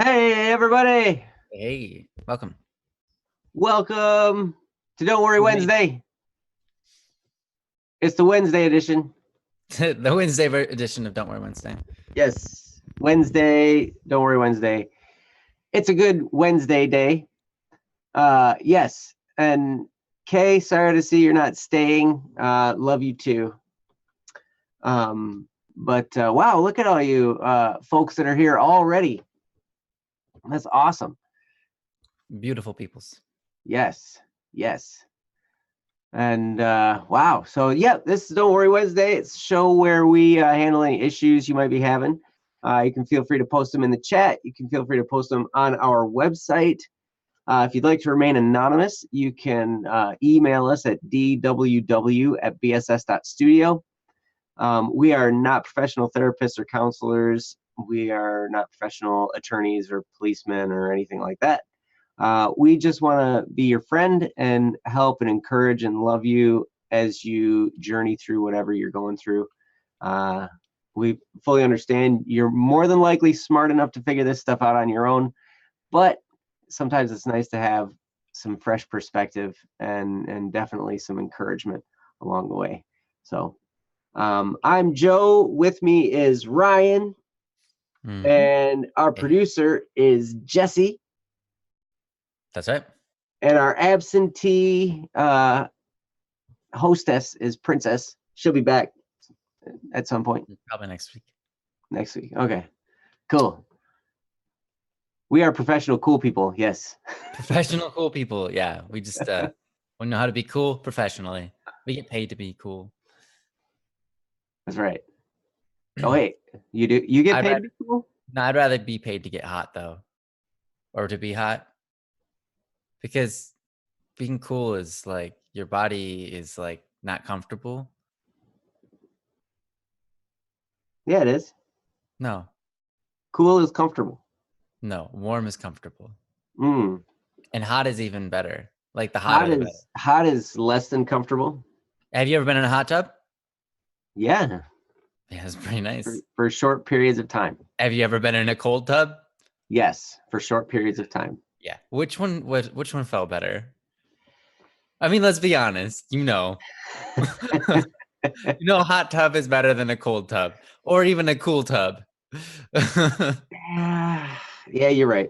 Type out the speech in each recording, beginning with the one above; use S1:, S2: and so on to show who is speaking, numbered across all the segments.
S1: Hey, everybody.
S2: Hey, welcome.
S1: Welcome to Don't Worry
S2: Who made
S1: Wednesday. It's the Wednesday edition.
S2: the Wednesday edition of Don't Worry Wednesday?
S1: Yes, Wednesday. Don't Worry Wednesday. It's a good Wednesday day. Yes. And Kay, sorry to see you're not staying. Love you too. But wow, look at all you folks that are here already. That's awesome.
S2: Beautiful peoples.
S1: Yes. And wow, so yeah, this is Don't Worry Wednesday. It's a show where we handle any issues you might be having. You can feel free to post them in the chat. You can feel free to post them on our website. If you'd like to remain anonymous, you can email us at dww@bss.studio. We are not professional therapists or counselors. We are not professional attorneys or policemen or anything like that. We just want to be your friend and help and encourage and love you as you journey through whatever you're going through. We fully understand you're more than likely smart enough to figure this stuff out on your own, but sometimes it's nice to have some fresh perspective and definitely some encouragement along the way. So I'm Joe. With me is Ryan, and our producer is Jesse.
S2: That's right.
S1: And our absentee hostess is Princess. She'll be back at some point.
S2: Probably next week.
S1: Next week. Okay. Cool. We are professional cool people. Yes.
S2: Professional cool people. Yeah. We just we know how to be cool professionally. We get paid to be cool.
S1: That's right. Oh wait, you do? You get paid to be cool?
S2: No, I'd rather be paid to get hot though. Or to be hot. Because being cool is like your body is like not comfortable.
S1: Yeah, it is.
S2: No.
S1: Cool is comfortable.
S2: No, warm is comfortable.
S1: Mm.
S2: And hot is even better. Like the hotter the better.
S1: Hot is less than comfortable.
S2: Have you ever been in a hot tub?
S1: Yeah.
S2: Yeah, it's pretty nice.
S1: For short periods of time.
S2: Have you ever been in a cold tub?
S1: Yes, for short periods of time.
S2: Yeah. Which one felt better? I mean, let's be honest. You know, a hot tub is better than a cold tub, or even a cool tub.
S1: Yeah, you're right.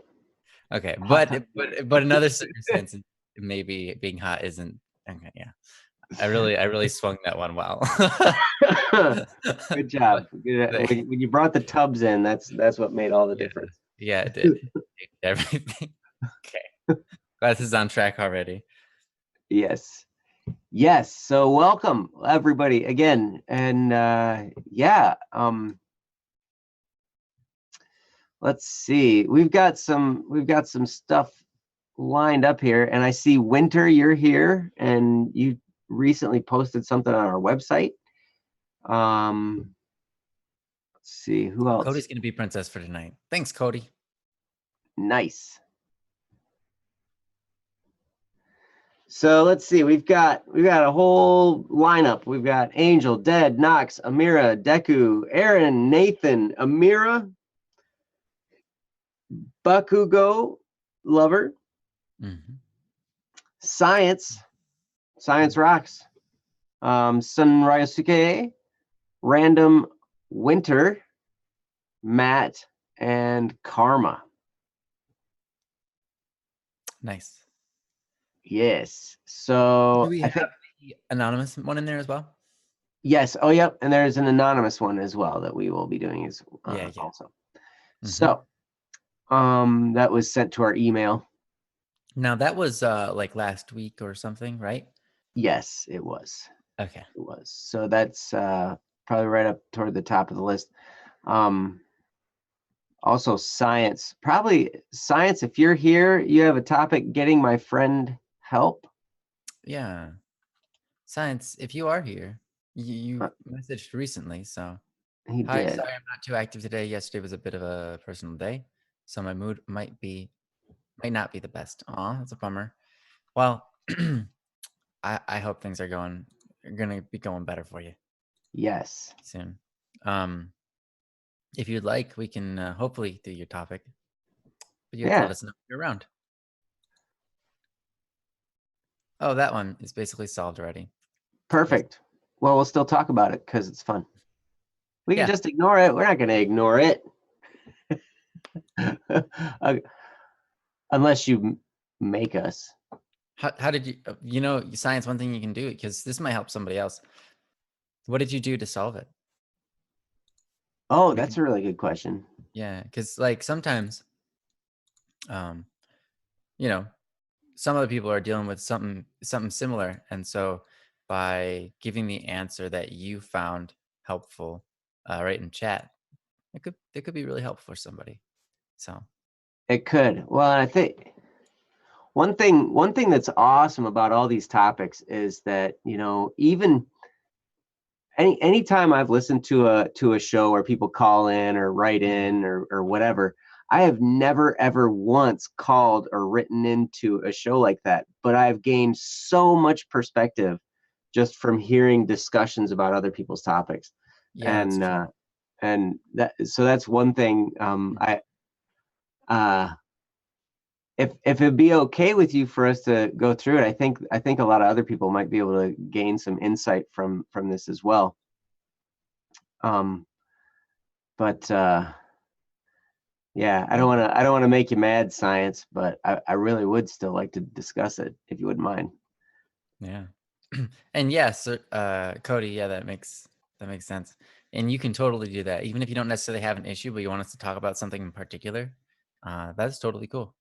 S2: Okay, but in other circumstances, maybe being hot isn't. Okay, yeah. I really swung that one well.
S1: Good job. When you brought the tubs in, that's what made all the difference.
S2: Yeah, it did. Everything. Okay. Glad this is on track already.
S1: Yes. So welcome everybody again. And let's see. We've got some stuff lined up here, and I see Winter, you're here, and you recently posted something on our website. Let's see, who else?
S2: Cody's gonna be Princess for tonight. Thanks, Cody.
S1: Nice. So let's see. We've got a whole lineup. We've got Angel, Dead, Knox, Amira, Deku, Aaron, Nathan, Amira, Bakugo, Lover, Science Rocks, Sunryosuke, Random, Winter, Matt, and Karma.
S2: Nice.
S1: Yes. So
S2: do we have the anonymous one in there as well?
S1: Yes. Oh, yep. And there's an anonymous one as well that we will be doing as also. So that was sent to our email.
S2: Now that was like last week or something, right?
S1: Yes, it was.
S2: Okay.
S1: It was. So that's probably right up toward the top of the list. Also Science. Probably Science, if you're here, you have a topic, getting my friend help.
S2: Yeah. Science, if you are here, you messaged recently, so
S1: he
S2: hi,
S1: did.
S2: sorry I'm not too active today. Yesterday was a bit of a personal day, so my mood might not be the best. Aw, that's a bummer. Well, I hope things are gonna be going better for you.
S1: Yes.
S2: Soon. If you'd like, we can hopefully do your topic. But you have to let
S1: Yeah,
S2: us know if you're around. Oh, that one is basically solved already. Yes.
S1: perfect. Well, we'll still talk about it because it's fun. We can
S2: Yeah.
S1: just ignore it. We're not going to ignore it. Unless you make us.
S2: How did you, science, one thing you can do, because this might help somebody else. What did you do to solve it?
S1: Oh,
S2: We
S1: that's
S2: can,
S1: a really good question.
S2: yeah, because like sometimes, um, you know, some other people are dealing with something similar, and so by giving the answer that you found helpful, right in chat, it could be really helpful for somebody. So
S1: It could. Well, I think one thing that's awesome about all these topics is that, even anytime I've listened to a show where people call in or write in or whatever, I have never ever once called or written into a show like that. But I've gained so much perspective just from hearing discussions about other people's topics.
S2: yeah, that's
S1: And
S2: true.
S1: that's one thing I uh if it'd be okay with you for us to go through it, I think a lot of other people might be able to gain some insight from this as well. Um, but yeah,
S2: Yeah,
S1: I don't want to make you mad, science, but I really would still like to discuss it if you wouldn't mind.
S2: yeah. And yes, Cody, yeah, that makes sense. And you can totally do that, even if you don't necessarily have an issue, but you want us to talk about something in particular. That's totally cool.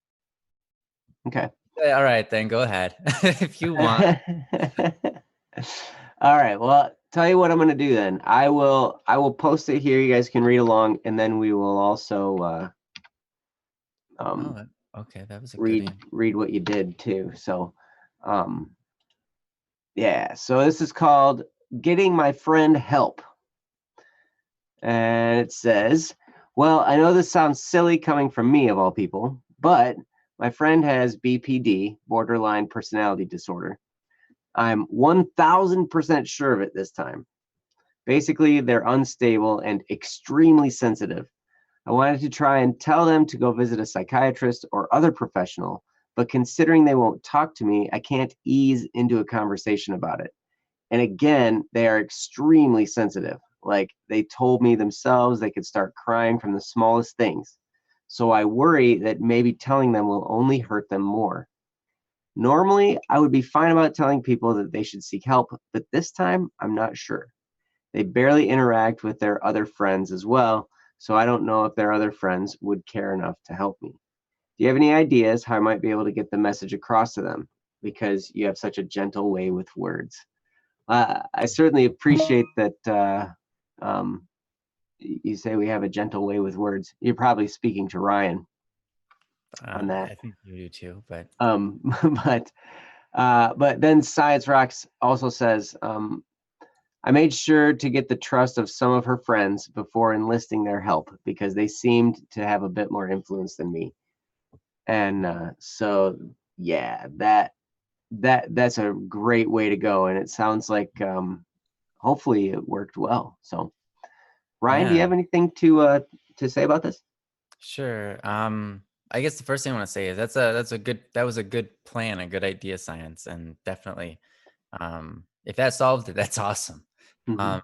S1: Okay.
S2: All right, then go ahead if you want.
S1: All right. Well, tell you what I'm going to do then. I will post it here. You guys can read along, and then we will also
S2: Oh,
S1: um,
S2: okay, that was a good
S1: read
S2: one.
S1: read what you did too. So, um, yeah. So this is called "Getting My Friend Help," and it says, "Well, I know this sounds silly coming from me of all people, but my friend has BPD, borderline personality disorder. I'm 1000% sure of it this time. Basically, they're unstable and extremely sensitive. I wanted to try and tell them to go visit a psychiatrist or other professional, but considering they won't talk to me, I can't ease into a conversation about it. And again, they are extremely sensitive. Like they told me themselves they could start crying from the smallest things. So I worry that maybe telling them will only hurt them more. Normally, I would be fine about telling people that they should seek help, but this time I'm not sure. They barely interact with their other friends as well, so I don't know if their other friends would care enough to help me. Do you have any ideas how I might be able to get the message across to them? Because you have such a gentle way with words. I certainly appreciate that um, you say we have a gentle way with words. You're probably speaking to Ryan on that.
S2: I think you do too, but
S1: Um, but but then Science Rocks also says, I made sure to get the trust of some of her friends before enlisting their help because they seemed to have a bit more influence than me. And so, yeah, that's a great way to go. And it sounds like hopefully it worked well. So, Ryan, do you
S2: yeah,
S1: have anything to say about this?
S2: sure. I guess the first thing I want to say is that was a good plan, a good idea, science, and definitely, if that solved it, that's awesome.
S1: Hmm.
S2: Um,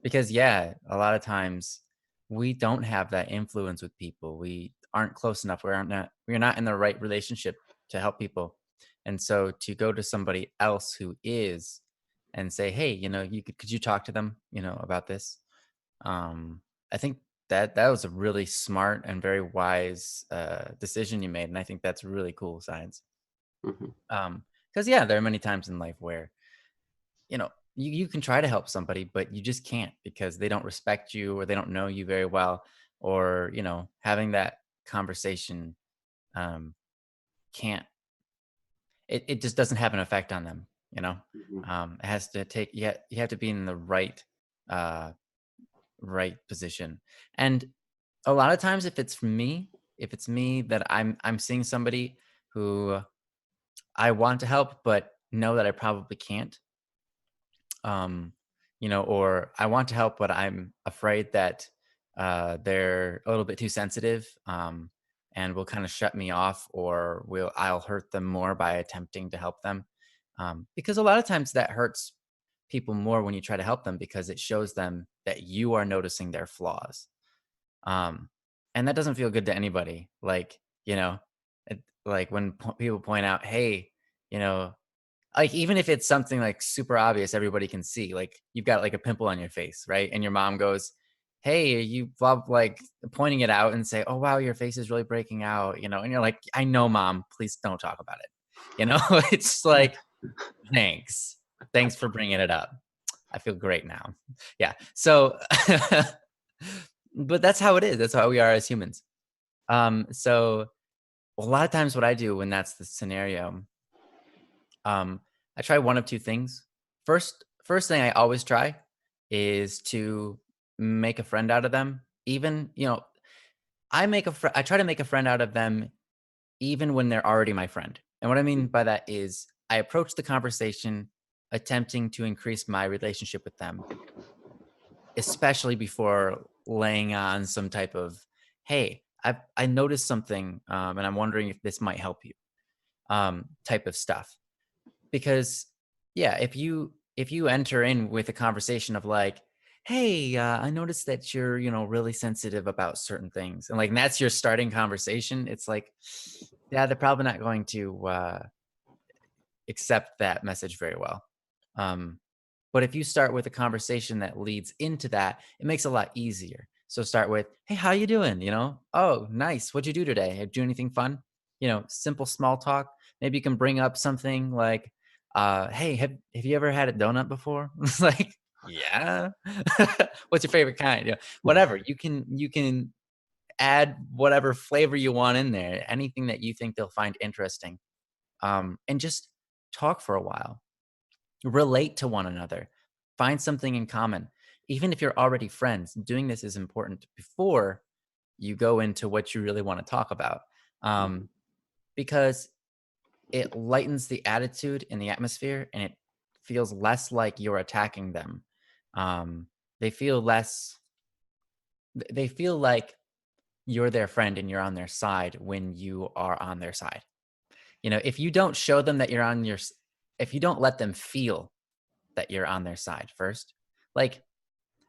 S2: because yeah, a lot of times we don't have that influence with people. We aren't close enough. We're not in the right relationship to help people. And so to go to somebody else who is and say, "Hey, could you talk to them, about this?" I think that was a really smart and very wise decision you made, and I think that's really cool, science.
S1: Hmm.
S2: Because yeah, there are many times in life where you can try to help somebody, but you just can't because they don't respect you or they don't know you very well, or having that conversation um, can't it just doesn't have an effect on them.
S1: Hmm.
S2: It has to take you have to be in the uh, right position. And a lot of times if it's me that I'm seeing somebody who I want to help but know that I probably can't, um or I want to help but I'm afraid that they're a little bit too sensitive, and will kind of shut me off, or I'll hurt them more by attempting to help them. Because a lot of times that hurts people more when you try to help them, because it shows them that you are noticing their flaws. Um, and that doesn't feel good to anybody. Like, like when people point out, hey, you know, like even if it's something like super obvious, everybody can see, like you've got like a pimple on your face, right? And your mom goes, hey, you love like pointing it out and say, oh, wow, your face is really breaking out, and you're like, I know, mom, please don't talk about it. It's like, thanks. Thanks for bringing it up. I feel great now. Yeah. So, but that's how it is. That's how we are as humans. So a lot of times what I do when that's the scenario, um, I try one of two things. First thing I always try is to make a friend out of them. Even, I try to make a friend out of them even when they're already my friend. And what I mean by that is I approach the conversation attempting to increase my relationship with them, especially before laying on some type of, hey, I noticed something, and I'm wondering if this might help you, type of stuff. Because yeah, if you enter in with a conversation of like, hey, I noticed that you're really sensitive about certain things, and like that's your starting conversation, it's like, yeah, they're probably not going to accept that message very well. um but if you start with a conversation that leads into that, it makes it a lot easier. So start with, hey, how you doing? Oh, nice, what'd you do today? Do anything fun? Simple small talk. Maybe you can bring up something like, hey, have you ever had a donut before? It's like, yeah. What's your favorite kind? Whatever. You can add whatever flavor you want in there, anything that you think they'll find interesting. And just talk for a while, relate to one another, find something in common. Even if you're already friends, doing this is important before you go into what you really want to talk about, um, because it lightens the attitude in the atmosphere, and it feels less like you're attacking them. um, they feel less they feel like you're their friend and you're on their side when you are on their side. If you don't show them that you're if you don't let them feel that you're on their side first. Like,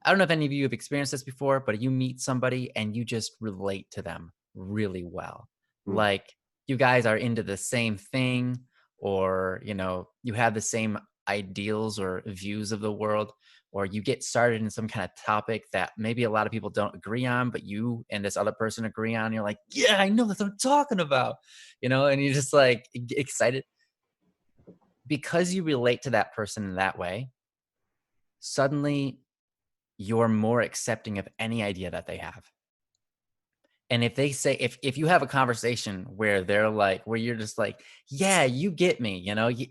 S2: I don't know if any of you have experienced this before, but you meet somebody and you just relate to them really well.
S1: Mm.
S2: Like, you guys are into the same thing, or, you have the same ideals or views of the world, or you get started in some kind of topic that maybe a lot of people don't agree on, but you and this other person agree on. You're like, yeah, I know that's what I'm talking about, and you're just like excited because you relate to that person in that way. Suddenly you're more accepting of any idea that they have. And if they say, if you have a conversation where they're like, where you're just like, yeah, you get me,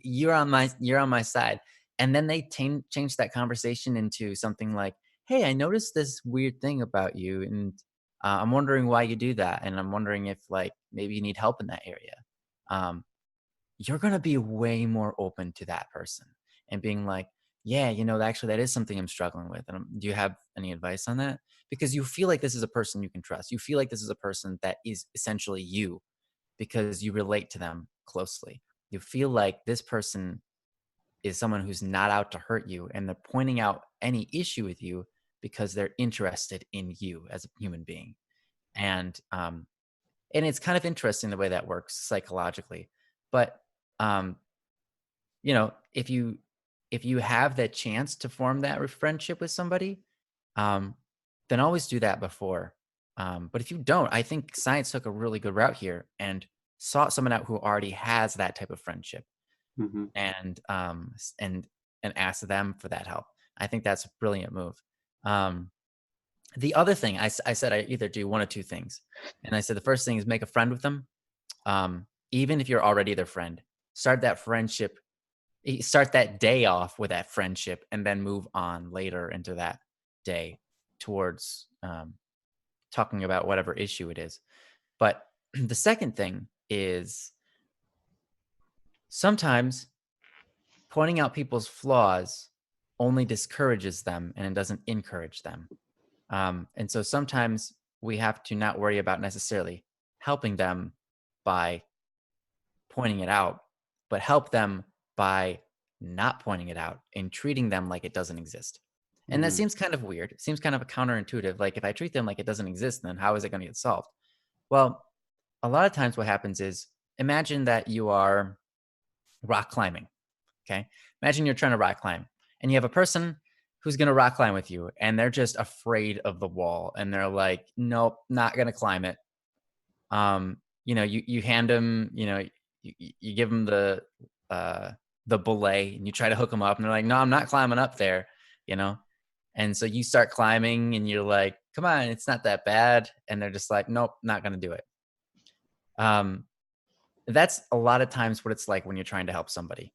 S2: you're on my side. And then they change that conversation into something like, hey, I noticed this weird thing about you. And I'm wondering why you do that. And I'm wondering if like maybe you need help in that area. Um, you're going to be way more open to that person and being like, yeah, actually, that is something I'm struggling with. And do you have any advice on that? Because you feel like this is a person you can trust. You feel like this is a person that is essentially you because you relate to them closely. You feel like this person is someone who's not out to hurt you, and they're pointing out any issue with you because they're interested in you as a human being. And it's kind of interesting the way that works psychologically. But um, if you have that chance to form that friendship with somebody, um, then always do that before. But if you don't, I think science took a really good route here and sought someone out who already has that type of friendship,
S1: Mhm.
S2: and asked them for that help. I think that's a brilliant move. Um, the other thing I said, I either do one of two things, and I said the first thing is make a friend with them. Even if you're already their friend, start that friendship start that day off with that friendship, and then move on later into that day towards talking about whatever issue it is. But the second thing is sometimes pointing out people's flaws only discourages them and it doesn't encourage them. And so sometimes we have to not worry about necessarily helping them by pointing it out, but help them by not pointing it out and treating them like it doesn't exist. And that
S1: Mm,
S2: seems kind of weird. It seems kind of counterintuitive. Like if I treat them like it doesn't exist, then how is it going to get solved? Well, a lot of times what happens is imagine that you are rock climbing. Okay. Imagine you're trying to rock climb and you have a person who's going to rock climb with you and they're just afraid of the wall and they're like, nope, not going to climb it. You hand them, you give them the belay and you try to hook them up and they're like, no, I'm not climbing up there, you know? And so you start climbing and you're like, come on, it's not that bad. And they're just like, nope, not going to do it. Um, that's a lot of times what it's like when you're trying to help somebody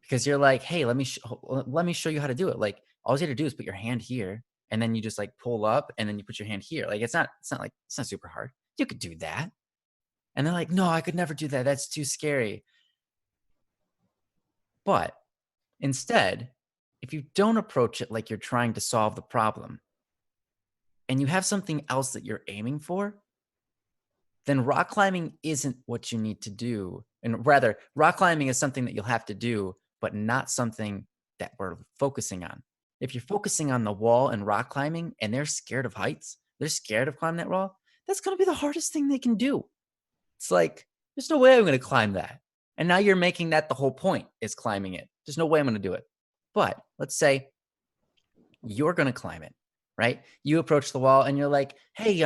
S2: because you're like, hey, let me show you how to do it. Like all you have to do is put your hand here and then you just like pull up and then you put your hand here. Like it's not super hard. You could do that. And they're like, no, I could never do that. That's too scary. But instead, if you don't approach it like you're trying to solve the problem and you have something else that you're aiming for, then rock climbing isn't what you need to do. And rather, rock climbing is something that you'll have to do, but not something that we're focusing on. If you're focusing on the wall and rock climbing and they're scared of heights, they're scared of climbing that wall, that's going to be the hardest thing they can do. It's like, there's no way I'm going to climb that. And now you're making that the whole point is climbing it. There's no way I'm going to do it. But let's say you're going to climb it, right? You approach the wall and you're like, hey,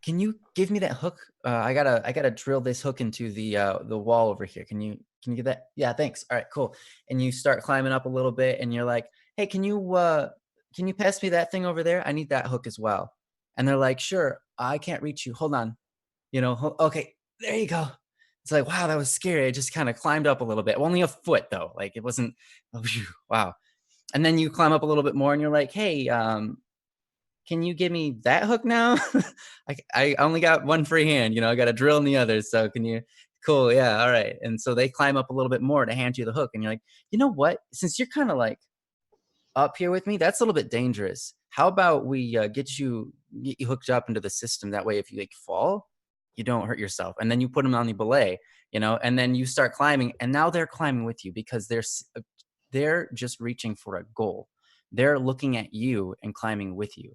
S2: can you give me that hook? I gotta drill this hook into the wall over here. Can you get that? Yeah, thanks. All right, cool. And you start climbing up a little bit and you're like, hey, can you pass me that thing over there? I need that hook as well. And they're like, sure, I can't reach you. Hold on. Okay, there you go. It's like, wow, that was scary. I just kind of climbed up a little bit. Only a foot though. Like it wasn't, oh, phew, wow. And then you climb up a little bit more and you're like, hey, can you give me that hook now? I only got one free hand, I got a drill in the other. So can you, cool. Yeah. All right. And so they climb up a little bit more to hand you the hook. And you're like, you know what? Since you're kind of like up here with me, that's a little bit dangerous. How about we get you hooked up into the system? That way, if you like fall, you don't hurt yourself. And then you put them on the belay, and then you start climbing. And now they're climbing with you because they're just reaching for a goal. They're looking at you and climbing with you.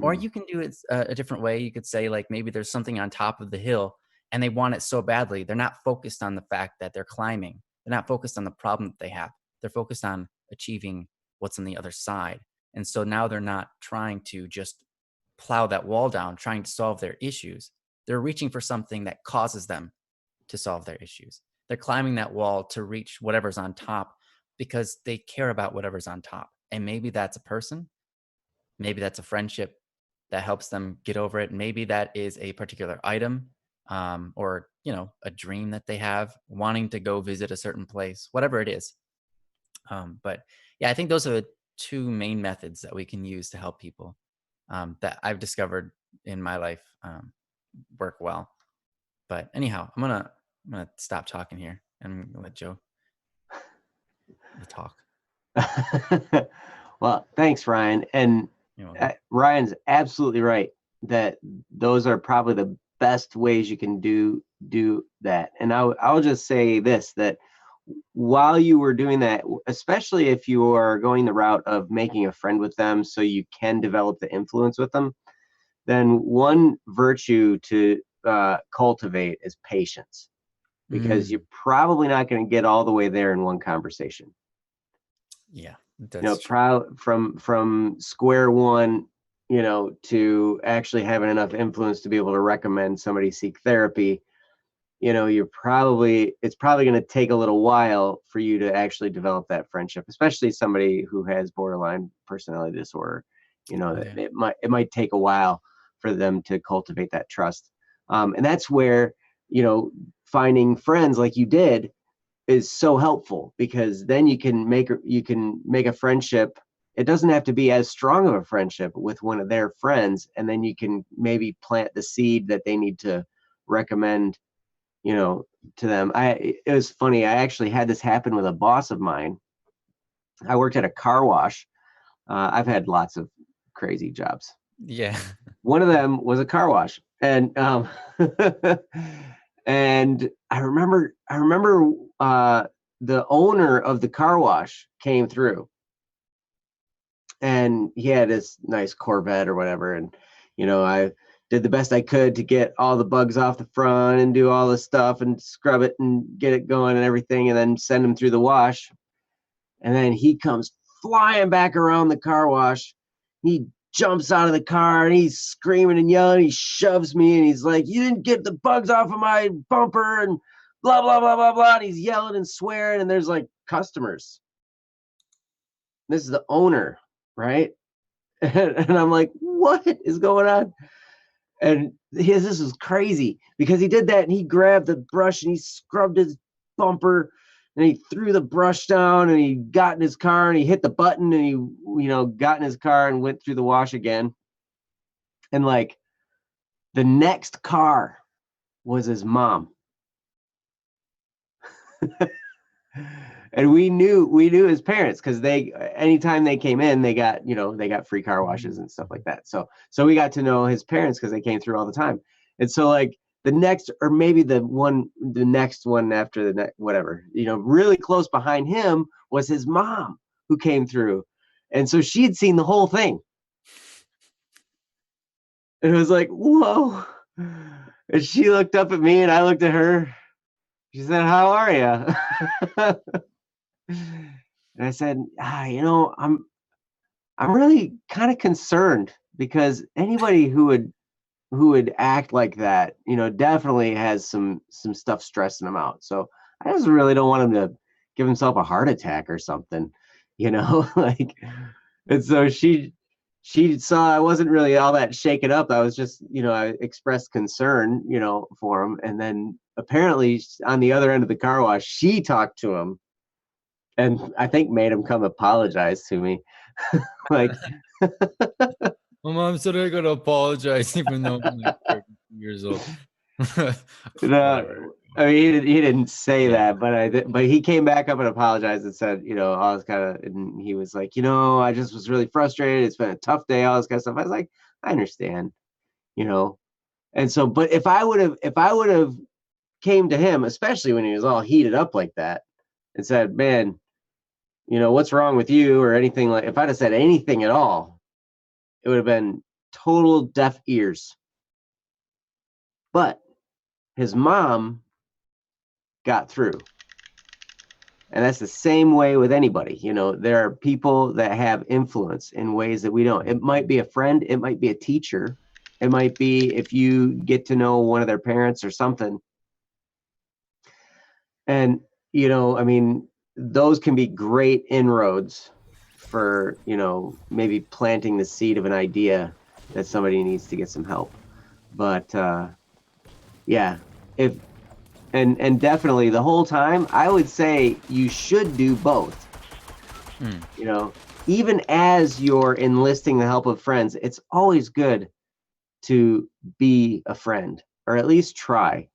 S2: Or
S1: mm,
S2: you can do it a different way. You could say like maybe there's something on top of the hill and they want it so badly. They're not focused on the fact that they're climbing. They're not focused on the problem that they have. They're focused on achieving what's on the other side. And so now they're not trying to just plow that wall down, trying to solve their issues. They're reaching for something that causes them to solve their issues. They're climbing that wall to reach whatever's on top because they care about whatever's on top. And maybe that's a person, maybe that's a friendship that helps them get over it. Maybe that is a particular item, or a dream that they have, wanting to go visit a certain place, whatever it is. But yeah, I think those are the two main methods that we can use to help people, that I've discovered in my life, work well. But anyhow, I'm gonna stop talking here and I'm gonna let Joe talk.
S1: Well, thanks, Ryan. And
S2: You're welcome.
S1: Ryan's absolutely right that those are probably the best ways you can do that. And I'll just say this, that while you were doing that, especially if you are going the route of making a friend with them so you can develop the influence with them, then one virtue to cultivate is patience, because you're
S2: Mm,
S1: probably not going to get all the way there in one conversation.
S2: yeah, that's true.
S1: From square one, to actually having enough influence to be able to recommend somebody seek therapy. It's probably going to take a little while for you to actually develop that friendship, especially somebody who has borderline personality disorder.
S2: Oh
S1: That
S2: yeah.
S1: it might take a while for them to cultivate that trust. And that's where, finding friends like you did is so helpful, because then you can make a friendship. It doesn't have to be as strong of a friendship with one of their friends, and then you can maybe plant the seed that they need to recommend, you know to them. It was funny, I actually had this happen with a boss of mine. I worked at a car wash. I've had lots of crazy jobs.
S2: Yeah.
S1: One of them was a car wash, And and I remember the owner of the car wash came through, and he had this nice Corvette or whatever, and I did the best I could to get all the bugs off the front and do all the stuff and scrub it and get it going and everything, and then send him through the wash. And then he comes flying back around the car wash. He jumps out of the car and he's screaming and yelling. He shoves me and he's like, "You didn't get the bugs off of my bumper," and blah, blah, blah, blah, blah. And he's yelling and swearing. And there's like customers. This is the owner, right? And I'm like, what is going on? And this is crazy because he did that and he grabbed the brush and he scrubbed his bumper and he threw the brush down and he got in his car and he hit the button and he, got in his car and went through the wash again. And like the next car was his mom. And we knew his parents because anytime they came in, they got free car washes and stuff like that. So we got to know his parents because they came through all the time. And so like the next, or maybe the next one after the next, whatever, really close behind him was his mom who came through. And so she'd seen the whole thing. And it was like, whoa. And she looked up at me and I looked at her. She said, "How are you?" And I said, I'm really kind of concerned because anybody who would act like that, definitely has some stuff stressing them out. So I just really don't want him to give himself a heart attack or something, like. And so she saw I wasn't really all that shaken up. I was just, I expressed concern, for him. And then apparently on the other end of the car wash, she talked to him and I think made him come apologize to me. Like,
S2: my mom said I gotta apologize even though I'm like 30 years old.
S1: no, I mean, he didn't say that, but he came back up and apologized and said, all this kind of, and he was like, I just was really frustrated. It's been a tough day, all this kind of stuff. I was like, I understand, and so, but if I would have came to him, especially when he was all heated up like that, and said, "Man, what's wrong with you?" or anything, like, if I'd have said anything at all, it would have been total deaf ears. But his mom got through. And that's the same way with anybody. There are people that have influence in ways that we don't. It might be a friend, it might be a teacher, it might be if you get to know one of their parents or something. And, I mean, those can be great inroads for, maybe planting the seed of an idea that somebody needs to get some help. But yeah, and definitely the whole time, I would say you should do both. Even as you're enlisting the help of friends, it's always good to be a friend, or at least try,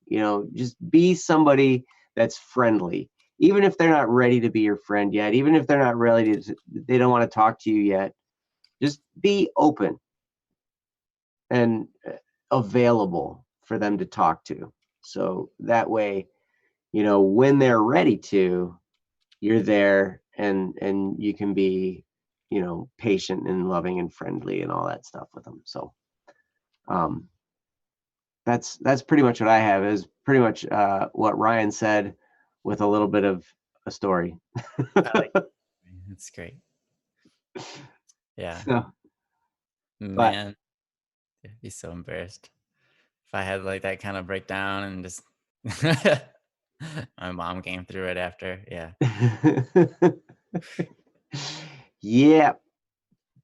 S1: just be somebody that's friendly, even if they're not ready to be your friend yet, even if they're not ready to, they don't want to talk to you yet. Just be open and available for them to talk to. So that way, when they're ready to, you're there and you can be, patient and loving and friendly and all that stuff with them. So that's pretty much what I have. Is pretty much what Ryan said with a little bit of a story.
S2: That's great. Yeah.
S1: So,
S2: man, I'd be so embarrassed if I had like that kind of breakdown and just my mom came through right after. Yeah.
S1: Yeah,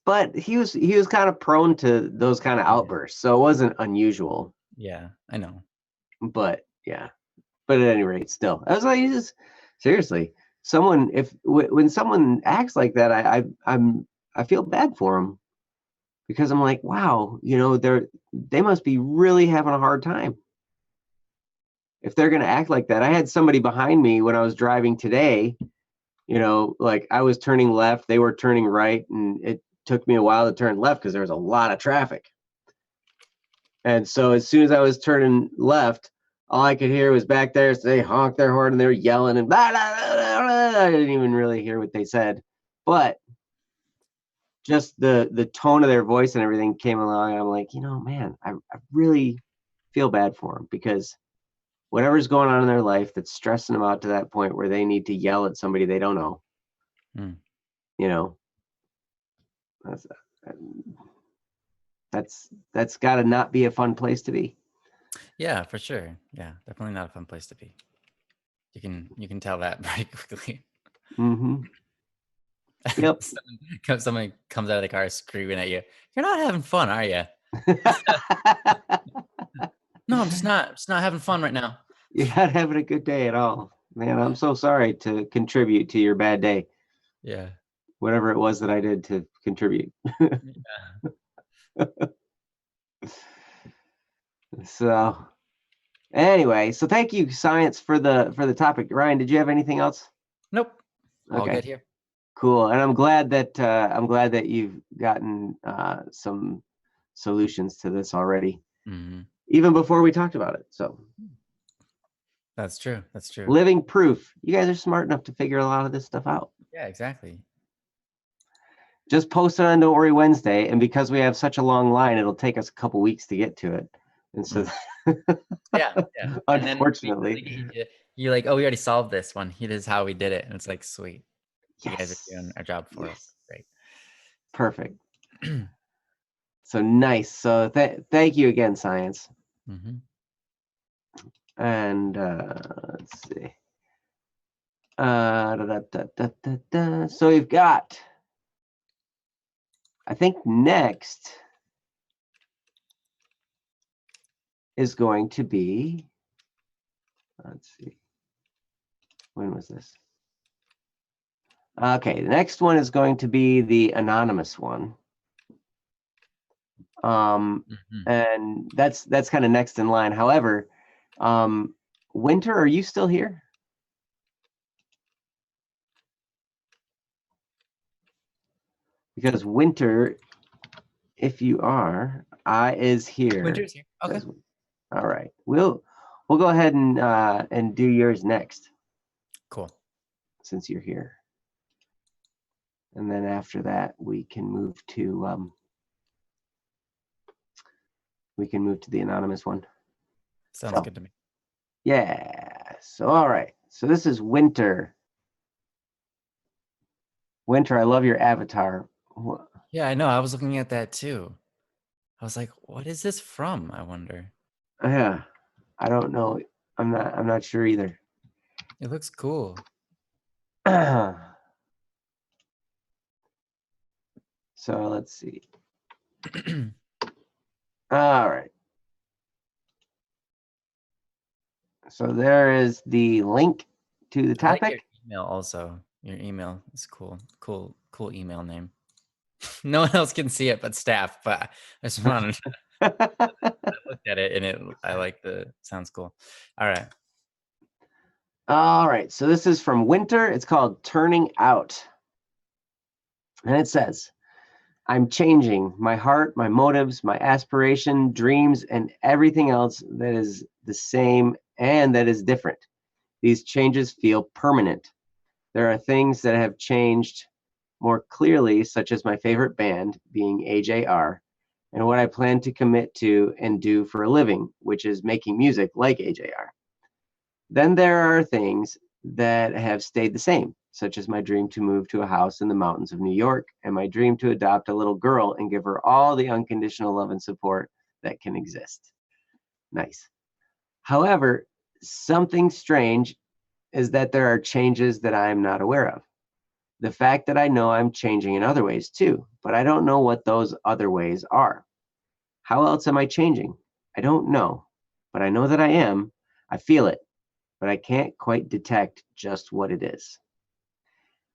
S1: but he was kind of prone to those kind of outbursts, so it wasn't unusual.
S2: Yeah, I know.
S1: But yeah, but at any rate, still, I was like, just seriously, someone when someone acts like that, I feel bad for them because I'm like, wow, they must be really having a hard time if they're going to act like that. I had somebody behind me when I was driving today, like I was turning left, they were turning right, and it took me a while to turn left because there was a lot of traffic. And so as soon as I was turning left, all I could hear was back there. So they honked their horn and they were yelling and blah, blah, blah, blah. I didn't even really hear what they said, but just the tone of their voice and everything came along. And I'm like, man, I really feel bad for them, because whatever's going on in their life that's stressing them out to that point where they need to yell at somebody they don't know,
S2: Hmm.
S1: that's got to not be a fun place to be.
S2: Yeah, for sure. Yeah, definitely not a fun place to be. You can tell that very quickly.
S1: Mm-hmm. Yep.
S2: Someone comes out of the car screaming at you. You're not having fun, are you? No, I'm just not. I'm just not having fun right now.
S1: You're not having a good day at all, man. I'm so sorry to contribute to your bad day.
S2: Yeah.
S1: Whatever it was that I did to contribute. So anyway, so thank you, Science, for the topic. Ryan, did you have anything else?
S2: Nope. All
S1: Okay.
S2: good here.
S1: Cool. And I'm glad that you've gotten some solutions to this already, even before we talked about it. So
S2: that's true. That's true.
S1: Living proof. You guys are smart enough to figure a lot of this stuff out.
S2: Yeah, exactly.
S1: Just post it on Don't Worry Wednesday, and because we have such a long line, it'll take us a couple weeks to get to it. And so,
S2: yeah.
S1: Unfortunately,
S2: you're like, oh, we already solved this one. Here is how we did it, and it's like, sweet.
S1: Yes.
S2: You guys are doing our job for us. Great.
S1: Perfect. So nice. So thank you again, Science. And let's see. So we've got, I think next is going to be, let's see, when was this? Okay, the next one is going to be the anonymous one. And that's kind of next in line. However, Winter, are you still here? Because Winter, if you are, is here.
S2: Winter's here. Okay.
S1: All right. We'll go ahead and do yours next.
S2: Cool.
S1: Since you're here. And then after that, we can move to the anonymous one.
S2: Sounds good to me.
S1: Yeah. So all right. So this is Winter. Winter, I love your avatar.
S2: Yeah, I know. I was looking at that too. I was like, what is this from? I wonder.
S1: Yeah. I don't know. I'm not sure either.
S2: It looks cool.
S1: So let's see. All right. So there is the link to the topic.
S2: I like your email also. Your email is cool. Cool email name. No one else can see it but staff, but I just wanted to I looked at it and I like sounds cool. All right.
S1: All right. So this is from Winter. It's called Turning Out. And it says, I'm changing my heart, my motives, my aspiration, dreams, and everything else that is the same and that is different. These changes feel permanent. There are things that have changed more clearly, such as my favorite band being AJR, and what I plan to commit to and do for a living, which is making music like AJR. Then there are things that have stayed the same, such as my dream to move to a house in the mountains of New York and my dream to adopt a little girl and give her all the unconditional love and support that can exist. Nice. However, something strange is that there are changes that I am not aware of. The fact that I know I'm changing in other ways too, but I don't know what those other ways are. How else am I changing? I don't know, but I know that I am. I feel it, but I can't quite detect just what it is.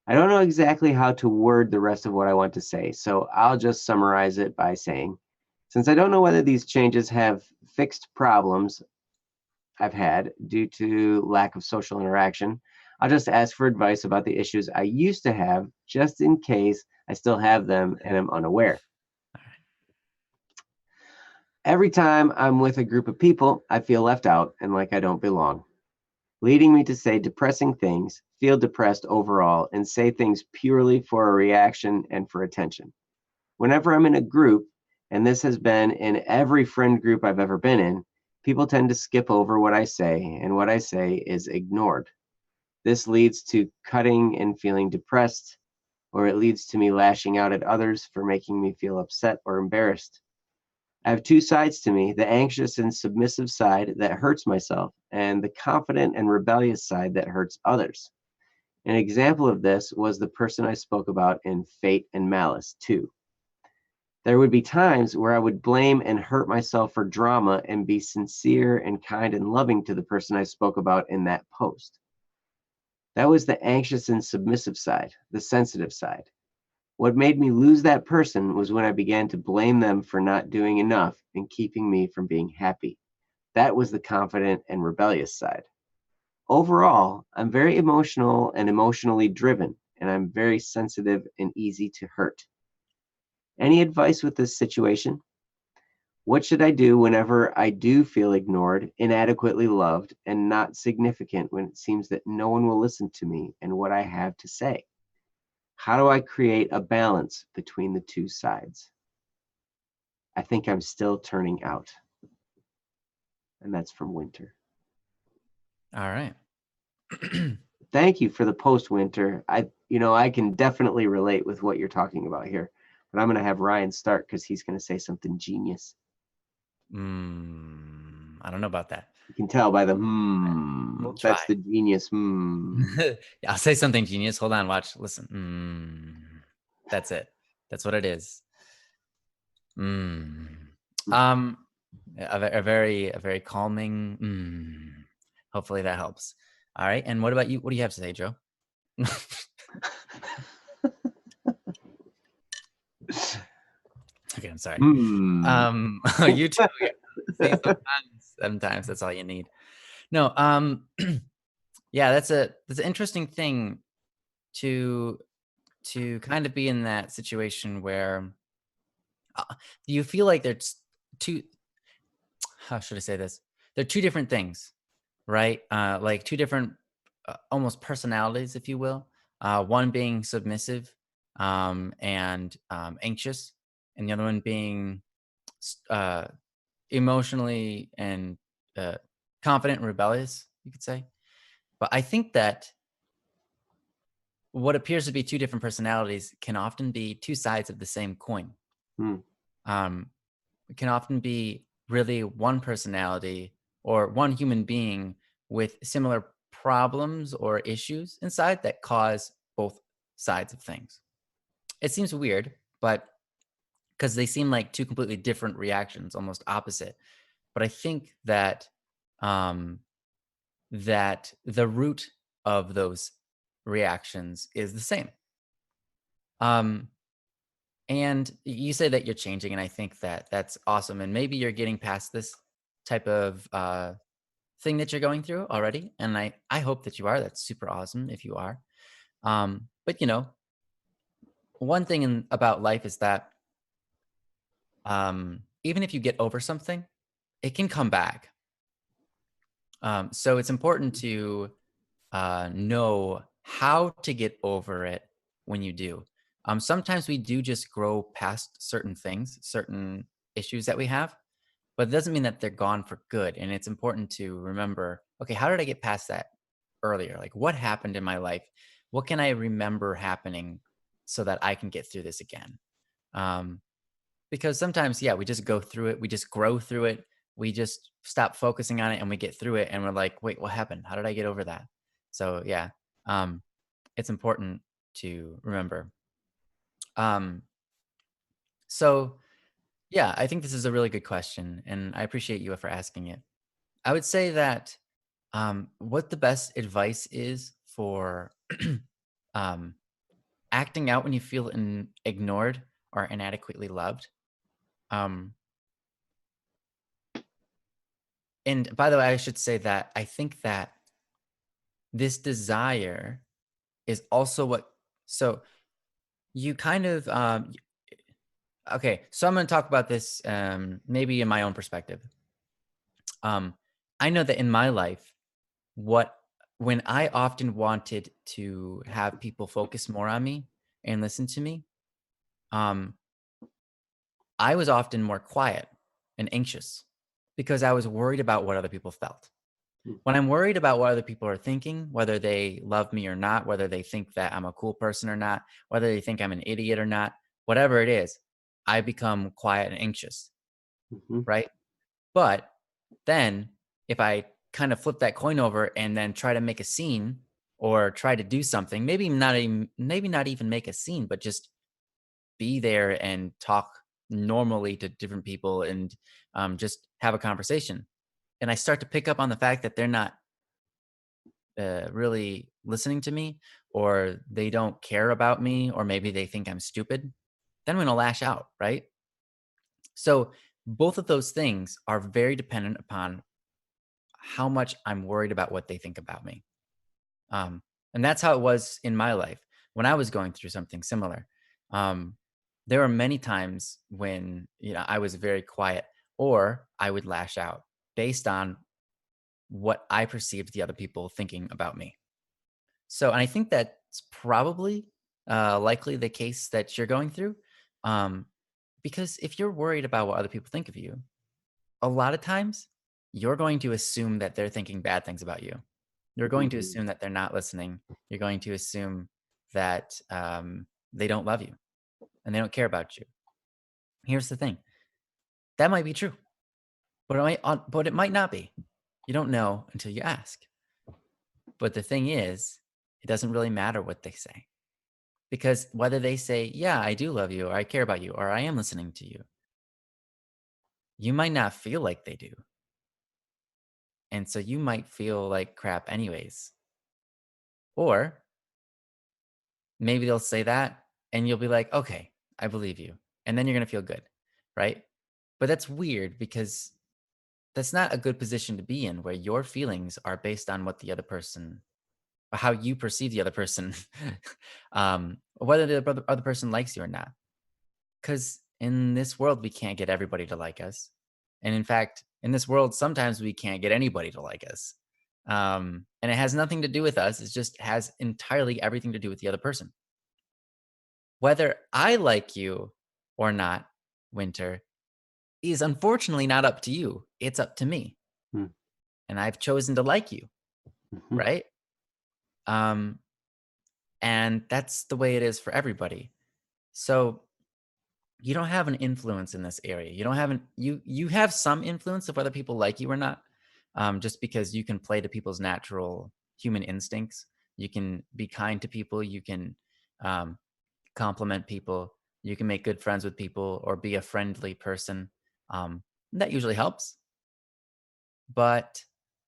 S1: I don't know exactly how to word the rest of what I want to say, so I'll just summarize it by saying, since I don't know whether these changes have fixed problems I've had due to lack of social interaction, I'll just ask for advice about the issues I used to have, just in case I still have them and am unaware. Every time I'm with a group of people, I feel left out and like I don't belong, leading me to say depressing things, feel depressed overall, and say things purely for a reaction and for attention. Whenever I'm in a group, and this has been in every friend group I've ever been in, people tend to skip over what I say, and what I say is ignored. This leads to cutting and feeling depressed, or it leads to me lashing out at others for making me feel upset or embarrassed. I have two sides to me: the anxious and submissive side that hurts myself, and the confident and rebellious side that hurts others. An example of this was the person I spoke about in Fate and Malice 2. There would be times where I would blame and hurt myself for drama and be sincere and kind and loving to the person I spoke about in that post. That was the anxious and submissive side, the sensitive side. What made me lose that person was when I began to blame them for not doing enough and keeping me from being happy. That was the confident and rebellious side. Overall, I'm very emotional and emotionally driven, and I'm very sensitive and easy to hurt. Any advice with this situation? What should I do whenever I do feel ignored, inadequately loved, and not significant when it seems that no one will listen to me and what I have to say? How do I create a balance between the two sides? I think I'm still turning out. And that's from Winter.
S2: All right.
S1: Thank you for the post, Winter. I can definitely relate with what you're talking about here. But I'm going to have Ryan start because he's going to say something genius.
S2: I don't know about that.
S1: You can tell by the
S2: We'll
S1: That's
S2: try.
S1: the genius
S2: Yeah, I'll say something genius. Hold on, watch, listen. That's it. That's what it is. A very calming. Hopefully that helps. All right. And what about you? What do you have to say, Joe? Okay, I'm sorry. You too. Yeah. See, sometimes that's all you need. No. Yeah, that's an interesting thing to kind of be in that situation where you feel like there's two. How should I say this? They're two different things, right? Like two different, almost personalities, if you will. One being submissive and anxious, and the other one being uh, emotionally and uh, confident and rebellious, you could say. But I think that what appears to be two different personalities can often be two sides of the same coin. Um, it can often be really one personality or one human being with similar problems or issues inside that cause both sides of things. It seems weird, but because they seem like two completely different reactions, almost opposite. But I think that um, that the root of those reactions is the same. And you say that you're changing, and I think that that's awesome. And maybe you're getting past this type of thing that you're going through already. And I hope that you are. That's super awesome if you are. But one thing about life is that even if you get over something, it can come back. So it's important to know how to get over it when you do. Sometimes we do just grow past certain things, certain issues that we have, but it doesn't mean that they're gone for good. And it's important to remember, okay, how did I get past that earlier? Like, what happened in my life? What can I remember happening so that I can get through this again? Um, because sometimes, yeah, we just go through it, we just grow through it, we just stop focusing on it and we get through it and we're like, wait, what happened? How did I get over that? So, yeah, um, it's important to remember. Um, so, yeah, I think this is a really good question, and I appreciate you for asking it. I would say that what the best advice is for um, acting out when you feel ignored or inadequately loved. Um, and by the way, I should say that I think that this desire is also what, so you kind of, Okay, so I'm going to talk about this maybe in my own perspective. Um, I know that in my life, what when I often wanted to have people focus more on me and listen to me, um, I was often more quiet and anxious because I was worried about what other people felt. When
S1: Mhm.
S2: I'm worried about what other people are thinking, whether they love me or not, whether they think that I'm a cool person or not, whether they think I'm an idiot or not, whatever it is, I become quiet and anxious,
S1: Mhm.
S2: right? But then if I kind of flip that coin over and then try to make a scene or try to do something, maybe not even make a scene, but just be there and talk normally to different people and just have a conversation. And I start to pick up on the fact that they're not really listening to me, or they don't care about me, or maybe they think I'm stupid, then I'm going to lash out, right? So both of those things are very dependent upon how much I'm worried about what they think about me. Um, and that's how it was in my life when I was going through something similar. Um, there were many times when I was very quiet, or I would lash out based on what I perceived the other people thinking about me. So, and I think that's probably likely the case that you're going through, um, because if you're worried about what other people think of you, a lot of times you're going to assume that they're thinking bad things about you. You're going to
S1: Mhm.
S2: assume that they're not listening. You're going to assume that they don't love you and they don't care about you. Here's the thing: that might be true, but it might not be. You don't know until you ask. But the thing is, it doesn't really matter what they say because whether they say, "Yeah, I do love you," or "I care about you," or "I am listening to you," you might not feel like they do, and so you might feel like crap anyways. Or maybe they'll say that and you'll be like, "Okay, I believe you." And then you're going to feel good, right? But that's weird because that's not a good position to be in where your feelings are based on what the other person or how you perceive the other person whether the other person likes you or not. Cuz in this world we can't get everybody to like us. And in fact, in this world sometimes we can't get anybody to like us. And it has nothing to do with us. It just has entirely everything to do with the other person. Whether I like you or not, Winter, is unfortunately not up to you. It's up to me.
S1: Mm.
S2: And I've chosen to like you,
S1: Mhm.
S2: right? Um, and that's the way it is for everybody. So you don't have an influence in this area. You don't have you have some influence of whether people like you or not. Just because you can play to people's natural human instincts. You can be kind to people. You can um, compliment people. You can make good friends with people or be a friendly person. That usually helps. But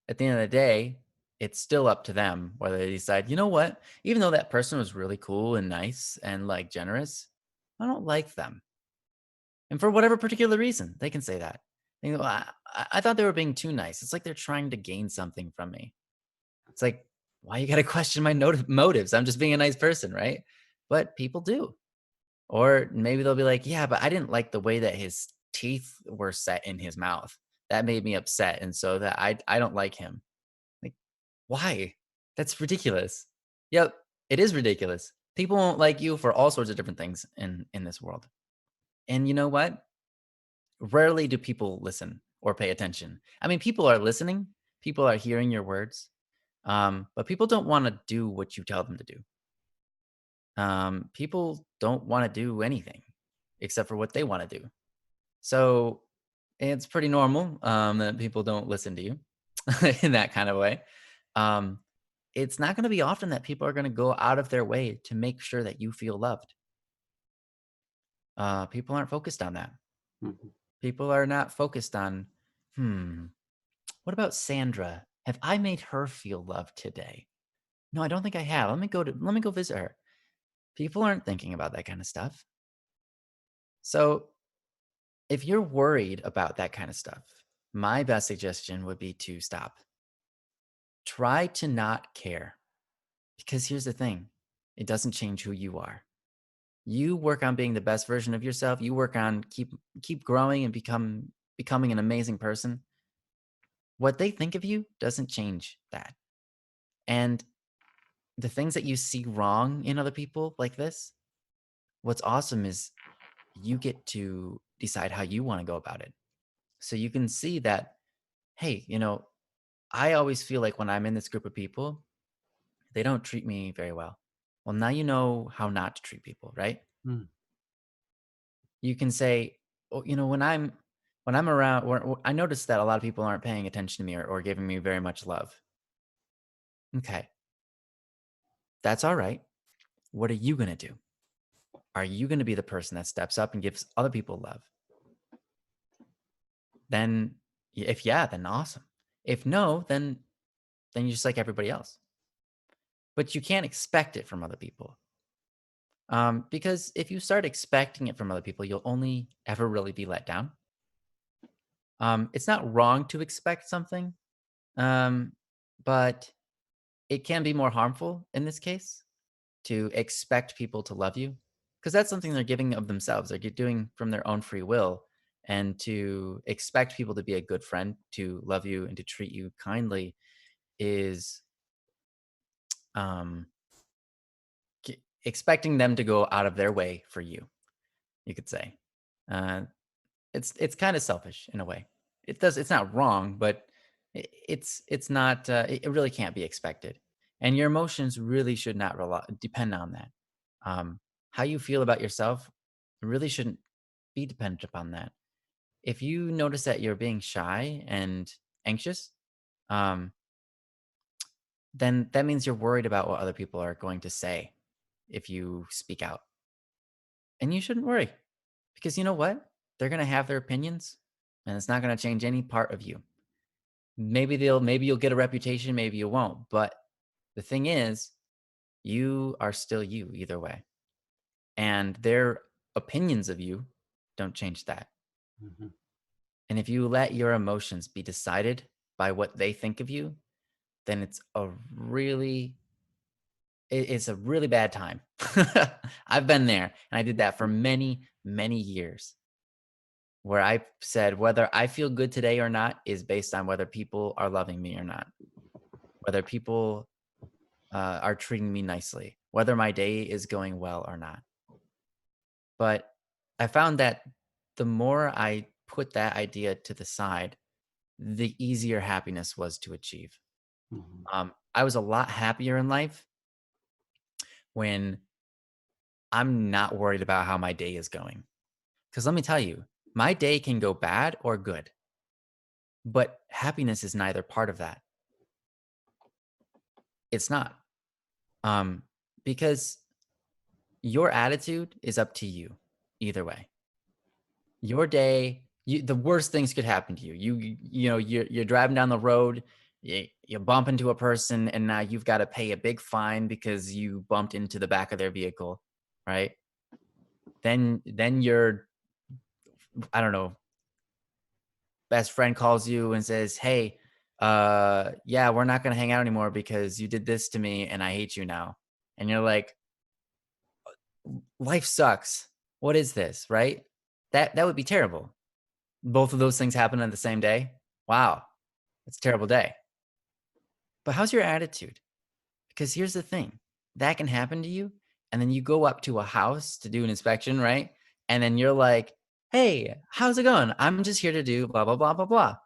S2: at the end of the day, it's still up to them whether they decide, you know what, even though that person was really cool and nice and like generous, I don't like them. And for whatever particular reason, they can say that. They go, I thought they were being too nice. It's like they're trying to gain something from me. It's like, why you got to question my motives? I'm just being a nice person, right? But people do. Or maybe they'll be like, "Yeah, but I didn't like the way that his teeth were set in his mouth. That made me upset, and so that I don't like him." Like, why? That's ridiculous. Yep, it is ridiculous. People won't like you for all sorts of different things in this world. And you know what? Rarely do people listen or pay attention. I mean, people are listening, people are hearing your words, but people don't want to do what you tell them to do. People don't want to do anything except for what they want to do. So it's pretty normal that people don't listen to you in that kind of way. Um, it's not going to be often that people are going to go out of their way to make sure that you feel loved. People aren't focused on that.
S1: Mhm.
S2: People are not focused on, what about Sandra? Have I made her feel loved today? No, I don't think I have. Let me go visit her. People aren't thinking about that kind of stuff. So if you're worried about that kind of stuff, my best suggestion would be to stop. Try to not care. Because here's the thing, it doesn't change who you are. You work on being the best version of yourself. You work on keep growing and becoming an amazing person. What they think of you doesn't change that. And the things that you see wrong in other people like this, what's awesome is you get to decide how you want to go about it. So you can see that, hey, I always feel like when I'm in this group of people, they don't treat me very well. Well, now you know how not to treat people, right?
S1: Mm.
S2: You can say, oh, when I'm around, I notice that a lot of people aren't paying attention to me or giving me very much love. Okay, that's all right. What are you gonna do? Are you gonna be the person that steps up and gives other people love? Then, if yeah, then awesome. If no, then you're just like everybody else. But you can't expect it from other people. Because if you start expecting it from other people, you'll only ever really be let down. It's not wrong to expect something, um, but it can be more harmful in this case to expect people to love you because that's something they're giving of themselves. They're doing from their own free will. And to expect people to be a good friend, to love you, and to treat you kindly is um, expecting them to go out of their way for you. You could say. Uh, it's kind of selfish in a way. It's not wrong, but it's not it really can't be expected. And your emotions really should not depend on that. How you feel about yourself really shouldn't be dependent upon that. If you notice that you're being shy and anxious, um, then that means you're worried about what other people are going to say if you speak out. And you shouldn't worry because you know what? They're going to have their opinions and it's not going to change any part of you. Maybe you'll get a reputation, maybe you won't. But the thing is, you are still you either way. And their opinions of you don't change that.
S1: Mhm.
S2: And if you let your emotions be decided by what they think of you, then it's a really bad time. I've been there and I did that for many, many years where I said whether I feel good today or not is based on whether people are loving me or not, whether people are treating me nicely, whether my day is going well or not. But I found that the more I put that idea to the side, the easier happiness was to achieve.
S1: Mhm.
S2: I was a lot happier in life when I'm not worried about how my day is going. Because let me tell you, my day can go bad or good, but happiness is neither part of that. It's not. Um, because your attitude is up to you either way. Your day, the worst things could happen to you. You're driving down the road, you bump into a person, and now you've got to pay a big fine because you bumped into the back of their vehicle, right? Then your I don't know best friend calls you and says, "Hey, yeah, we're not gonna hang out anymore because you did this to me, and I hate you now." And you're like, "Life sucks. What is this?" Right? That would be terrible. Both of those things happen on the same day. Wow, it's a terrible day. But how's your attitude? Because here's the thing that can happen to you. And then you go up to a house to do an inspection, right? And then you're like, hey, how's it going? I'm just here to do blah, blah, blah, blah, blah.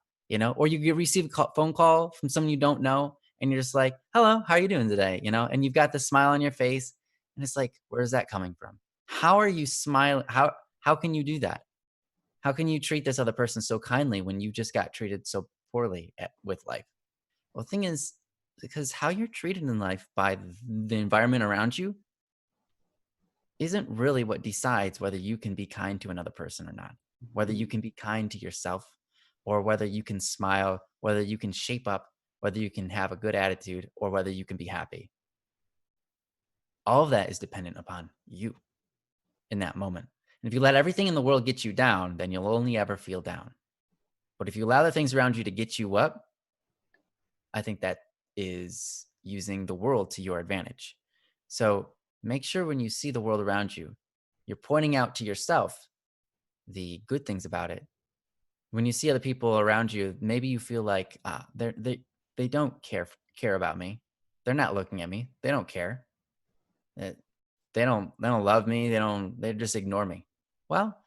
S2: Or you receive a phone call from someone you don't know. And you're just like, hello, how are you doing today? And you've got the smile on your face. And it's like, where's that coming from? How are you smiling? How can you do that? How can you treat this other person so kindly when you just got treated so poorly with life? Well, the thing is, because how you're treated in life by the environment around you isn't really what decides whether you can be kind to another person or not, whether you
S1: Mhm.
S2: can be kind to yourself, or whether you can smile, whether you can shape up, whether you can have a good attitude, or whether you can be happy. All of that is dependent upon you in that moment. And if you let everything in the world get you down, then you'll only ever feel down. But if you allow the things around you to get you up, I think that is using the world to your advantage. So make sure when you see the world around you You're pointing out to yourself the good things about it. When you see other people around you, maybe you feel like they don't care about me. They're not looking at me. They don't care. Uh, they don't love me. They just ignore me. Well,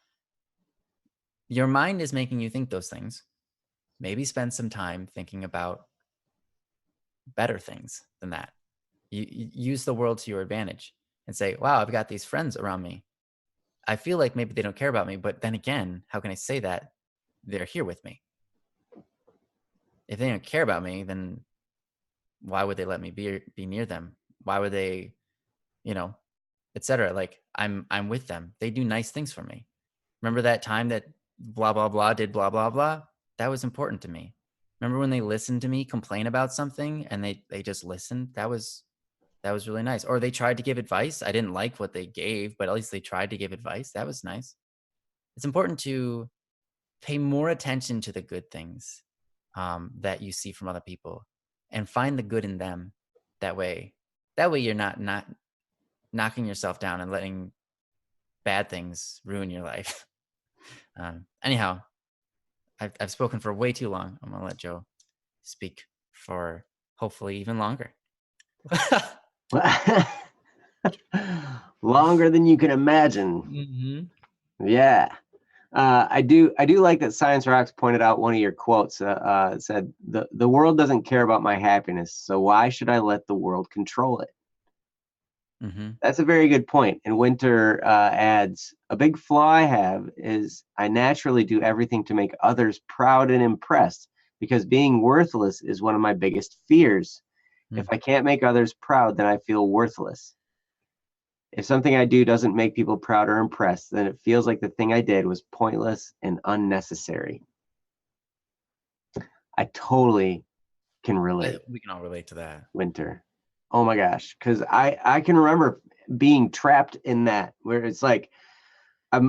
S2: your mind is making you think those things. Maybe spend some time thinking about better things than that. You use the world to your advantage and say, wow, I've got these friends around me. I feel like maybe they don't care about me, but then again, how can I say that? They're here with me. If they don't care about me, then why would they let me be near them? Why would they, you know, etc. Like I'm with them. They do nice things for me. Remember that time that blah blah blah did blah blah blah? That was important to me. Remember when they listened to me complain about something and they just listened? That was really nice. Or they tried to give advice. I didn't like what they gave, but at least they tried to give advice. That was nice. It's important to pay more attention to the good things that you see from other people and find the good in them. That way you're not knocking yourself down and letting bad things ruin your life. Anyhow, I've spoken for way too long. I'm gonna let Joe speak for hopefully even longer.
S1: Longer than you can imagine.
S2: Mm-hmm.
S1: Yeah. I do like that Science Rocks pointed out one of your quotes. Said the world doesn't care about my happiness, so why should I let the world control it?
S2: Mm-hmm.
S1: That's a very good point. And Winter adds, a big flaw I have is I naturally do everything to make others proud and impressed because being worthless is one of my biggest fears. If I can't make others proud, then I feel worthless. If something I do doesn't make people proud or impressed, then it feels like the thing I did was pointless and unnecessary. I totally can relate.
S2: We can all relate to that.
S1: Winter. Oh my gosh, because I can remember being trapped in that where it's like I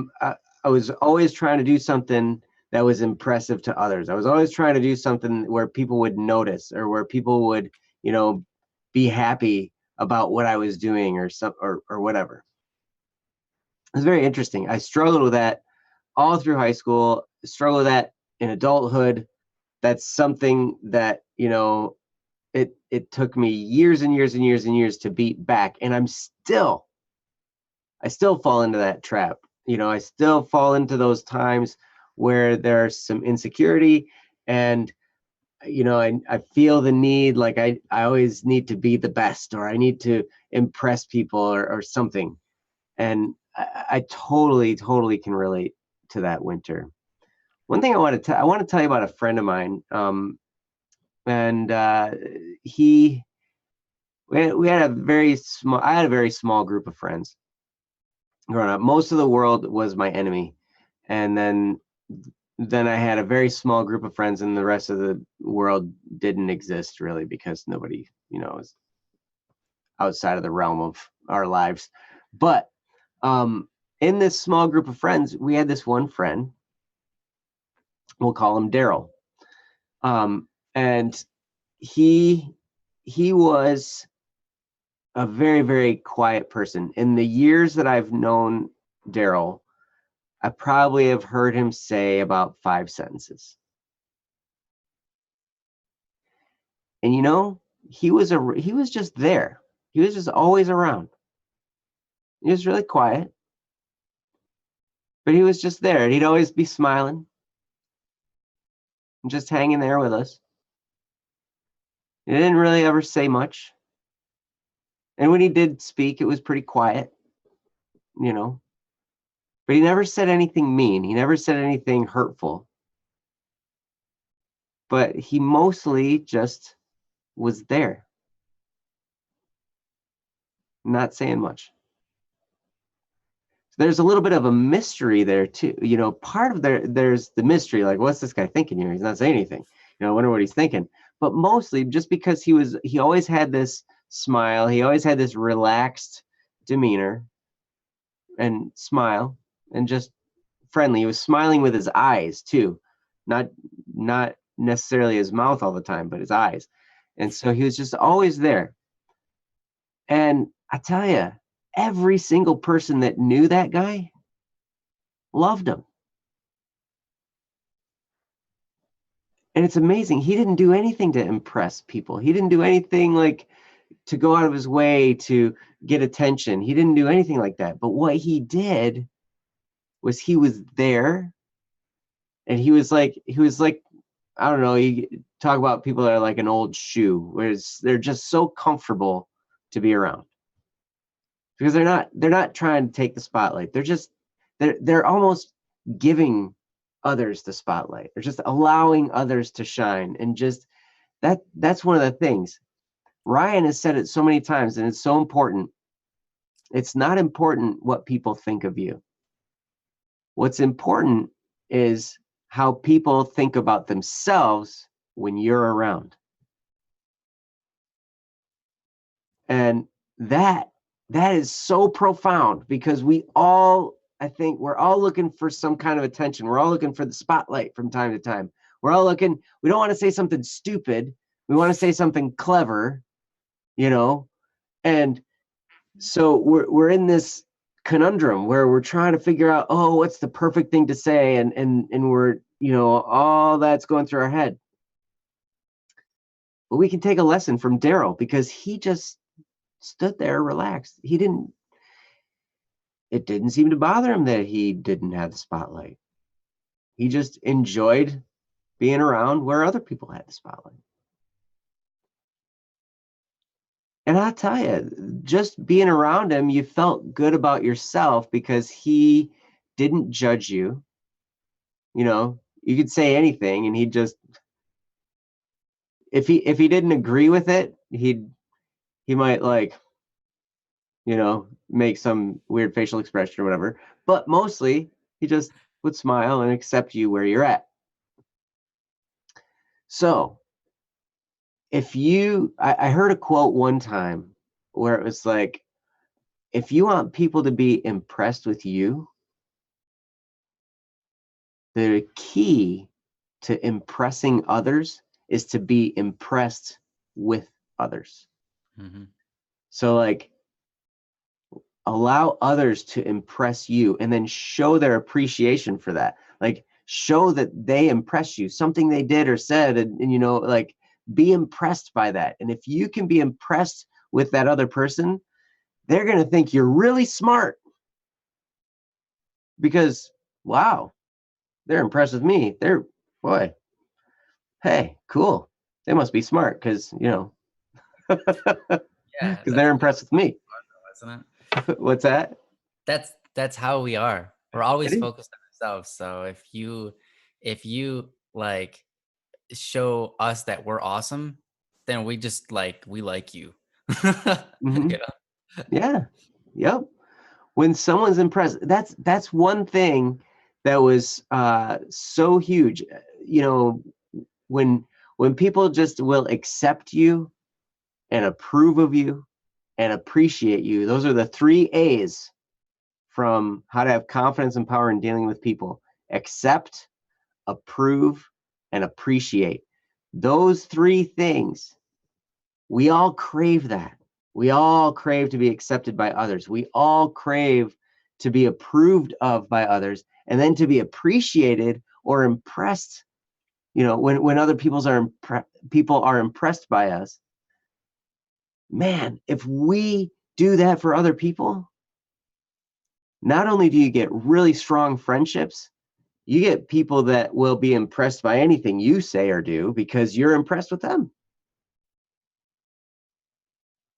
S1: was always trying to do something that was impressive to others. I was always trying to do something where people would notice or where people would, be happy about what I was doing or whatever. It was very interesting. I struggled with that all through high school, struggled with that in adulthood. That's something that, it took me years and years and years and years to beat back. And I still fall into that trap. I still fall into those times where there's some insecurity and, I feel the need, like I always need to be the best or I need to impress people or something. And I totally, totally can relate to that, Winter. One thing I want to tell you about a friend of mine. And we had a very small, I had a very small group of friends growing up. Most of the world was my enemy. And then I had a very small group of friends and the rest of the world didn't exist really because nobody, was outside of the realm of our lives. But in this small group of friends, we had this one friend. We'll call him Daryl. And he was a very, very quiet person. In the years that I've known Daryl, I probably have heard him say about 5 sentences. And he was just there. He was just always around. He was really quiet, but he was just there. And he'd always be smiling and just hanging there with us. He didn't really ever say much. And when he did speak, it was pretty quiet, But he never said anything mean. He never said anything hurtful. But he mostly just was there. Not saying much. So there's a little bit of a mystery there too. Part of there's the mystery, like, what's this guy thinking here? He's not saying anything. I wonder what he's thinking. But mostly just because he always had this smile, he always had this relaxed demeanor and smile and just friendly. He was smiling with his eyes too, not necessarily his mouth all the time, but his eyes. And so he was just always there. And I tell you, every single person that knew that guy loved him. And it's amazing. He didn't do anything to impress people. He didn't do anything like to go out of his way to get attention. He didn't do anything like that. But what he did was he was there, and he was like, I don't know, you talk about people that are like an old shoe, where they're just so comfortable to be around. Because they're not trying to take the spotlight. They're almost giving others the spotlight. They're just allowing others to shine. And just that's one of the things. Ryan has said it so many times, and it's so important. It's not important what people think of you. What's important is how people think about themselves when you're around. And that is so profound, because I think we're all looking for some kind of attention. We're all looking for the spotlight from time to time. We don't want to say something stupid. We want to say something clever, and so we're in this conundrum where we're trying to figure out, what's the perfect thing to say, and we're, all that's going through our head. But we can take a lesson from Daryl, because he just stood there relaxed. It didn't seem to bother him that he didn't have the spotlight. He just enjoyed being around where other people had the spotlight. And I'll tell you, just being around him, you felt good about yourself, because he didn't judge you. You could say anything, and he'd just, if he didn't agree with it, he might make some weird facial expression or whatever. But mostly he just would smile and accept you where you're at. So I heard a quote one time where it was like, if you want people to be impressed with you, the key to impressing others is to be impressed with others. Mm-hmm. So allow others to impress you, and then show their appreciation for that. Show that they impress you, something they did or said, and be impressed by that. And if you can be impressed with that other person, they're going to think you're really smart, because, wow, they're impressed with me. Hey, cool. They must be smart, because, because they're impressed with me.
S2: Isn't
S1: it? What's that?
S2: That's how we are. We're always focused on ourselves. So if you show us that we're awesome, then we just we like you.
S1: Mm-hmm. Yeah. Yep. When someone's impressed, that's one thing that was so huge. When people just will accept you and approve of you and appreciate you, those are the 3 A's from how to have confidence and power in dealing with people: accept, approve, and appreciate. Those 3 things, we all crave that. We all crave to be accepted by others. We all crave to be approved of by others, and then to be appreciated or impressed. When other people are impressed by us, man, if we do that for other people, not only do you get really strong friendships, you get people that will be impressed by anything you say or do, because you're impressed with them.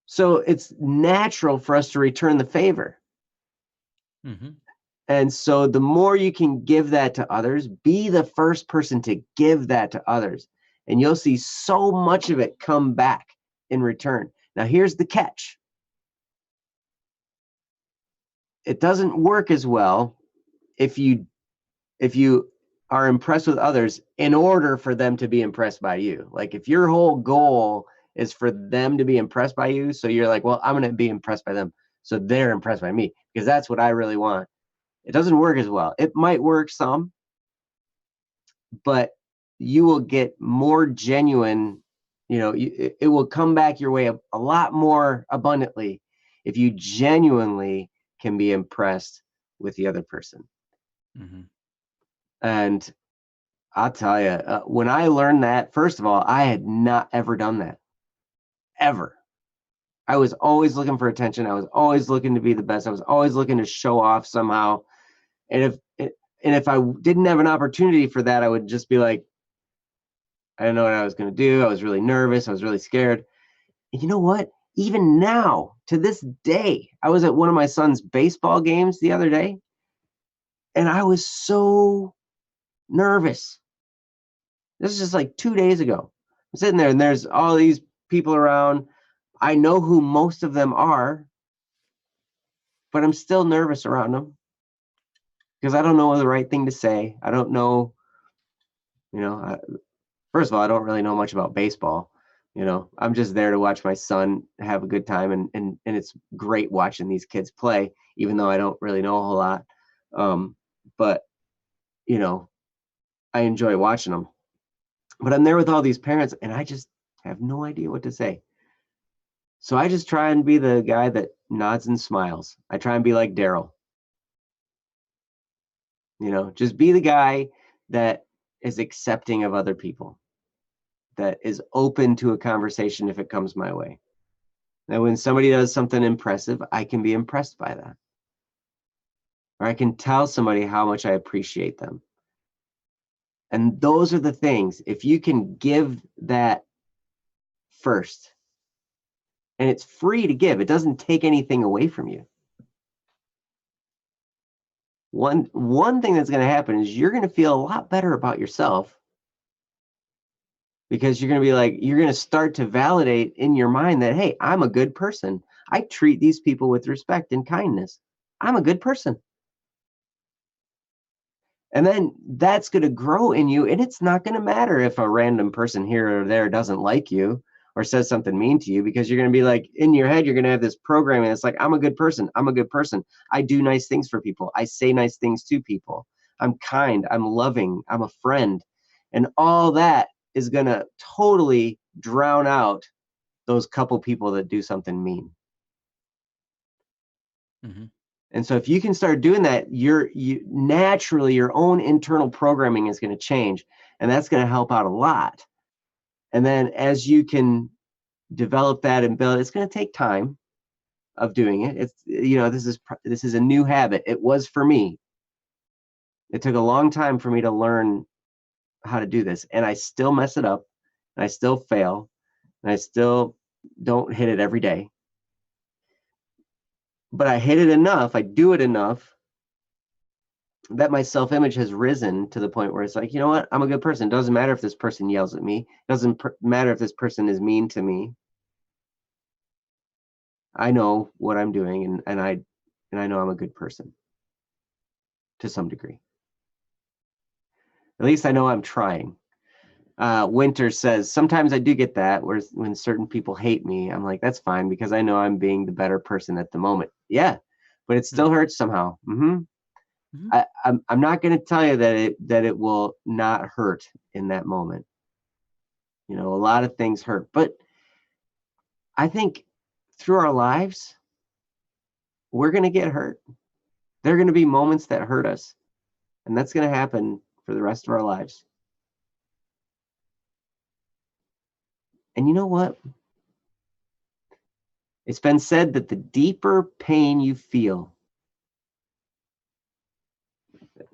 S1: So it's natural for us to return the favor. Mm-hmm. And so the more you can give that to others, be the first person to give that to others, and you'll see so much of it come back in return. Now, here's the catch. It doesn't work as well if you are impressed with others in order for them to be impressed by you. If your whole goal is for them to be impressed by you, so you're like, well, I'm going to be impressed by them, so they're impressed by me, because that's what I really want. It doesn't work as well. It might work some, but you will get more genuine, it will come back your way a lot more abundantly if you genuinely can be impressed with the other person.
S2: Mm-hmm.
S1: And I'll tell you, when I learned that, first of all, I had not ever done that, ever. I was always looking for attention. I was always looking to be the best. I was always looking to show off somehow. And if I didn't have an opportunity for that, I would just be like, I didn't know what I was going to do. I was really nervous. I was really scared. And you know what? Even now, to this day, I was at one of my son's baseball games the other day, and I was so nervous. This is just like 2 days ago. I'm sitting there, and there's all these people around. I know who most of them are, but I'm still nervous around them because I don't know the right thing to say. I don't know, first of all, I don't really know much about baseball. I'm just there to watch my son have a good time, and it's great watching these kids play, even though I don't really know a whole lot. But I enjoy watching them. But I'm there with all these parents, and I just have no idea what to say. So I just try and be the guy that nods and smiles. I try and be like Daryl. Just be the guy that is accepting of other people, that is open to a conversation if it comes my way. That when somebody does something impressive, I can be impressed by that. Or I can tell somebody how much I appreciate them. And those are the things, if you can give that first, and it's free to give, it doesn't take anything away from you. One thing that's going to happen is you're going to feel a lot better about yourself, because you're going to start to validate in your mind that, hey, I'm a good person. I treat these people with respect and kindness. I'm a good person. And then that's going to grow in you, and it's not going to matter if a random person here or there doesn't like you or says something mean to you, because you're going to be like, in your head, you're going to have this programming. It's like, I'm a good person. I'm a good person. I do nice things for people. I say nice things to people. I'm kind. I'm loving. I'm a friend. And all that is going to totally drown out those couple people that do something mean.
S2: Mm-hmm.
S1: And so if you can start doing that, you naturally, your own internal programming is going to change, and that's going to help out a lot. And then as you can develop that and build, it's going to take time of doing it. It's, this is a new habit. It was for me. It took a long time for me to learn how to do this, and I still mess it up, and I still fail, and I still don't hit it every day. But I hit it enough, I do it enough, that my self-image has risen to the point where it's like, you know what? I'm a good person. It doesn't matter if this person yells at me. It doesn't matter if this person is mean to me. I know what I'm doing, and I know I'm a good person to some degree. At least I know I'm trying. Winter says, sometimes I do get that, where when certain people hate me, I'm like, that's fine, because I know I'm being the better person at the moment. Yeah, but it still hurts somehow. Mm-hmm. I'm not going to tell you that it will not hurt in that moment. A lot of things hurt, but I think through our lives, we're going to get hurt. There are going to be moments that hurt us, and that's going to happen for the rest of our lives. And you know what? It's been said that the deeper pain you feel,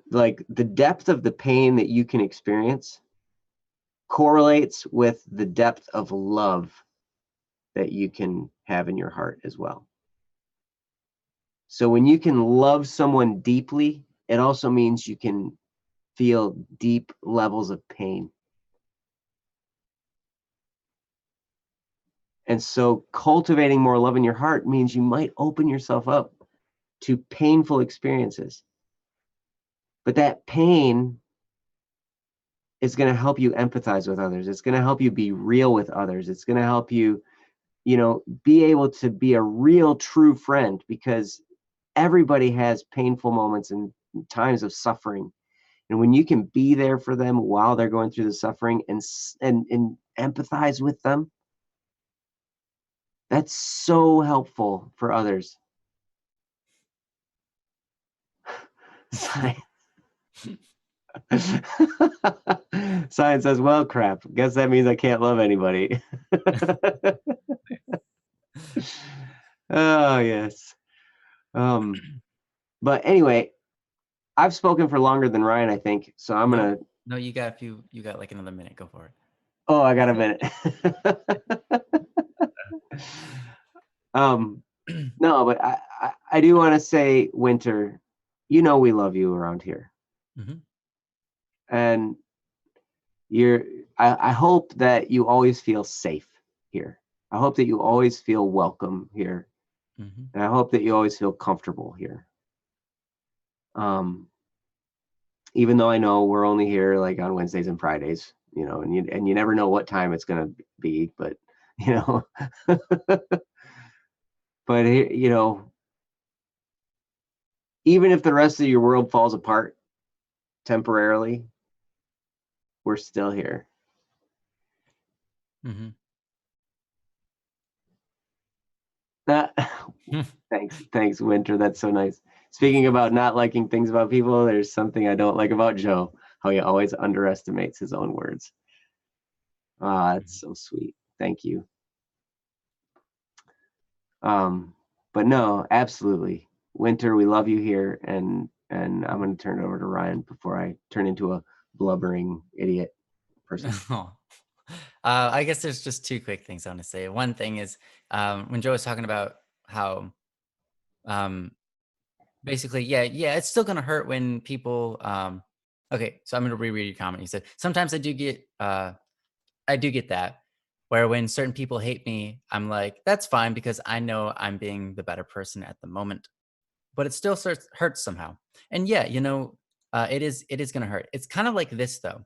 S1: like the depth of the pain that you can experience, correlates with the depth of love that you can have in your heart as well. So when you can love someone deeply, it also means you can feel deep levels of pain. And so cultivating more love in your heart means you might open yourself up to painful experiences. But that pain is going to help you empathize with others. It's going to help you be real with others. It's going to help you, be able to be a real, true friend, because everybody has painful moments and times of suffering. And when you can be there for them while they're going through the suffering and empathize with them, That's so helpful for others. Science. Science says, well, crap. Guess that means I can't love anybody. Oh, yes. But anyway, I've spoken for longer than Ryan, I think. So I'm going to.
S2: No, you got like another minute. Go for it.
S1: Oh, I got a minute. No, but I do want to say, Winter, we love you around here.
S2: Mm-hmm.
S1: And I hope that you always feel safe here. I hope that you always feel welcome here.
S2: Mm-hmm.
S1: And I hope that you always feel comfortable here. Even though I know we're only here like on Wednesdays and Fridays, and you never know what time it's going to be, but but even if the rest of your world falls apart temporarily, we're still here.
S2: Mm-hmm.
S1: Thanks, Winter. That's so nice. Speaking about not liking things about people, there's something I don't like about Joe, how he always underestimates his own words. That's so sweet. Thank you. But no, absolutely. Winter, we love you here, and I'm going to turn it over to Ryan before I turn into a blubbering idiot person.
S2: I guess there's just two quick things I want to say. One thing is when Joe was talking about how basically, yeah, it's still gonna hurt when people okay, so I'm gonna reread your comment. You said sometimes I do get that where when certain people hate me, I'm like, that's fine because I know I'm being the better person at the moment. But it still hurts somehow. And yeah, it is gonna hurt. It's kind of like this though.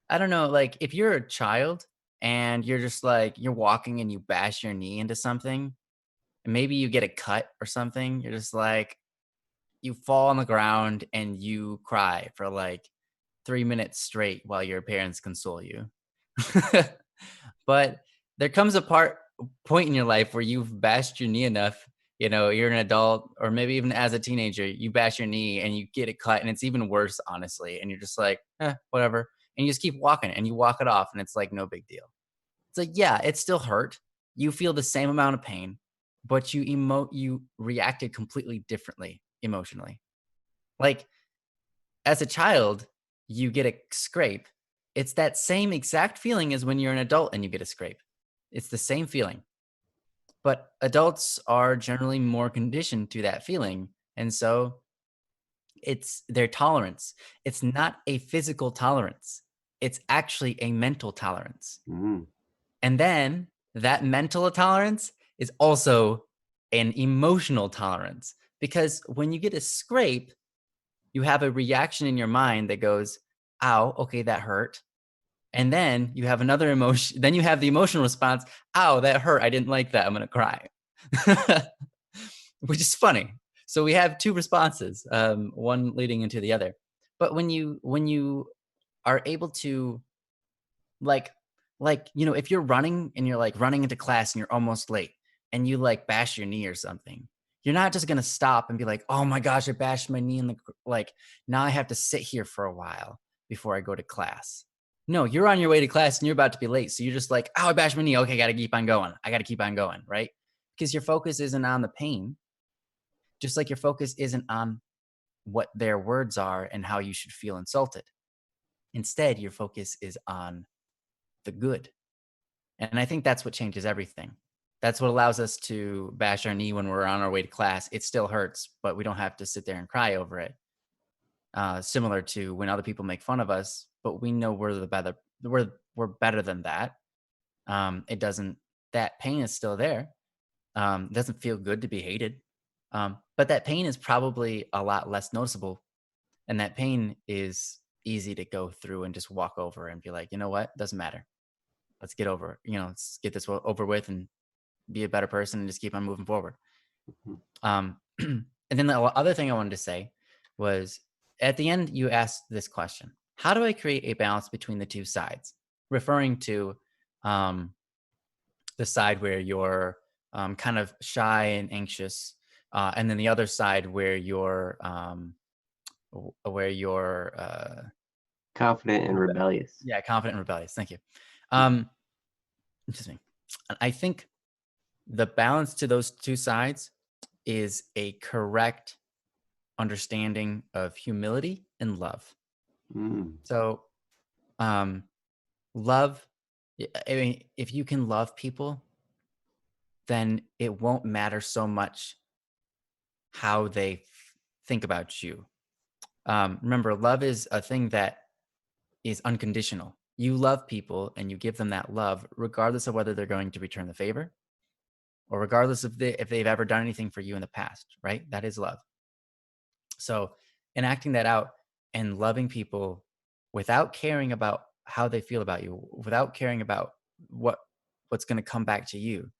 S2: I don't know, like if you're a child and you're just like you're walking and you bash your knee into something, and maybe you get a cut or something, you're just like you fall on the ground and you cry for like 3 minutes straight while your parents console you. But there comes a point in your life where you've bashed your knee enough, you're an adult or maybe even as a teenager, you bash your knee and you get it cut and it's even worse, honestly. And you're just like, whatever. And you just keep walking and you walk it off and it's like no big deal. It's like, yeah, it still hurt. You feel the same amount of pain, but you reacted completely differently emotionally. Like as a child, you get a scrape. It's that same exact feeling as when you're an adult and you get a scrape. It's the same feeling. But adults are generally more conditioned to that feeling. And so it's their tolerance. It's not a physical tolerance, it's actually a mental tolerance.
S1: Mm-hmm.
S2: And then that mental tolerance is also an emotional tolerance because when you get a scrape, you have a reaction in your mind that goes, ow, okay, that hurt. And then you have another emotion. Then you have the emotional response, ow, that hurt. I didn't like that. I'm going to cry, which is funny. So we have two responses, one leading into the other. But when you are able to like, if you're running and you're like running into class and you're almost late and you like bash your knee or something, you're not just going to stop and be like, oh my gosh, I bashed my knee in like, now I have to sit here for a while before I go to class. No, you're on your way to class and you're about to be late. So you're just like, oh, I bashed my knee. Okay, got to keep on going. I got to keep on going, right? Because your focus isn't on the pain, just like your focus isn't on what their words are and how you should feel insulted. Instead, your focus is on the good. And I think that's what changes everything. That's what allows us to bash our knee when we're on our way to class. It still hurts, but we don't have to sit there and cry over it. Similar to when other people make fun of us, but we know we're the better. We're better than that. It doesn't. That pain is still there. It doesn't feel good to be hated, but that pain is probably a lot less noticeable, and that pain is easy to go through and just walk over and be like, you know what, doesn't matter. Let's get over. Let's get this over with and be a better person and just keep on moving forward. And then the other thing I wanted to say was at the end, you asked this question: how do I create a balance between the two sides? Referring to the side where you're kind of shy and anxious, and then the other side where you're where you're
S1: Confident and rebellious.
S2: yeah, confident and rebellious. Thank you. Um, excuse me. I think the balance to those two sides is a correct understanding of humility and love.
S1: Mm.
S2: So, um, love, I mean, if you can love people, then it won't matter so much how they think about you. Remember, love is a thing that is unconditional. You love people and you give them that love, regardless of whether they're going to return the favor or regardless of if they've ever done anything for you in the past, right? That is love. So, enacting that out and loving people without caring about how they feel about you, without caring about what what's going to come back to you,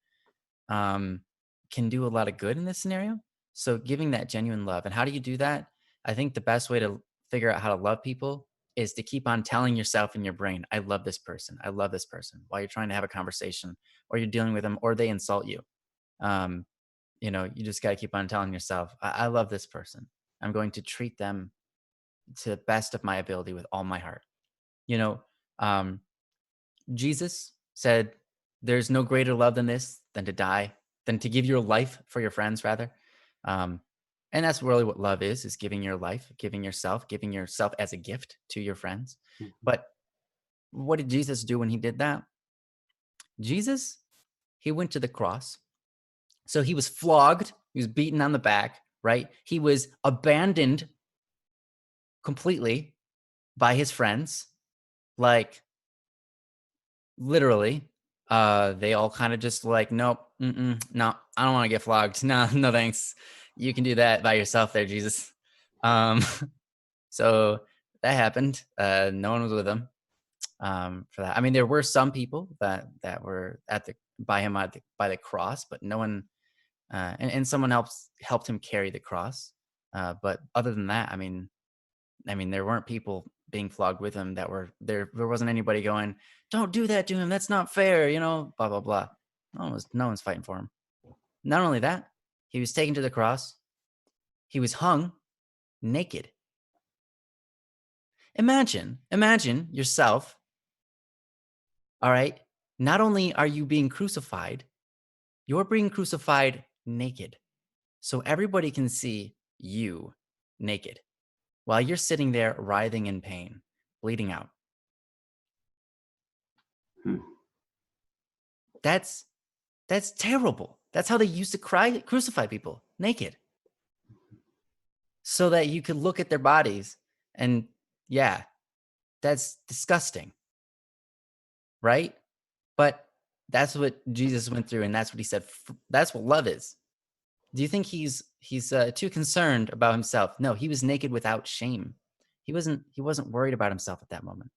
S2: um, can do a lot of good in this scenario. So, giving that genuine love, and how do you do that? I think the best way to figure out how to love people is to keep on telling yourself in your brain, "I love this person. I love this person," while you're trying to have a conversation, or you're dealing with them, or they insult you. Um, you just got to keep on telling yourself, I love this person. I'm going to treat them to the best of my ability with all my heart. You know, um, Jesus said, there's no greater love than this, than to die, than to give your life for your friends, rather. Um, and that's really what love is giving your life, giving yourself as a gift to your friends.
S1: Mhm.
S2: But what did Jesus do when he did that? Jesus, he went to the cross. So he was flogged, he was beaten on the back, right? He was abandoned completely by his friends, like literally. They all kind of just like, nope, no, I don't want to get flogged. No, no, thanks. You can do that by yourself, there, Jesus. Um, so that happened. No one was with him for that. I mean, there were some people that were at the by him by the cross, but no one. And someone helped him carry the cross. But other than that, I mean, there weren't people being flogged with him that were there. There wasn't anybody going, "Don't do that to him. That's not fair." Blah blah blah. No one's fighting for him. Not only that, he was taken to the cross. He was hung naked. Imagine yourself. All right. Not only are you being crucified, you're being crucified naked, so everybody can see you naked while you're sitting there writhing in pain, bleeding out.
S1: Hmm.
S2: That's That's terrible. That's how they used to crucify people naked so that you could look at their bodies. And yeah, that's disgusting, right? But that's what Jesus went through, and that's what he said. That's what love is. Do you think he's too concerned about himself? No, he was naked without shame. He wasn't worried about himself at that moment.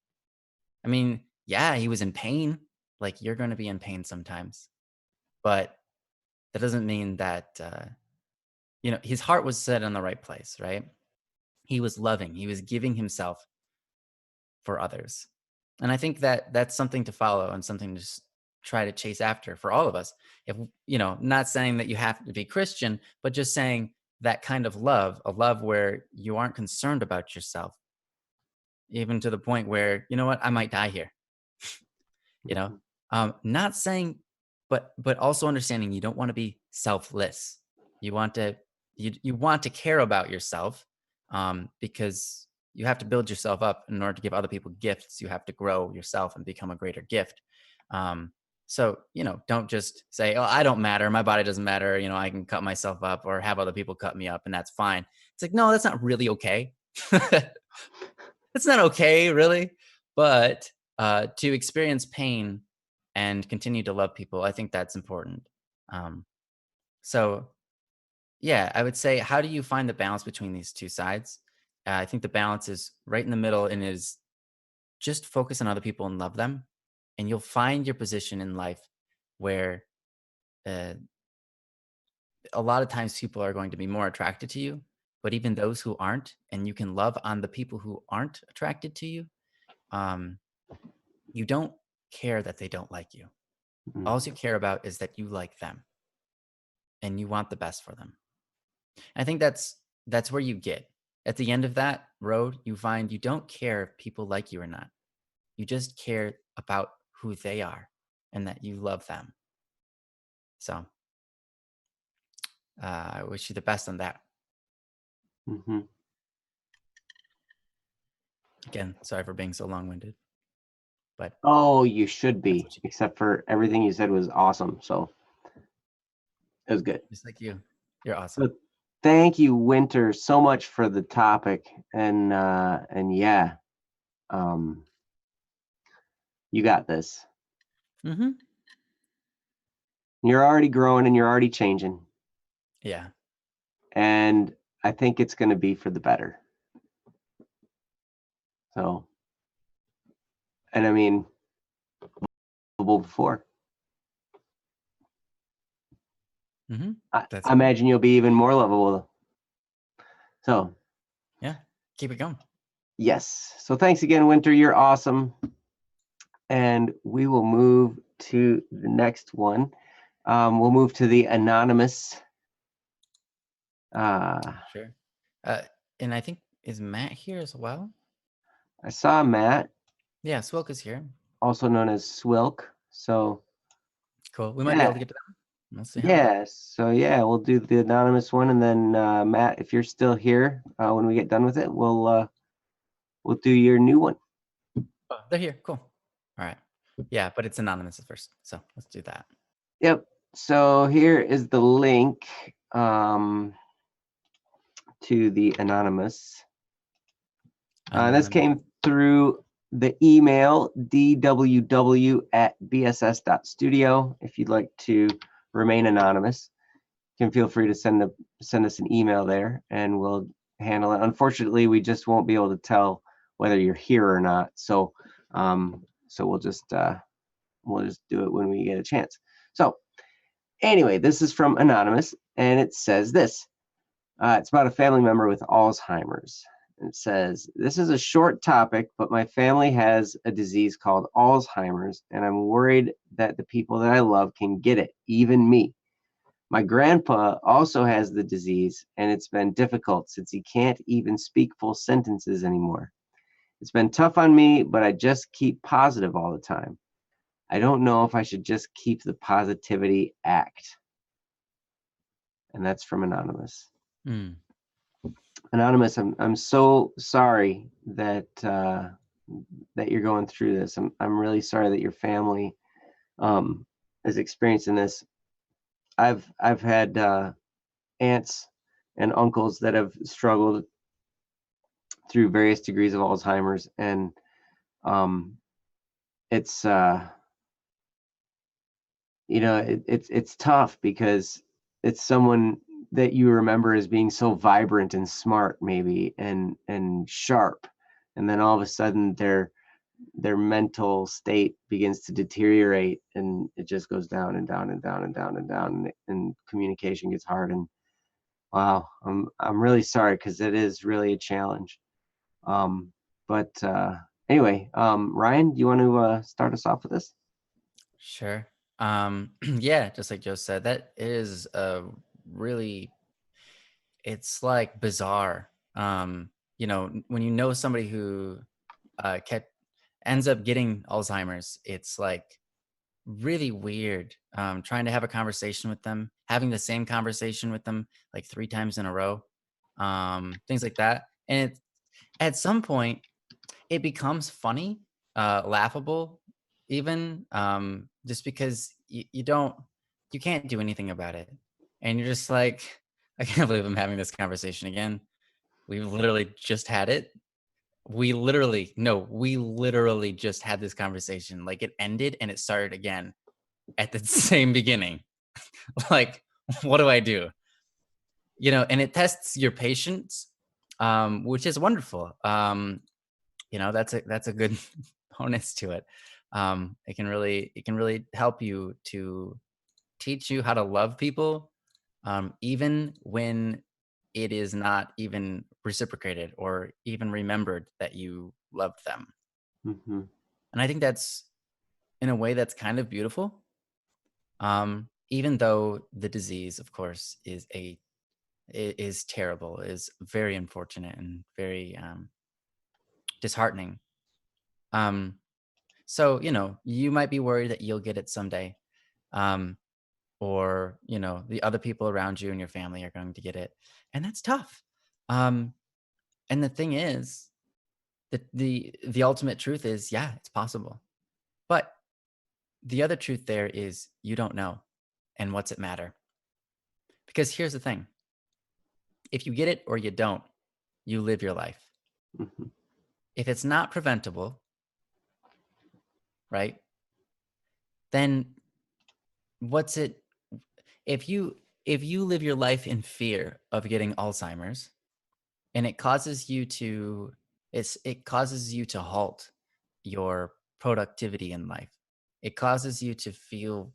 S2: I mean, yeah, he was in pain. Like you're going to be in pain sometimes, but that doesn't mean that his heart was set in the right place, right? He was loving, he was giving himself for others. And I think that that's something to follow and something to try to chase after for all of us. If, not saying that you have to be Christian, but just saying that kind of love, a love where you aren't concerned about yourself, even to the point where, you know what, I might die here, you know?
S1: Mhm.
S2: Not saying, but also understanding you don't want to be selfless. You want to you want to care about yourself, because you have to build yourself up in order to give other people gifts. You have to grow yourself and become a greater gift. Um, so don't just say, "Oh, I don't matter. My body doesn't matter. I can cut myself up or have other people cut me up, and that's fine." It's like, no, that's not really okay. It's not okay, really. But to experience pain and continue to love people, I think that's important. Um, so, yeah, I would say, how do you find the balance between these two sides? I think the balance is right in the middle and is just focus on other people and love them. And you'll find your position in life where uh, a lot of times people are going to be more attracted to you. But even those who aren't, and you can love on the people who aren't attracted to you, um, you don't care that they don't like you. All
S1: Mhm.
S2: you care about is that you like them. and you want the best for them. I think that's where you get. At the end of that road, you find you don't care if people like you or not. You just care about who they are and that you love them. So I wish you the best on that.
S1: Hmm.
S2: Again, sorry for being so long-winded, but
S1: Oh, you should
S2: that's
S1: be,
S2: what you get.
S1: except for everything you said was awesome. So it was good.
S2: Just like you. You're awesome.
S1: So thank you, Winter, so much for the topic. And yeah, um, you got this.
S2: Hmm.
S1: You're already growing and you're already changing.
S2: Yeah.
S1: And I think it's going to be for the better. So, and I mean, before.
S2: Hmm. That's
S1: I
S2: good.
S1: imagine you'll be even more lovable. So,
S2: Yeah. Keep it going.
S1: yes. So thanks again, Winter. You're awesome. And we will move to the next one. We'll move to the anonymous.
S2: Sure. Uh, and I think is Matt here as well?
S1: I saw Matt,
S2: Yeah, Swilk is here.
S1: also known as Swilk. So,
S2: Cool. We might be able
S1: yeah.
S2: to get to that. Let's see how.
S1: Yeah. So, yeah, we'll do the anonymous one. And then, Matt, if you're still here when we get done with it, we'll do your new one.
S2: Oh, they're here. Cool. All right. Yeah, but it's anonymous at first. So let's do that.
S1: Yep. So here is the link to the anonymous. This came through the email dww@bss.studio. If you'd like to remain anonymous, you can feel free to send us an email there, and we'll handle it. Unfortunately, we just won't be able to tell whether you're here or not. So, we'll just do it when we get a chance. So, anyway, this is from Anonymous, and it says this. It's about a family member with Alzheimer's. It says, this is a short topic, but my family has a disease called Alzheimer's, and I'm worried that the people that I love can get it, even me. My grandpa also has the disease, and it's been difficult since he can't even speak full sentences anymore. It's been tough on me, but I just keep positive all the time. I don't know if I should just keep the positivity act. And that's from Anonymous.
S2: Mm.
S1: Anonymous, I'm so sorry that that you're going through this. I'm really sorry that your family is experiencing this. I've had aunts and uncles that have struggled through various degrees of Alzheimer's, and um, it's it's tough because it's someone that you remember as being so vibrant and smart, maybe, and sharp, and then all of a sudden their mental state begins to deteriorate, and it just goes down and down and down and down and down, and communication gets hard. And wow, I'm really sorry, because it is really a challenge. um but anyway, Ryan, do you want to start us off with this?
S2: Sure. Yeah, just like Joe said, that is a really, it's like bizarre. When you know somebody who kept ends up getting Alzheimer's, it's like really weird. Trying to have a conversation with them, having the same conversation with them like 3 times in a row, things like that. And at some point, it becomes funny, laughable, even, just because you can't do anything about it, and you're just like, I can't believe I'm having this conversation again. We literally just had it. We literally just had this conversation. Like it ended and it started again at the same beginning. Like, what do I do? And it tests your patience, which is wonderful. That's a good bonus to it. It can really help you to teach you how to love people, even when it is not even reciprocated or even remembered that you love them.
S1: Hmm.
S2: And I think that's, in a way, that's kind of beautiful. even though the disease, of course, is terrible, is very unfortunate and very disheartening. Um, so you might be worried that you'll get it someday, um, or the other people around you and your family are going to get it, and that's tough. Um, and the thing is, the ultimate truth is, yeah, it's possible. But the other truth there is you don't know, and what's it matter? Because here's the thing: if you get it or you don't, you live your life.
S1: Mhm.
S2: If it's not preventable, right? Then what's it if you live your life in fear of getting Alzheimer's and it causes you to halt your productivity in life. It causes you to feel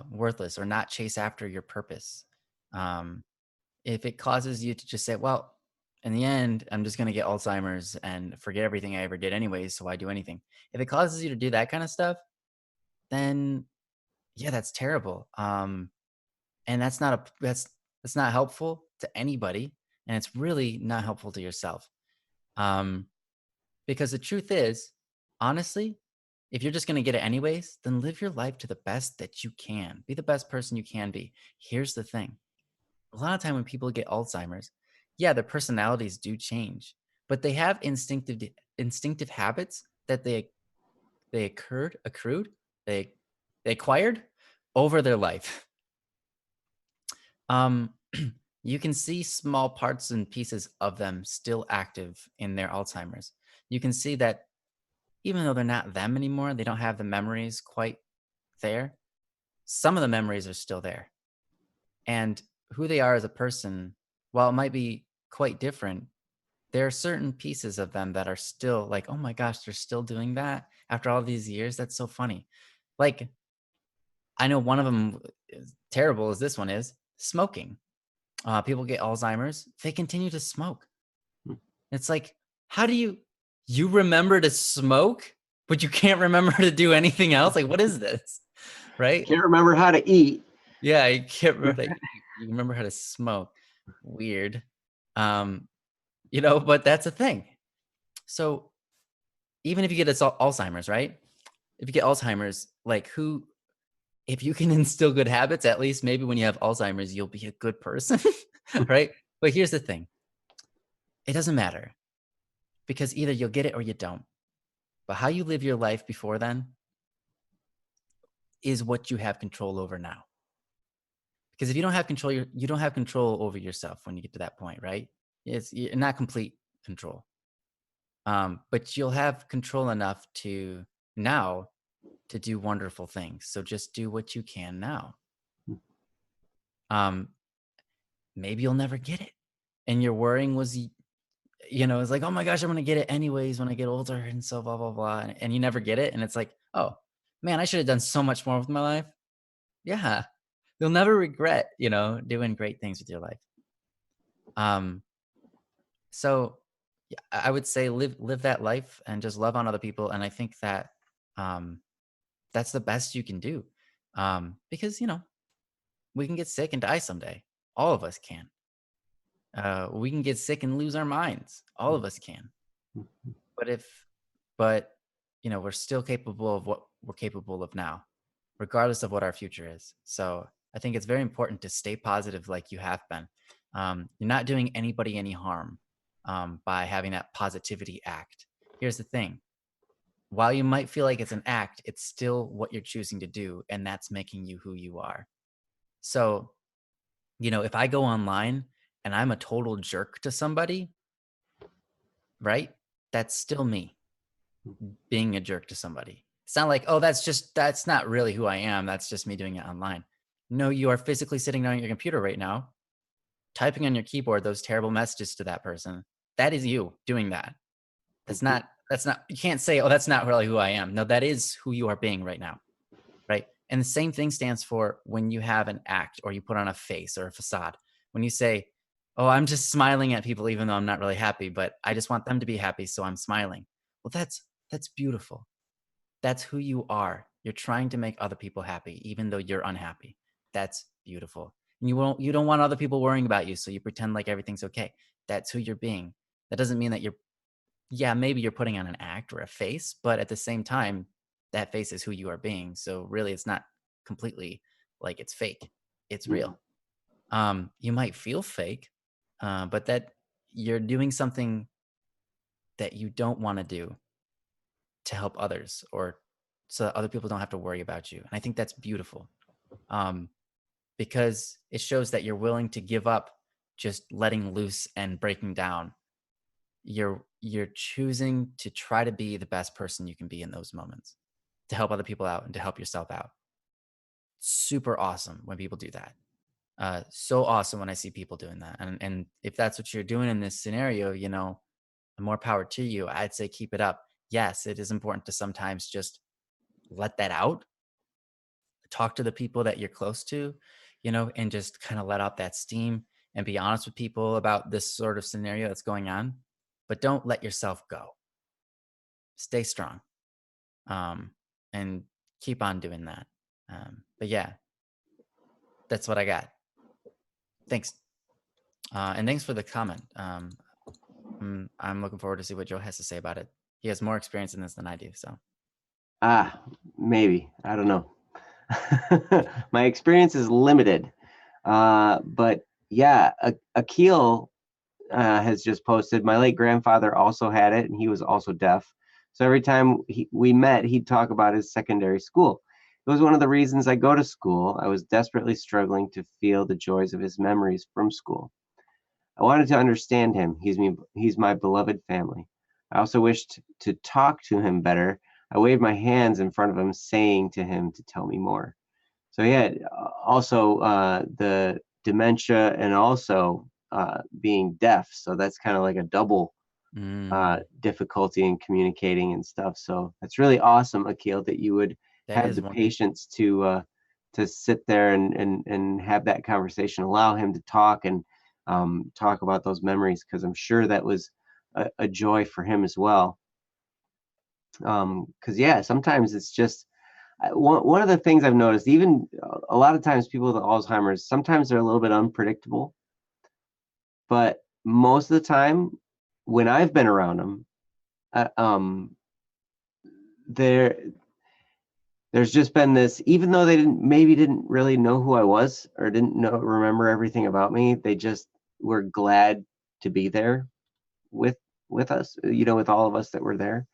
S2: worthless or not chase after your purpose. Um, if it causes you to just say, well, in the end, I'm just going to get Alzheimer's and forget everything I ever did anyways, so why do anything? If it causes you to do that kind of stuff, then yeah, that's terrible. And that's not helpful to anybody, and it's really not helpful to yourself. Um, because the truth is, honestly, if you're just gonna get it anyways, then live your life to the best that you can. Be the best person you can be. Here's the thing: a lot of time when people get Alzheimer's, yeah, their personalities do change, but they have instinctive habits that accrued, they they acquired over their life. Um, you can see small parts and pieces of them still active in their Alzheimer's. You can see that even though they're not them anymore, they don't have the memories quite there. Some of the memories are still there. And who they are as a person, while it might be quite different, there are certain pieces of them that are still like, oh my gosh, they're still doing that after all these years. That's so funny. Like, I know one of them is terrible as this one is smoking. People get Alzheimer's, they continue to smoke.
S1: Mm.
S2: It's like, how do you remember to smoke, but you can't remember to do anything else? Like, what is this? Right?
S1: Can't remember how to eat.
S2: Yeah, you can't remember to eat. You remember how to smoke. Weird. Um, but that's a thing. So even if you get Alzheimer's, right? If you get Alzheimer's, like if you can instill good habits, at least maybe when you have Alzheimer's, you'll be a good person, right? But here's the thing: it doesn't matter because either you'll get it or you don't. But how you live your life before then is what you have control over now. Because if you don't have control, you don't have control over yourself when you get to that point, right? You're not complete control. But you'll have control enough to now to do wonderful things. So just do what you can now. Um, maybe you'll never get it. And your worrying was, it's like, oh my gosh, I'm gonna get it anyways when I get older, and so blah blah blah. And you never get it, and it's like, oh man, I should have done so much more with my life. Yeah, you'll never regret, doing great things with your life. Um, so yeah, I would say live that life and just love on other people, and I think that um, that's the best you can do, because we can get sick and die someday. All of us can. We can get sick and lose our minds. All of us can.
S1: Mhm.
S2: But but we're still capable of what we're capable of now, regardless of what our future is. So I think it's very important to stay positive like you have been. You're not doing anybody any harm by having that positivity act. Here's the thing: while you might feel like it's an act, it's still what you're choosing to do, and that's making you who you are. So, if I go online and I'm a total jerk to somebody, right? That's still me being a jerk to somebody. It's not like, oh, that's not really who I am. That's just me doing it online. No, you are physically sitting down at your computer right now, typing on your keyboard those terrible messages to that person. That is you doing that.
S1: Mhm.
S2: That's not, you can't say, oh, that's not really who I am. No, that is who you are being right now. Right. And the same thing stands for when you have an act or you put on a face or a facade. When you say, oh, I'm just smiling at people, even though I'm not really happy, but I just want them to be happy. So I'm smiling. Well, that's beautiful. That's who you are. You're trying to make other people happy, even though you're unhappy. that's beautiful. And you don't want other people worrying about you, so you pretend like everything's okay. That's who you're being. That doesn't mean that yeah, maybe you're putting on an act or a face, but at the same time, that face is who you are being. So really, it's not completely like it's fake. It's
S1: Mhm.
S2: real. You might feel fake, but that you're doing something that you don't want to do to help others or so that other people don't have to worry about you. And I think that's beautiful, um, because it shows that you're willing to give up just letting loose and breaking down. You're choosing to try to be the best person you can be in those moments to help other people out and to help yourself out. Super awesome when people do that. So awesome when I see people doing that. And if that's what you're doing in this scenario, more power to you. I'd say keep it up. Yes, it is important to sometimes just let that out, talk to the people that you're close to, and just kind of let out that steam and be honest with people about this sort of scenario that's going on. But don't let yourself go. Stay strong, um, and keep on doing that. But yeah, that's what I got. Thanks. And thanks for the comment. I'm looking forward to see what Joe has to say about it. He has more experience in this than I do. So,
S1: Maybe. I don't know. My experience is limited. But yeah, Akil has just posted. My late grandfather also had it, and he was also deaf. So every time we met, he'd talk about his secondary school. It was one of the reasons I go to school. I was desperately struggling to feel the joys of his memories from school. I wanted to understand him. He's my beloved family. I also wished to talk to him better. I waved my hands in front of him, saying to him to tell me more. So yeah, also the dementia and also being deaf. So that's kind of like a double
S2: mm,
S1: difficulty in communicating and stuff. So that's really awesome, Akil, that you would
S2: that
S1: have
S2: is
S1: the
S2: one.
S1: patience to sit there and have that conversation, allow him to talk and talk about those memories, because I'm sure that was a joy for him as well. Because yeah, sometimes it's just one of the things I've noticed, even a lot of times people with Alzheimer's, sometimes they're a little bit unpredictable, but most of the time when I've been around them, uh, um, there there's just been this, even though they didn't really know who I was or didn't remember everything about me, they just were glad to be there with us, with all of us that were there.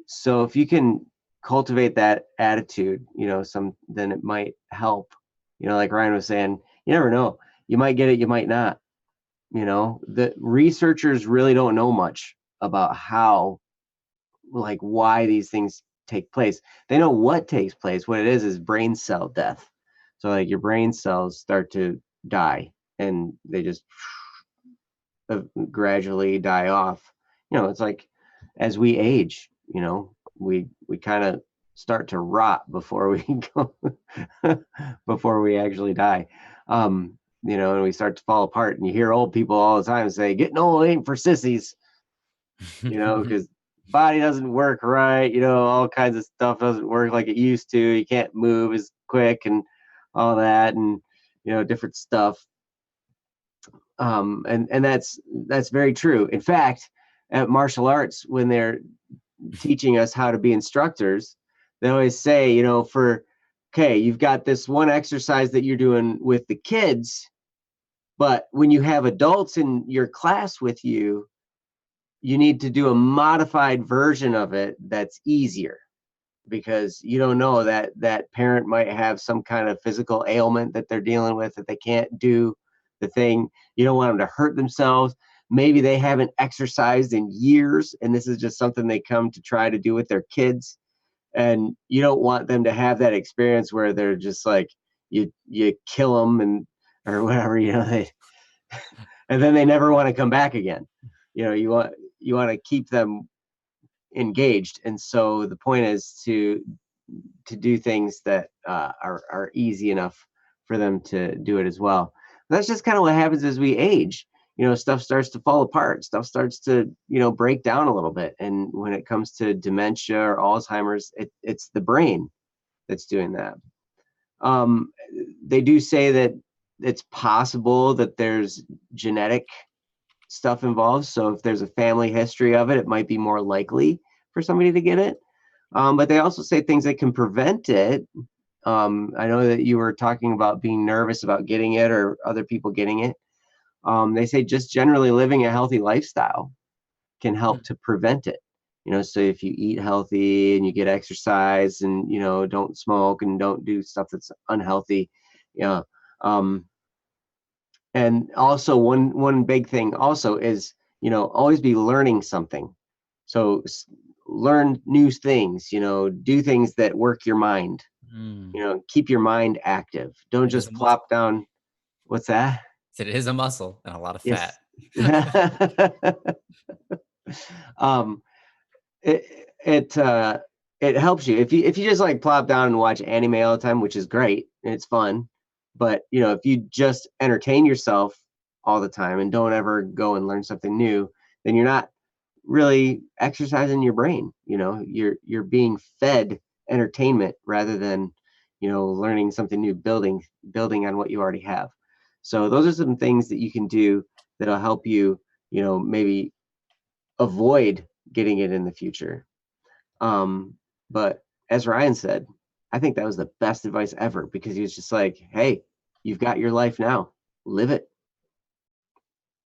S1: So if you can cultivate that attitude, then it might help. Like Ryan was saying, you never know. You might get it, you might not. The researchers really don't know much about how, like, why these things take place. They know what takes place. What it is brain cell death. So like your brain cells start to die and they just gradually die off. It's like as we age, we kind of start to rot before we go before we actually die. And we start to fall apart, and you hear old people all the time say getting old ain't for sissies, because body doesn't work right, all kinds of stuff doesn't work like it used to. You can't move as quick and all that, and different stuff. And that's very true. In fact, at martial arts, when they're teaching us how to be instructors, they always say, okay, you've got this one exercise that you're doing with the kids, but when you have adults in your class with you, you need to do a modified version of it that's easier, because you don't know that that parent might have some kind of physical ailment that they're dealing with, that they can't do the thing. You don't want them to hurt themselves. Maybe they haven't exercised in years, and this is just something they come to try to do with their kids. And you don't want them to have that experience where they're just like, you kill them or whatever, and then they never want to come back again. You want to keep them engaged. And so the point is to do things that are easy enough for them to do it as well. That's just kind of what happens as we age. Stuff starts to fall apart. Stuff starts to break down a little bit. And when it comes to dementia or Alzheimer's, it's the brain that's doing that. Um, they do say that it's possible that there's genetic stuff involved. So if there's a family history of it, it might be more likely for somebody to get it. But they also say things that can prevent it. I know that you were talking about being nervous about getting it or other people getting it. They say just generally living a healthy lifestyle can help to prevent it. So if you eat healthy and you get exercise and, don't smoke and don't do stuff that's unhealthy, yeah. And also one big thing also is, always be learning something. So learn new things, do things that work your mind,
S2: Mm.
S1: keep your mind active. Don't
S2: It is a
S1: just
S2: muscle.
S1: plop down. What's that?
S2: Said it is a muscle and a lot of fat.
S1: Yes. um, it it it helps you if you just like plop down and watch anime all the time, which is great and it's fun. But if you just entertain yourself all the time and don't ever go and learn something new, then you're not really exercising your brain. You're being fed entertainment rather than learning something new, building on what you already have. So those are some things that you can do that'll help you, maybe avoid getting it in the future. But as Ryan said, I think that was the best advice ever, because he was just like, hey, you've got your life now, live it.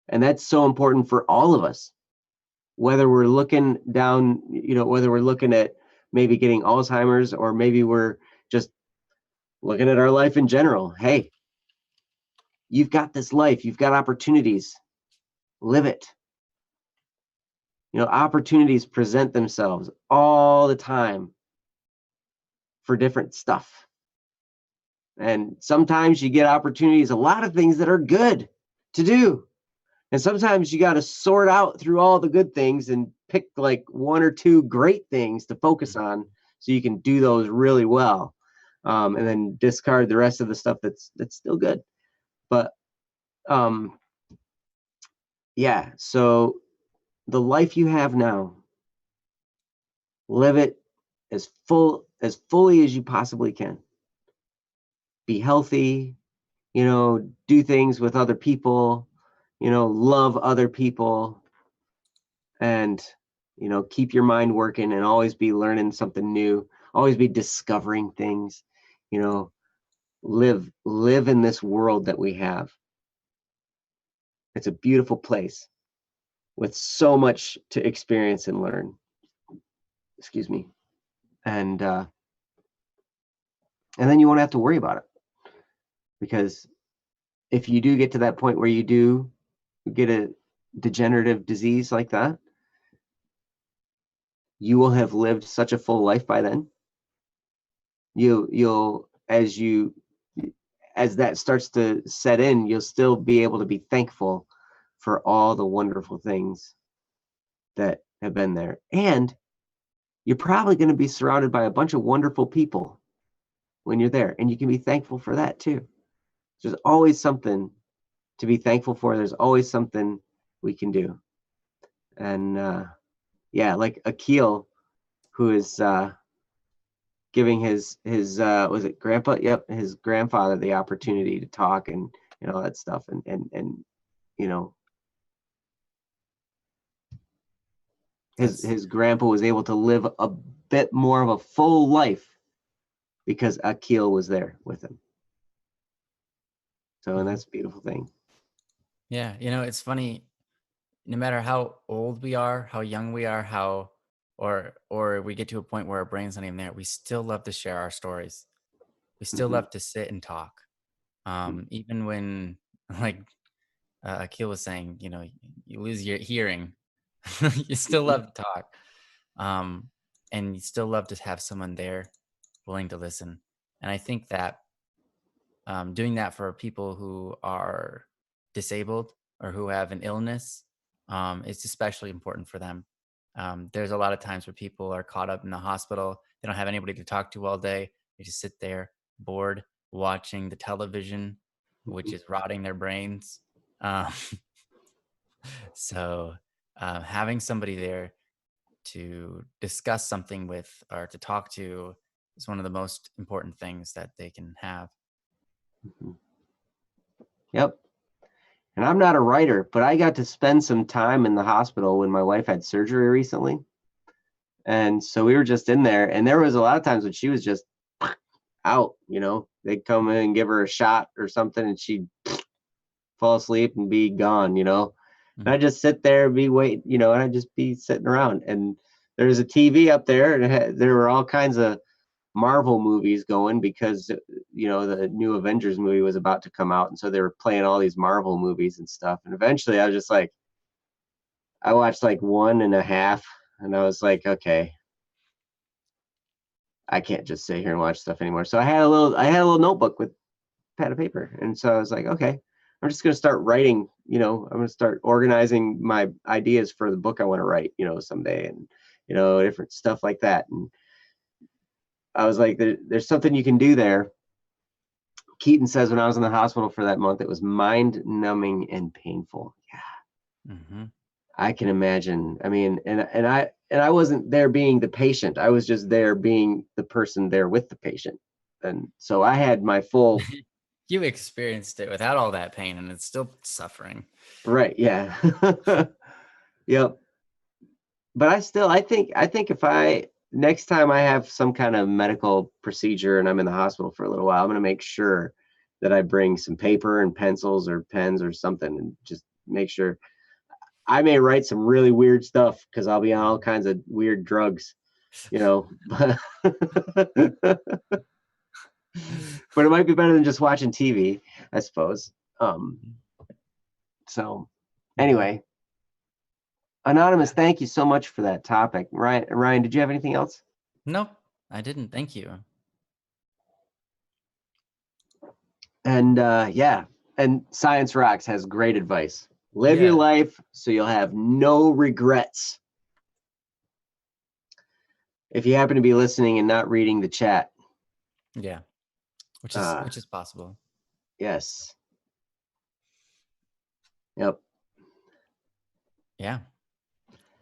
S1: And that's so important for all of us, whether we're looking down, whether we're looking at maybe getting Alzheimer's, or maybe we're just looking at our life in general. Hey, you've got this life, you've got opportunities, live it. Opportunities present themselves all the time for different stuff. And sometimes you get opportunities, a lot of things that are good to do. And sometimes you got to sort out through all the good things and pick like one or two great things to focus on so you can do those really well. And then discard the rest of the stuff that's still good. But yeah, so the life you have now, live it as fully as you possibly can. Be healthy, do things with other people, love other people, and, keep your mind working and always be learning something new, always be discovering things, live in this world that we have. It's a beautiful place with so much to experience and learn. Excuse me. And then you won't have to worry about it, because if you do get to that point where you do get a degenerative disease like that, you will have lived such a full life by then. You'll as that starts to set in, you'll still be able to be thankful for all the wonderful things that have been there. And you're probably going to be surrounded by a bunch of wonderful people when you're there, and you can be thankful for that too. There's always something to be thankful for. There's always something we can do. And yeah, like Akil, who is giving his was it grandpa? Yep, his grandfather the opportunity to talk and all that stuff, and you know his grandpa was able to live a bit more of a full life because Akil was there with him. So, and that's a beautiful thing.
S2: Yeah, it's funny. No matter how old we are, how young we are, how or we get to a point where our brain's not even there, we still love to share our stories. We still
S1: Mhm.
S2: love to sit and talk. Even when, like Akil was saying, you lose your hearing, you still
S1: Mhm.
S2: love to talk, and you still love to have someone there willing to listen. And I think that doing that for people who are disabled or who have an illness, is especially important for them. There's a lot of times where people are caught up in the hospital. They don't have anybody to talk to all day. They just sit there bored watching the television, which
S1: Mhm.
S2: is rotting their brains. Um, so having somebody there to discuss something with or to talk to is one of the most important things that they can have.
S1: Mhm. Yep. And I'm not a writer, but I got to spend some time in the hospital when my wife had surgery recently. And so we were just in there, and there was a lot of times when she was just out, they'd come in and give her a shot or something, and she'd fall asleep and be gone, and
S2: Mhm.
S1: I'd just sit there and be and I'd just be sitting around. And there's a TV up there, and there were all kinds of Marvel movies going because, the new Avengers movie was about to come out. And so they were playing all these Marvel movies and stuff. And eventually I was just like, I watched like one and a half, and I was like, okay, I can't just sit here and watch stuff anymore. So I had a little notebook with pad of paper. And so I was like, okay, I'm just going to start writing, I'm going to start organizing my ideas for the book I want to write, someday, and, different stuff like that. And I was like, there's something you can do there. Keaton says when I was in the hospital for that month, it was mind numbing and painful. Yeah,
S2: Mhm.
S1: I can imagine. I mean, and I wasn't there being the patient. I was just there being the person there with the patient. And so I had my full.
S2: You experienced it without all that pain, and it's still suffering.
S1: Right, yeah. Yep. But I think if I next time I have some kind of medical procedure and I'm in the hospital for a little while, I'm going to make sure that I bring some paper and pencils or pens or something, and just make sure. I may write some really weird stuff because I'll be on all kinds of weird drugs, but but it might be better than just watching TV, I suppose. Um, so
S2: Mhm.
S1: anyway, Anonymous, thank you so much for that topic. Ryan, did you have anything else?
S2: No, I didn't. Thank you.
S1: And yeah, and Science Rocks has great advice. Live your
S2: Yeah.
S1: life so you'll have no regrets. If you happen to be listening and not reading the chat,
S2: Yeah. Which is
S1: uh,
S2: which is possible.
S1: yes, yep,
S2: Yeah.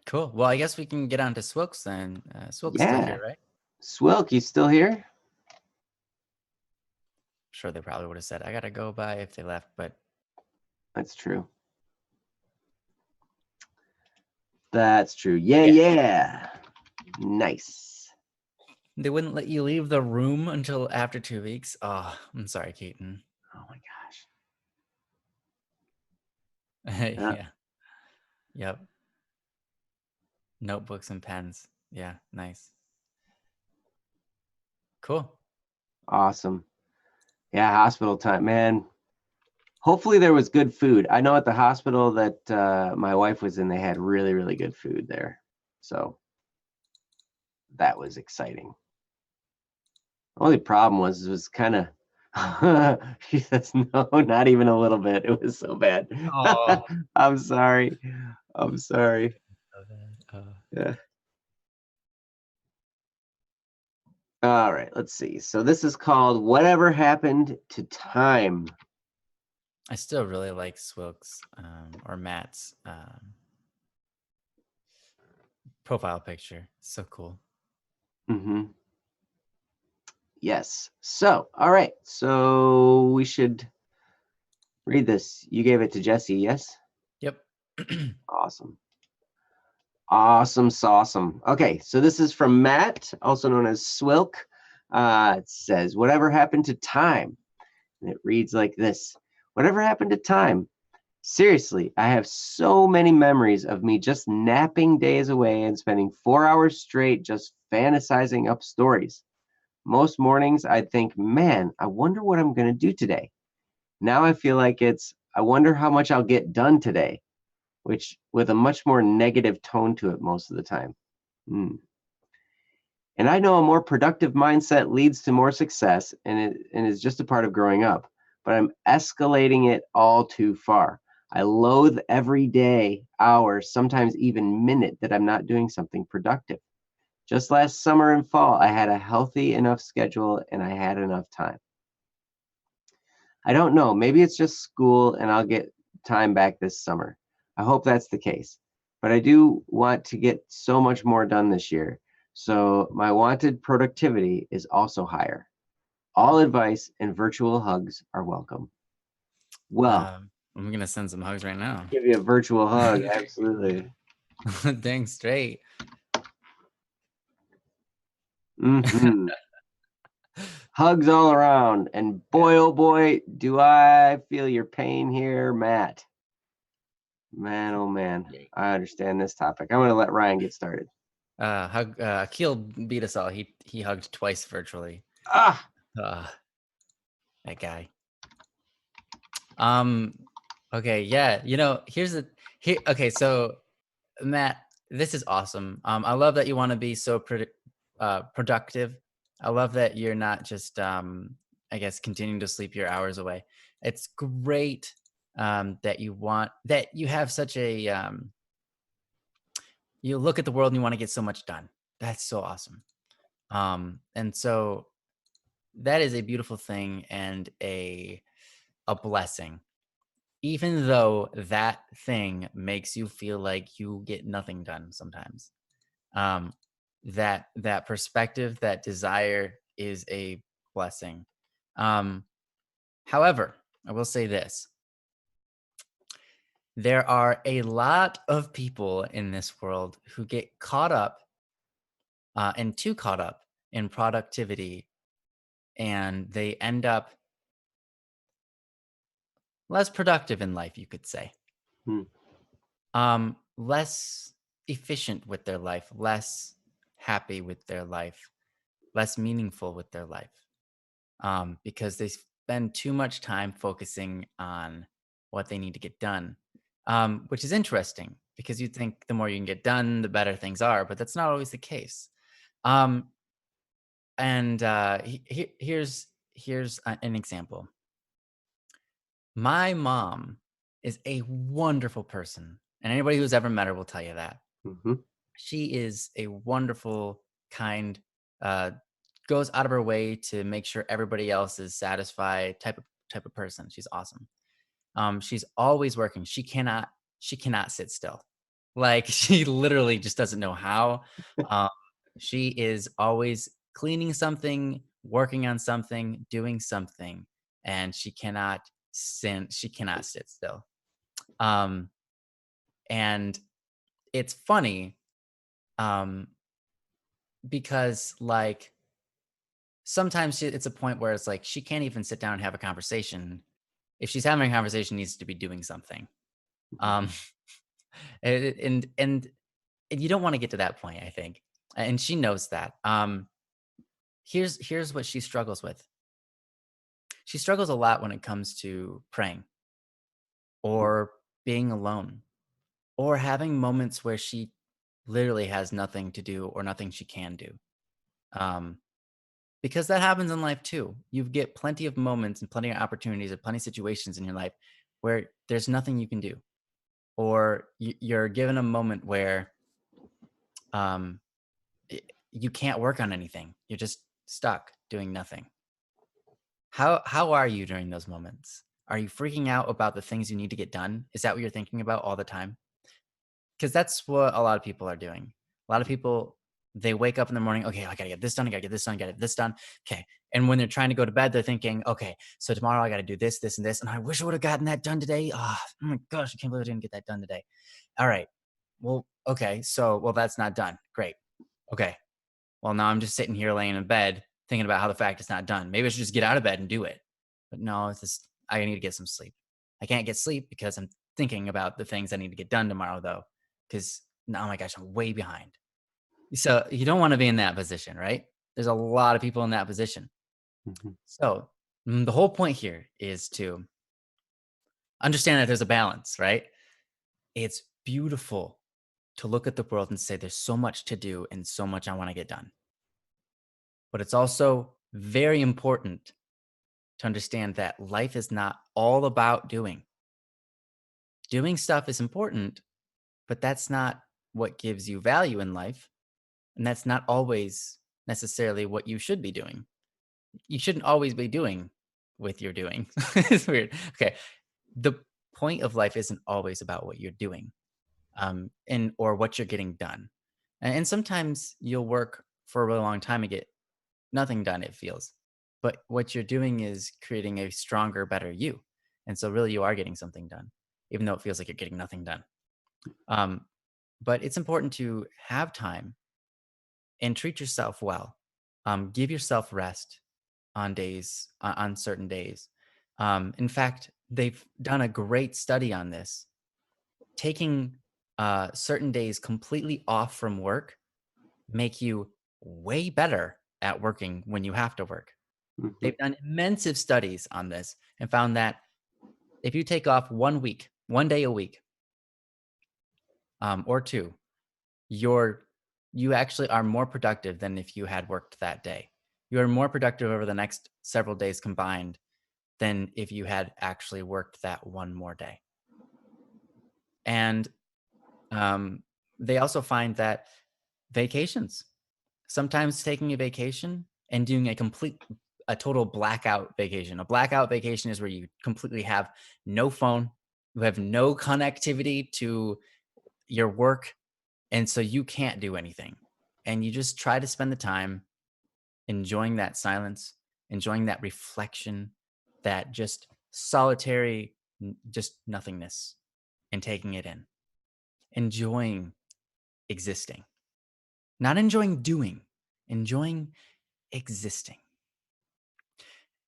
S2: Cool. Well, I guess we can get on to Swilks then. Swilk's still
S1: yeah.
S2: here, right?
S1: Swilk, you still here?
S2: Sure, they probably would have said, I gotta go by if they left, but
S1: That's true. That's true. Yeah,
S2: yeah.
S1: yeah. Nice.
S2: They wouldn't let you leave the room until after 2 weeks. Oh, I'm sorry, Keaton.
S1: Oh my gosh.
S2: Yeah. Yep. Notebooks and pens. Yeah, nice. Cool.
S1: Awesome. Yeah, hospital time, man. Hopefully there was good food. I know at the hospital that my wife was in, they had really, really good food there. So that was exciting. Only problem was it was kind of. She says no, not even a little bit. It was so bad.
S2: Oh.
S1: I'm sorry. I'm sorry. Yeah. All right, let's see. So this is called Whatever Happened to Time.
S2: I still really like Swilk's or Matt's profile picture. So cool.
S1: Mm-hmm. Yes. So, all right. So we should read this. You gave it to Jesse, yes?
S2: Yep.
S1: Awesome. Awesome, awesome. Okay, so this is from Matt, also known as Swilk. It says, Whatever happened to time? And it reads like this. Whatever happened to time? Seriously, I have so many memories of me just napping days away and spending 4 hours straight just fantasizing up stories. Most mornings I'd think, man, I wonder what I'm going to do today. Now I feel like I wonder how much I'll get done today, which with a much more negative tone to it most of the time. Hmm. And I know a more productive mindset leads to more success and is just a part of growing up, but I'm escalating it all too far. I loathe every day, hour, sometimes even minute that I'm not doing something productive. Just last summer and fall, I had a healthy enough schedule and I had enough time. I don't know. Maybe it's just school and I'll get time back this summer. I hope that's the case. But I do want to get so much more done this year. So my wanted productivity is also higher. All advice and virtual hugs are welcome. Well,
S2: I'm gonna send some hugs right now.
S1: give you a virtual hug. Absolutely.
S2: Dang straight.
S1: Hmm. Hugs all around. And boy, oh boy, do I feel your pain here, Matt. Man, oh man.
S2: Great.
S1: I understand this topic. I'm going to let Ryan get started.
S2: Akil beat us all. He hugged twice virtually.
S1: Ah,
S2: Uh, that guy. Okay, yeah. Okay, so Matt, this is awesome. I love that you want to be so productive. I love that you're not just I guess continuing to sleep your hours away. It's great that you have such a you look at the world and you want to get so much done. That's so awesome. And so that is a beautiful thing and a blessing. Even though that thing makes you feel like you get nothing done sometimes. Um, that perspective, that desire is a blessing. Um, However, I will say this. There are a lot of people in this world who get caught up and too caught up in productivity, and they end up less productive in life, you could say.
S1: hmm,
S2: Less efficient with their life, less happy with their life, less meaningful with their life, because they spend too much time focusing on what they need to get done, which is interesting because you think the more you can get done, the better things are, but that's not always the case. Um, and here's an example. My mom is a wonderful person, and anybody who's ever met her will tell you that.
S1: hmm,
S2: She is a wonderful, kind, uh, goes out of her way to make sure everybody else is satisfied type of person. She's awesome. She's always working. She cannot sit still. Like she literally just doesn't know how. Um, she is always cleaning something, working on something, doing something, and she cannot sit still. Um, and it's funny um, because like sometimes it's a point where it's like she can't even sit down and have a conversation. If she's having a conversation, needs to be doing something. Um, and and and and you don't want to get to that point, I think, and she knows that. Here's what she struggles with. She struggles a lot when it comes to praying or being alone or having moments where she literally has nothing to do or nothing she can do. Um, because that happens in life too. You get plenty of moments and plenty of opportunities and plenty of situations in your life where there's nothing you can do, or you're given a moment where um, you can't work on anything. You're just stuck doing nothing. How are you during those moments? Are you freaking out about the things you need to get done? Is that what you're thinking about all the time? Because that's what a lot of people are doing. A lot of people, they wake up in the morning, okay, I gotta get this done, I gotta get this done, I gotta get this done. Okay. And when they're trying to go to bed, they're thinking, okay, so tomorrow I gotta do this, this, and this. And I wish I would have gotten that done today. Oh my gosh, I can't believe I didn't get that done today. All right. Well, okay. Well, that's not done. Great. Okay. Well, now I'm just sitting here laying in bed thinking about how the fact it's not done. Maybe I should just get out of bed and do it. But no, it's just, I need to get some sleep. I can't get sleep because I'm thinking about the things I need to get done tomorrow, though, because oh my gosh, I'm way behind. So you don't want to be in that position, right? There's a lot of people in that position.
S1: hmm,
S2: So the whole point here is to understand that there's a balance, right? It's beautiful to look at the world and say there's so much to do and so much I want to get done. But it's also very important to understand that life is not all about doing. Doing stuff is important, but that's not what gives you value in life. And that's not always necessarily what you should be doing. You shouldn't always be doing with your doing. It's weird. Okay. The point of life isn't always about what you're doing and or what you're getting done. And sometimes you'll work for a really long time and get nothing done, it feels. But what you're doing is creating a stronger, better you. And so really you are getting something done, even though it feels like you're getting nothing done. Um, but it's important to have time and treat yourself well. Give yourself rest on on certain days. In fact, they've done a great study on this. Taking certain days completely off from work make you way better at working when you have to work.
S1: Mhm.
S2: They've done immense studies on this and found that if you take off 1 week, 1 day a week, or two, you're you actually are more productive than if you had worked that day. You are more productive over the next several days combined than if you had actually worked that one more day. And um, they also find that vacations, sometimes taking a vacation and doing a total blackout vacation. A blackout vacation is where you completely have no phone, you have no connectivity to your work, and so you can't do anything. And you just try to spend the time enjoying that silence, enjoying that reflection, that just solitary, just nothingness, and taking it in, enjoying existing, not enjoying doing, enjoying existing.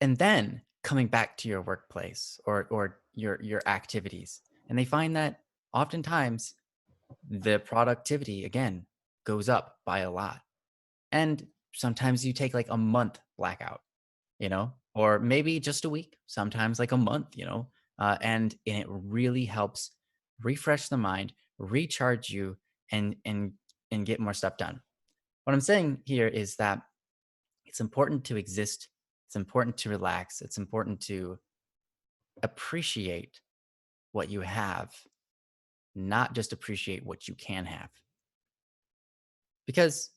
S2: And then coming back to your workplace or your activities. And they find that oftentimes the productivity again goes up by a lot. And sometimes you take like a month blackout, or maybe just a week, sometimes like a month, and it really helps refresh the mind, recharge you, and get more stuff done. What I'm saying here is that it's important to exist, it's important to relax, it's important to appreciate what you have, not just appreciate what you can have. Because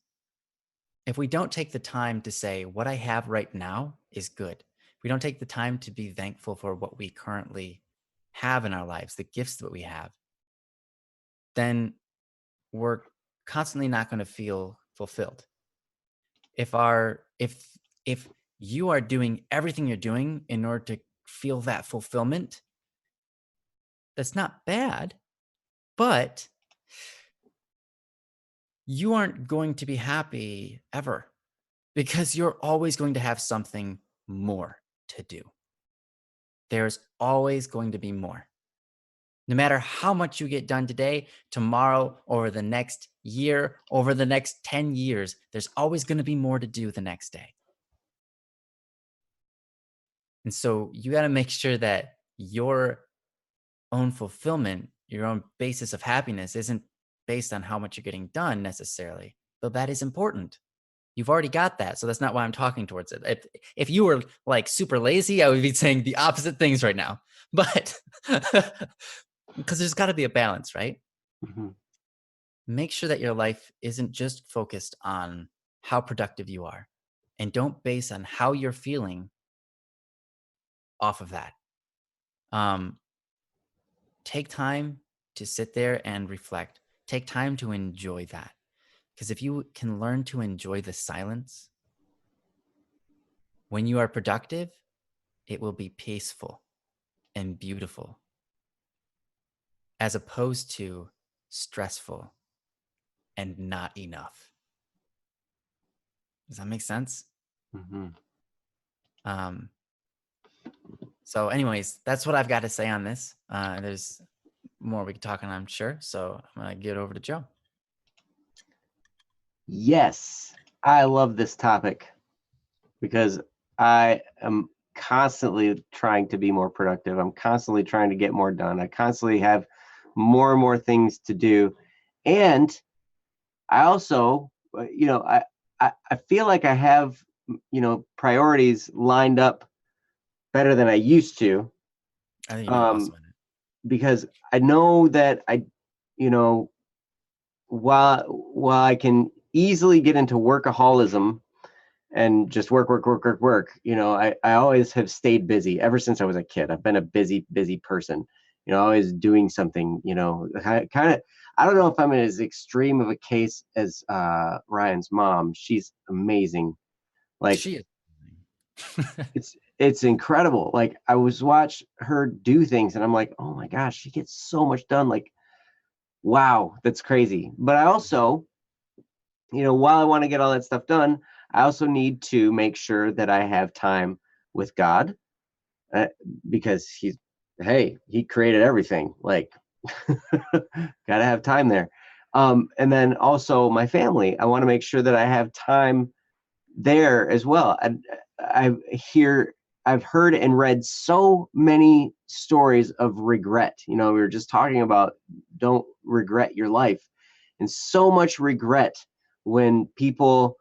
S2: if we don't take the time to say what I have right now is good, we don't take the time to be thankful for what we currently have in our lives, the gifts that we have, then we're constantly not going to feel fulfilled. If you are doing everything you're doing in order to feel that fulfillment, that's not bad, but you aren't going to be happy ever because you're always going to have something more to do. There's always going to be more. No matter how much you get done today, tomorrow, over the next year, over the next 10 years, there's always going to be more to do the next day. And so you got to make sure that your own fulfillment, your own basis of happiness isn't based on how much you're getting done necessarily, though that is important. You've already got that. So that's not why I'm talking towards it. If you were like super lazy, I would be saying the opposite things right now. But because there's got to be a balance, right?
S1: Mhm.
S2: Make sure that your life isn't just focused on how productive you are, and don't base on how you're feeling off of that. Um, Take time to sit there and reflect. Take time to enjoy that. Because if you can learn to enjoy the silence when you are productive, it will be peaceful and beautiful as opposed to stressful and not enough. Does that make sense?
S1: Mhm.
S2: Um, so, anyways, that's what I've got to say on this. There's more we could talk on, I'm sure. So, I'm going to get over to Joe.
S1: Yes, I love this topic because I am constantly trying to be more productive. I'm constantly trying to get more done. I constantly have more and more things to do. And I also, I feel like I have, priorities lined up better than I used to,
S2: I think you do
S1: um,
S2: awesome in it.
S1: because I know that you know, while I can easily get into workaholism and just work, work, work, work, work. I always have stayed busy ever since I was a kid. I've been a busy, busy person, always doing something, kind of, I don't know if I'm in as extreme of a case as Ryan's mom. She's amazing. Like
S2: She is.
S1: it's incredible. Like I was watch her do things and I'm like, oh my gosh, she gets so much done. Like, wow, that's crazy. But I also, while I want to get all that stuff done, I also need to make sure that I have time with God, uh, because he created everything. Like, gotta have time there. And then also my family. I want to make sure that I have time there as well. I hear, I've heard and read so many stories of regret. We were just talking about don't regret your life, and so much regret when people,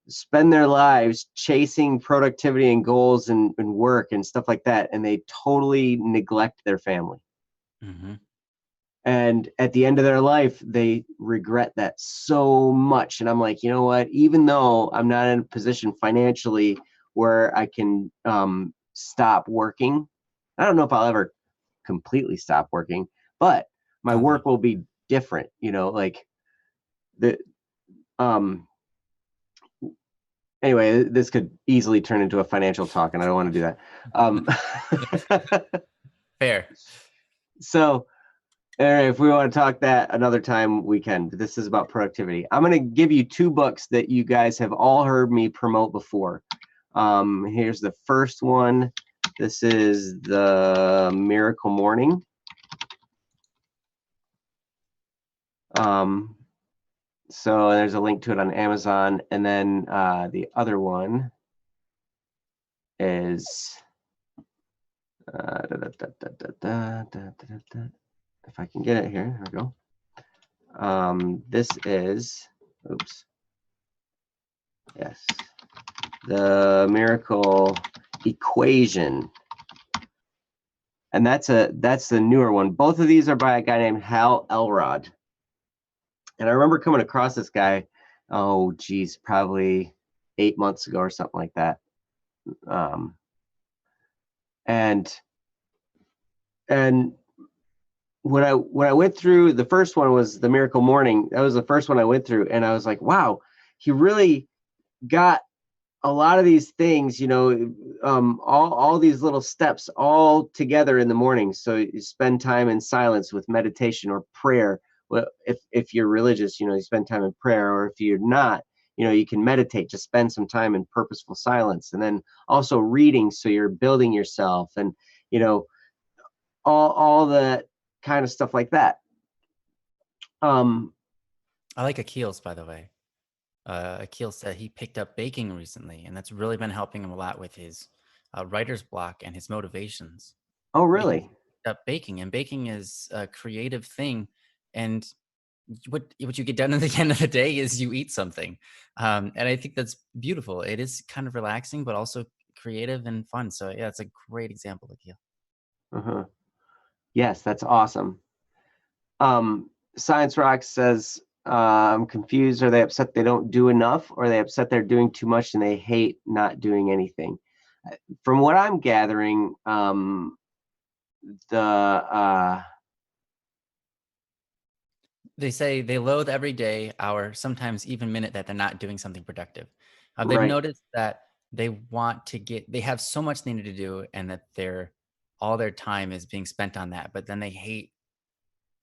S1: spend their lives chasing productivity and goals and work and stuff like that, and they totally neglect their family.
S2: Hmm.
S1: And at the end of their life, they regret that so much. And I'm like, you know what? Even though I'm not in a position financially where I can stop working, I don't know if I'll ever completely stop working, but my
S2: Okay.
S1: work will be different. Like the um. Anyway, this could easily turn into a financial talk, and I don't want to do that.
S2: Fair.
S1: So if we want to talk that another time, we can. But this is about productivity. I'm going to give you two books that you guys have all heard me promote before. Here's the first one. This is The Miracle Morning. So there's a link to it on Amazon. And then the other one is if I can get it here. There we go. This is, oops. Yes. The Miracle Equation. And that's the newer one. Both of these are by a guy named Hal Elrod. And I remember coming across this guy, oh geez, probably 8 months ago or something like that. And when I went through, the first one was The Miracle Morning. That was the first one I went through, and I was like, wow, he really got a lot of these things, all these little steps all together in the morning. So you spend time in silence with meditation or prayer. Well, if you're religious, you spend time in prayer, or if you're not, you can meditate. Just spend some time in purposeful silence, and then also reading, so you're building yourself, and all that kind of stuff like that.
S2: I like Akil's, by the way. Akil said he picked up baking recently, and that's really been helping him a lot with his writer's block and his motivations.
S1: Oh,
S2: Because he
S1: really?
S2: picked up baking, and baking is a creative thing, and what you get done at the end of the day is you eat something, and I think that's beautiful. It is kind of relaxing, but also creative and fun. So yeah, it's a great example, Akil.
S1: Uh-huh. Yes, that's awesome. Science Rock says, I'm confused. Are they upset they don't do enough, or are they upset they're doing too much and they hate not doing anything? From what I'm gathering, the
S2: They say they loathe every day, hour, sometimes even minute that they're not doing something productive. They've
S1: right.
S2: noticed that they have so much they need to do, and that all their time is being spent on that. But then they hate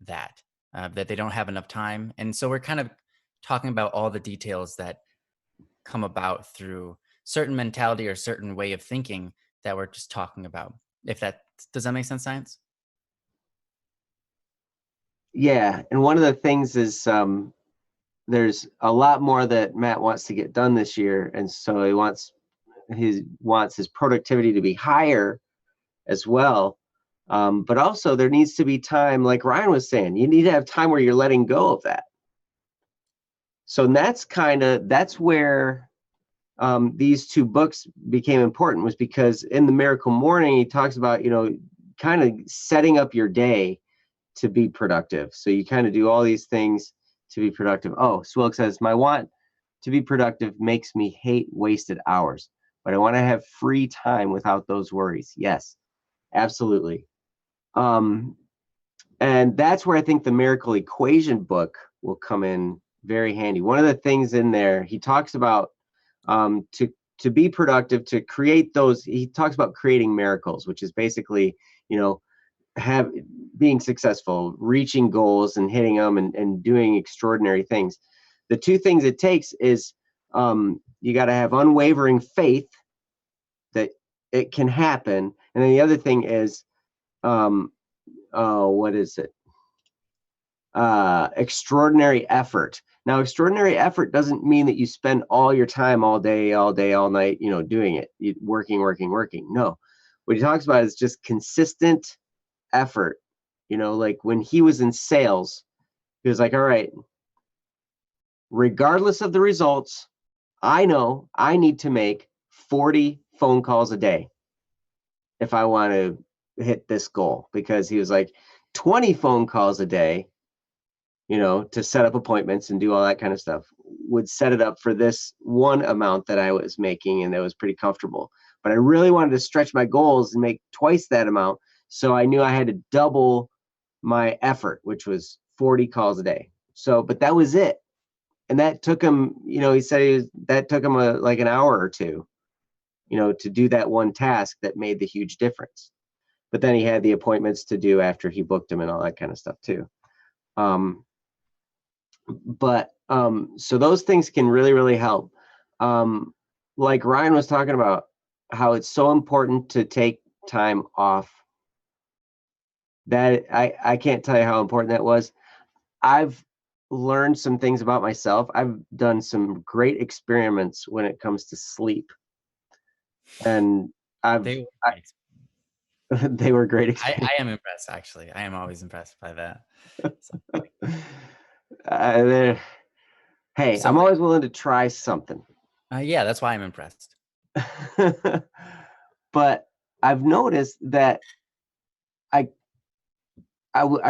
S2: that they don't have enough time. And so we're kind of talking about all the details that come about through certain mentality or certain way of thinking that we're just talking about. If that does that make sense, Science?
S1: Yeah, and one of the things is there's a lot more that Matt wants to get done this year, and so he wants his productivity to be higher as well. But also there needs to be time, like Ryan was saying, you need to have time where you're letting go of that. So that's where these two books became important, was because in The Miracle Morning, he talks about, kind of setting up your day to be productive. So you kind of do all these things to be productive. Oh, Swilk says, my want to be productive makes me hate wasted hours, but I want to have free time without those worries. Yes, absolutely. And that's where I think the Miracle Equation book will come in very handy. One of the things in there, he talks about to be productive, to create those, he talks about creating miracles, which is basically, being successful, reaching goals and hitting them and doing extraordinary things. The two things it takes is you got to have unwavering faith that it can happen. And then the other thing is, what is it? Extraordinary effort. Now, extraordinary effort doesn't mean that you spend all your time all day, all night, doing it, working. No, what he talks about is just consistent effort. Like when he was in sales, he was like, all right, regardless of the results, I know I need to make 40 phone calls a day if I want to hit this goal, because he was like 20 phone calls a day, to set up appointments and do all that kind of stuff would set it up for this one amount that I was making, and that was pretty comfortable. But I really wanted to stretch my goals and make twice that amount. So I knew I had to double my effort, which was 40 calls a day. So, but that was it. And that took him, he said that took him like an hour or two, to do that one task that made the huge difference. But then he had the appointments to do after he booked them and all that kind of stuff too. So those things can really, really help. Like Ryan was talking about, how it's so important to take time off. That I can't tell you how important that was. I've learned some things about myself. I've done some great experiments when it comes to sleep. And
S2: They
S1: they were great experiments.
S2: I am impressed, actually. I am always impressed by that.
S1: Hey, I'm always willing to try something.
S2: Yeah, that's why I'm impressed.
S1: But I've noticed that I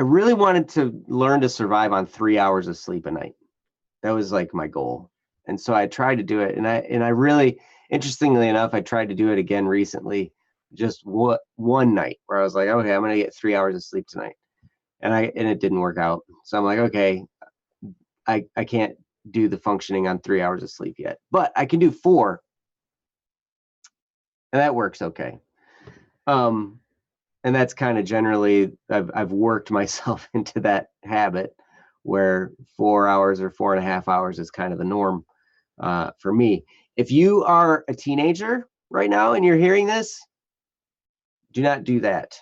S1: really wanted to learn to survive on 3 hours of sleep a night. That was like my goal. And so I tried to do it. And I really, interestingly enough, I tried to do it again recently, just one night where I was like, okay, I'm going to get 3 hours of sleep tonight. And it didn't work out. So I'm like, okay, I can't do the functioning on 3 hours of sleep yet, but I can do 4. And that works okay. And that's kind of generally, I've worked myself into that habit where 4 hours or 4.5 hours is kind of the norm for me. If you are a teenager right now and you're hearing this, do not do that.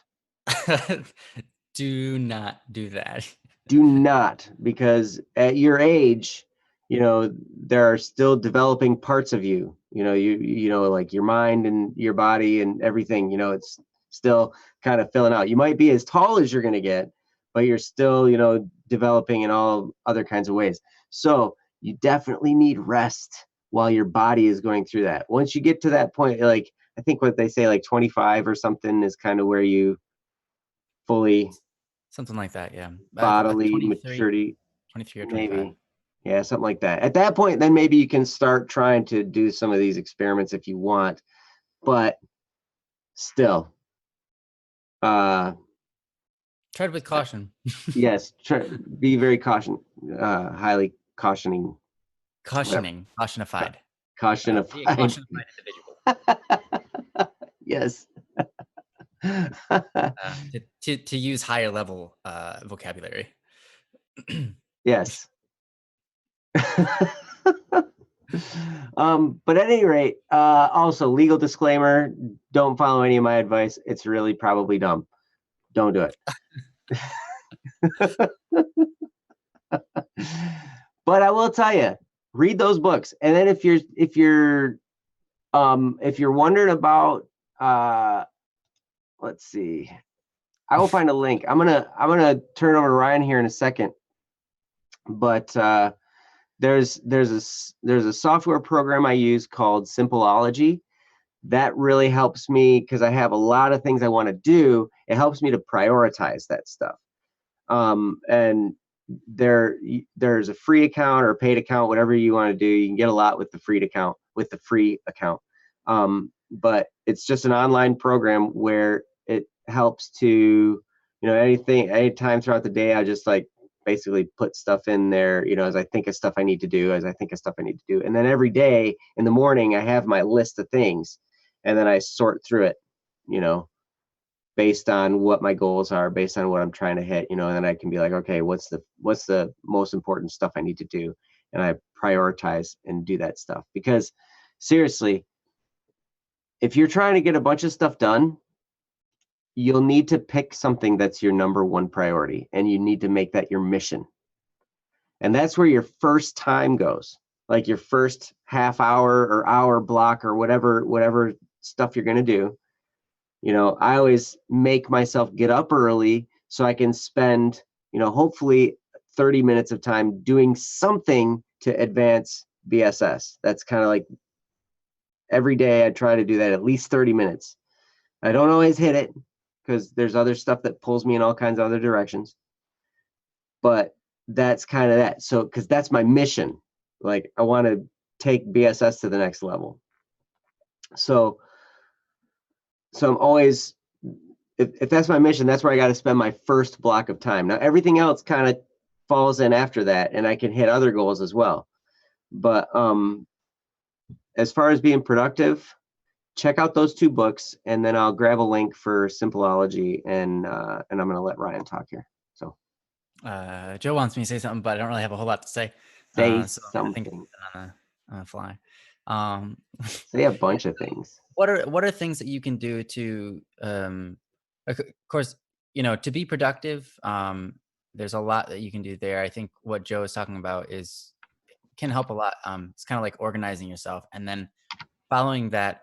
S2: Do not do that.
S1: Do not, because at your age, there are still developing parts of you, like your mind and your body and everything, it's still kind of filling out. You might be as tall as you're going to get, but you're still, developing in all other kinds of ways. So you definitely need rest while your body is going through that. Once you get to that point, like I think what they say, like 25 or something is kind of where you fully
S2: something like that, yeah.
S1: Bodily maturity,
S2: 23 or 25.
S1: maybe. Yeah, something like that. At that point, then maybe you can start trying to do some of these experiments if you want, but still,
S2: tread with caution.
S1: Yes, be very highly cautioning.
S2: Cautionified.
S1: Cautionified.
S2: Cautionified individual.
S1: Yes.
S2: To use higher level vocabulary.
S1: Yes. But at any rate, also legal disclaimer, don't follow any of my advice. It's really probably dumb. Don't do it. But I will tell you, read those books. And then if you're wondering about let's see, I will find a link. I'm gonna turn it over to Ryan here in a second. But there's a software program I use called Simpleology that really helps me because I have a lot of things I want to do. It helps me to prioritize that stuff. And there's a free account or a paid account, whatever you want to do. You can get a lot with the free account. But it's just an online program where it helps to anytime throughout the day, I just like basically put stuff in there, as I think of stuff I need to do, And then every day in the morning, I have my list of things, and then I sort through it, you know, based on what my goals are, based on what I'm trying to hit, and then I can be like, okay, what's the most important stuff I need to do? And I prioritize and do that stuff. Because seriously, if you're trying to get a bunch of stuff done, you'll need to pick something that's your number one priority, and you need to make that your mission. And that's where your first time goes, like your first half hour or hour block or whatever stuff you're going to do. I always make myself get up early so I can spend, hopefully 30 minutes of time doing something to advance BSS. That's kind of like every day I try to do that at least 30 minutes. I don't always hit it because there's other stuff that pulls me in all kinds of other directions. But that's kind of that. So, because that's my mission. Like, I want to take BSS to the next level. So I'm always, if that's my mission, that's where I got to spend my first block of time. Now, everything else kind of falls in after that, and I can hit other goals as well. But as far as being productive, check out those 2 books, and then I'll grab a link for Simpleology, and I'm going to let Ryan talk here. So
S2: Joe wants me to say something, but I don't really have a whole lot to say.
S1: say
S2: So I think
S1: something.
S2: on the fly.
S1: Say a bunch of things.
S2: What are things that you can do to, of course, to be productive? There's a lot that you can do there. I think what Joe is talking about can help a lot. It's kind of like organizing yourself, and then following that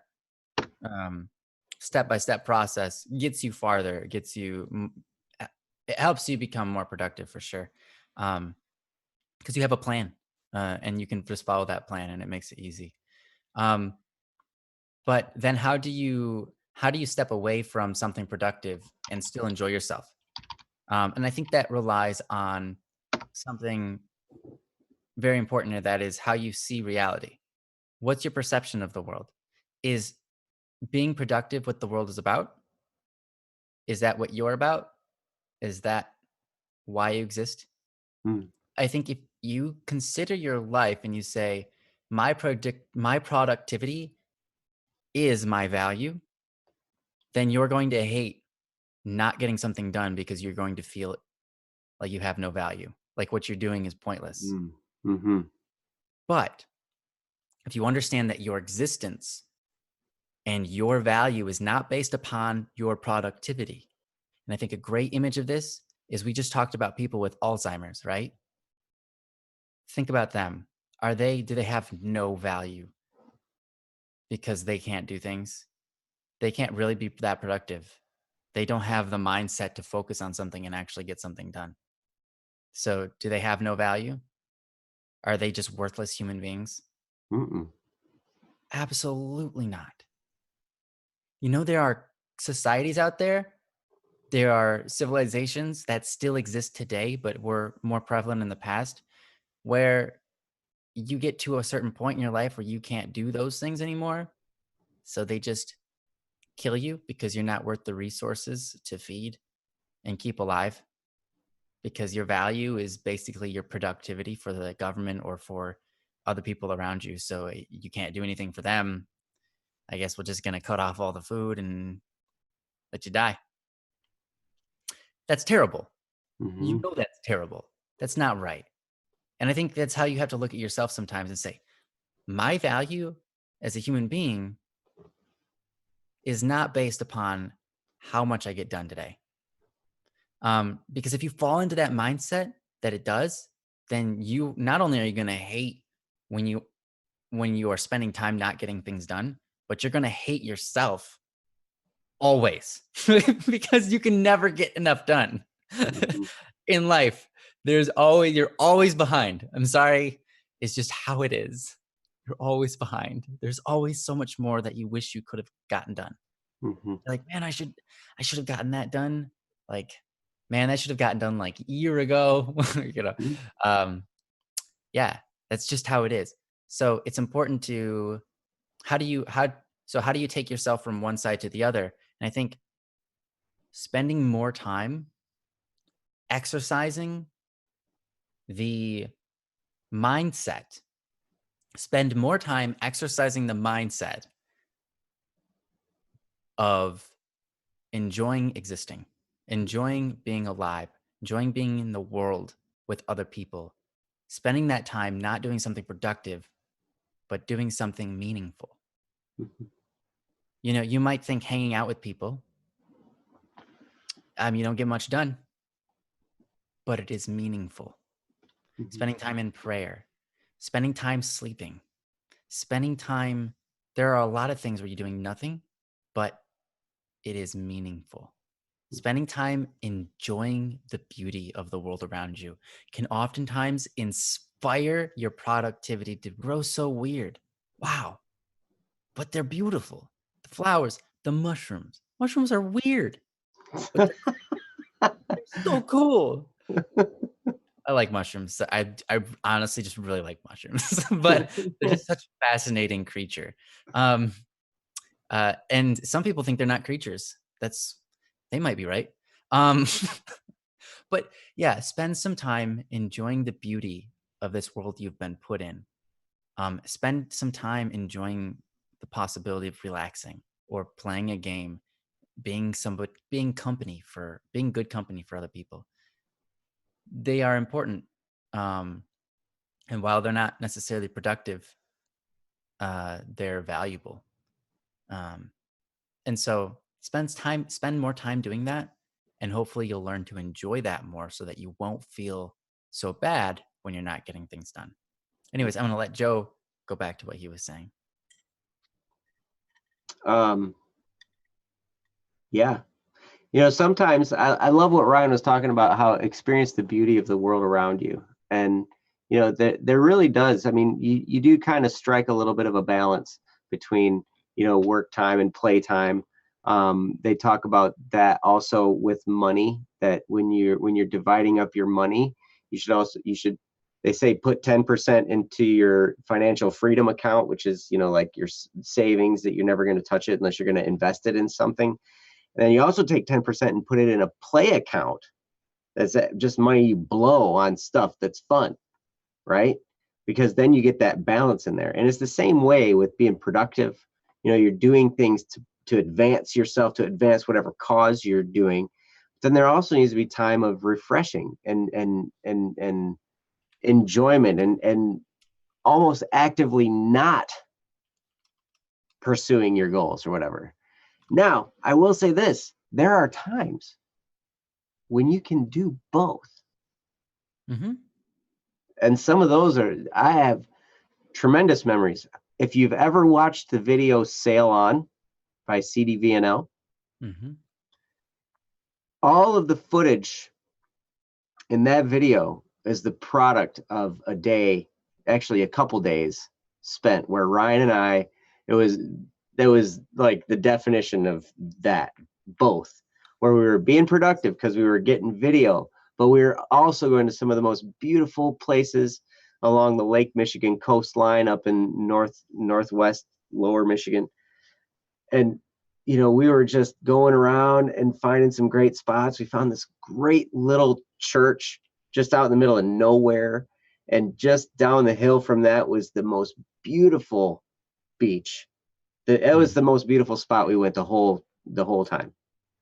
S2: step-by-step process gets you farther. It helps you become more productive for sure, because you have a plan, and you can just follow that plan, and it makes it easy. But then how do you step away from something productive and still enjoy yourself? And I think that relies on something very important, and that is how you see reality. What's your perception of the world? Is being productive what the world is about? Is that what you're about? Is that why you exist?
S1: Hmm.
S2: I think if you consider your life and you say, my productivity is my value, then you're going to hate not getting something done because you're going to feel like you have no value, like what you're doing is pointless.
S1: Mm-hmm.
S2: But if you understand that your existence and your value is not based upon your productivity, and I think a great image of this is we just talked about people with Alzheimer's, right? Think about them. Do they have no value because they can't do things? They can't really be that productive. They don't have the mindset to focus on something and actually get something done. So, do they have no value? Are they just worthless human beings?
S1: Mm-mm.
S2: Absolutely not. There are societies out there are civilizations that still exist today, but were more prevalent in the past, where you get to a certain point in your life where you can't do those things anymore. So they just kill you because you're not worth the resources to feed and keep alive, because your value is basically your productivity for the government or for other people around you. So you can't do anything for them. I guess we're just going to cut off all the food and let you die. That's terrible.
S1: Mm-hmm.
S2: That's terrible. That's not right. And I think that's how you have to look at yourself sometimes and say, my value as a human being is not based upon how much I get done today. Because if you fall into that mindset that it does, then you not only are you going to hate when you are spending time not getting things done, but you're going to hate yourself always because you can never get enough done
S1: Mm-hmm.
S2: in life. You're always behind. I'm sorry. It's just how it is. You're always behind. There's always so much more that you wish you could have gotten done.
S1: Mm-hmm.
S2: You're like, man, I should have gotten that done. Like, man, that should have gotten done like a year ago. you know,
S1: Mm-hmm.
S2: um, yeah, that's just how it is. So it's important to how do you take yourself from one side to the other? And I think spending more time exercising the mindset. Spend more time exercising the mindset of enjoying existing, enjoying being alive, enjoying being in the world with other people, spending that time not doing something productive, but doing something meaningful.
S1: Mhm.
S2: You know, you might think hanging out with people, you don't get much done, but it is meaningful.
S1: Mhm.
S2: Spending time in prayer, spending time sleeping, spending time. There are a lot of things where you're doing nothing, but it is meaningful. Spending time enjoying the beauty of the world around you can oftentimes inspire your productivity to grow so weird. Wow, but they're beautiful. The flowers, the mushrooms. Mushrooms are weird, but they're so cool. I like mushrooms. I honestly just really like mushrooms, but they're just such a fascinating creature. Um, and some people think they're not creatures. They might be right. Um, but yeah, spend some time enjoying the beauty of this world you've been put in. Spend some time enjoying the possibility of relaxing or playing a game, being good company for other people. They are important. Um, and while they're not necessarily productive, they're valuable. Um, and so spend more time doing that, and hopefully you'll learn to enjoy that more so that you won't feel so bad when you're not getting things done. Anyways, I'm gonna let Joe go back to what he was saying.
S1: um, yeah. Sometimes I love what Ryan was talking about, how experience the beauty of the world around you. And, there really does. I mean, you do kind of strike a little bit of a balance between, work time and play time. They talk about that also with money, that when you're dividing up your money, you should, they say, put 10% into your financial freedom account, which is, like your savings that you're never going to touch it unless you're going to invest it in something. And then you also take 10% and put it in a play account. That's just money you blow on stuff that's fun, right? Because then you get that balance in there. And it's the same way with being productive. You're doing things to advance yourself, to advance whatever cause you're doing. Then there also needs to be time of refreshing and enjoyment, and almost actively not pursuing your goals or whatever. Now, I will say this: there are times when you can do both.
S2: Mm-hmm.
S1: And some of those I have tremendous memories. If you've ever watched the video Sail On by CDVNL,
S2: Mm-hmm.
S1: all of the footage in that video is the product of a day, actually a couple days spent, where Ryan and I, it was like the definition of that, both, where we were being productive because we were getting video, but we were also going to some of the most beautiful places along the Lake Michigan coastline up in northwest lower Michigan. And we were just going around and finding some great spots. We found this great little church just out in the middle of nowhere, and just down the hill from that was the most beautiful beach. It was the most beautiful spot we went the whole time.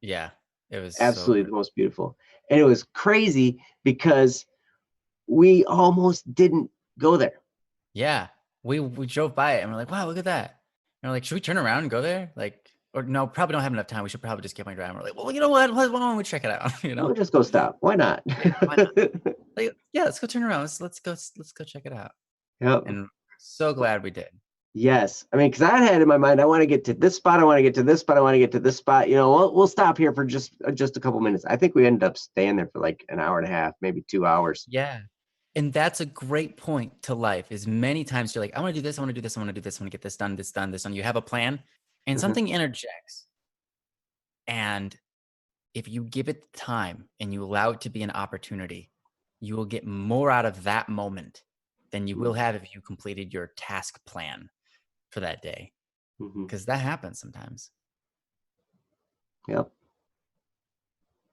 S2: Yeah, it was so
S1: Absolutely
S2: good.
S1: the most beautiful. And it was crazy because we almost didn't go there.
S2: Yeah, we drove by it and we're like, wow, look at that. And we're like, should we turn around and go there? Like, or no, probably don't have enough time. We should probably just keep on driving. We're like, well, you know what? Why don't we check it out?
S1: We'll just go stop. Why not?
S2: Yeah, why not? Like, yeah, let's go turn around. Let's go check it out.
S1: Yep.
S2: And we're so glad we did.
S1: Yes. I mean, because I had in my mind, I want to get to this spot. I want to get to this spot. I want to get to this spot. We'll stop here for just a couple minutes. I think we ended up staying there for like an hour and a half, maybe 2 hours.
S2: Yeah. And that's a great point to life, is many times you're like, I want to do this, I want to do this, I want to do this, I want to get this done, this done, this done. You have a plan and
S1: Mhm.
S2: something interjects. And if you give it time and you allow it to be an opportunity, you will get more out of that moment than you will have if you completed your task plan for that day.
S1: Mhm.
S2: Because that happens sometimes.
S1: Yep.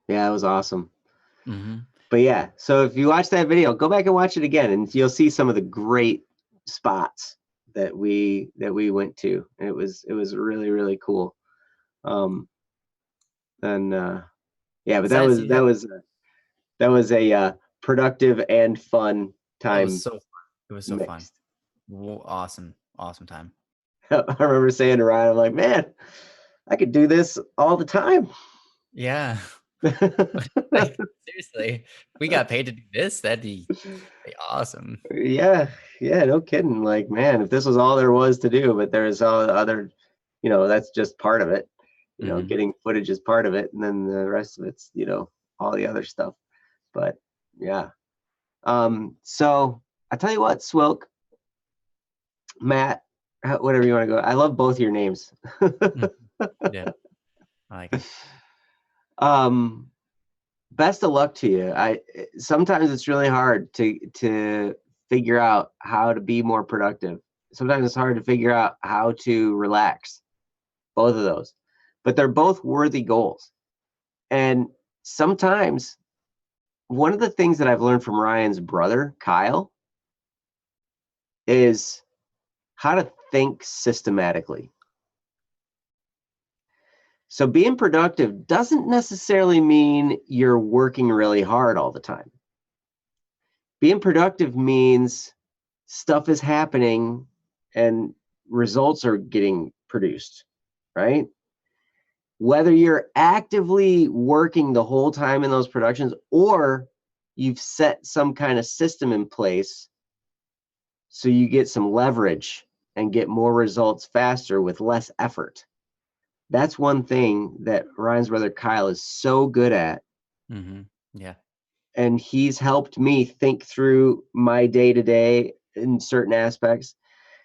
S1: Yeah, it was awesome.
S2: Mm-hmm.
S1: But yeah, so if you watch that video, go back and watch it again, and you'll see some of the great spots that we went to. It was really really cool. Um, and yeah, but that
S2: Besides,
S1: was
S2: you
S1: that
S2: have
S1: was that was a productive and fun
S2: oh, it was
S1: time
S2: so fun. It was so fun.
S1: mixed.
S2: Awesome, awesome time.
S1: I remember saying to Ryan, I'm like, man, I could do this all the time.
S2: Yeah. Like, seriously, if we got paid to do this, be awesome.
S1: Yeah, yeah, no kidding. Like, man, if this was all there was to do, but there's all the other, that's just part of it.
S2: Mhm.
S1: Getting footage is part of it, and then the rest of it's, all the other stuff. But yeah. So I tell you what, Swilk, Matt, whatever you want to go. I love both your names.
S2: Mhm. Yeah, I like it.
S1: um, Best of luck to you. Sometimes it's really hard to figure out how to be more productive. Sometimes it's hard to figure out how to relax. Both of those, but they're both worthy goals. And sometimes one of the things that I've learned from Ryan's brother, Kyle, is how to think systematically. So being productive doesn't necessarily mean you're working really hard all the time. Being productive means stuff is happening and results are getting produced, right? Whether you're actively working the whole time in those productions or you've set some kind of system in place so you get some leverage and get more results faster with less effort. That's one thing that Ryan's brother Kyle is so good at.
S2: Mhm. Yeah.
S1: And he's helped me think through my day to day in certain aspects.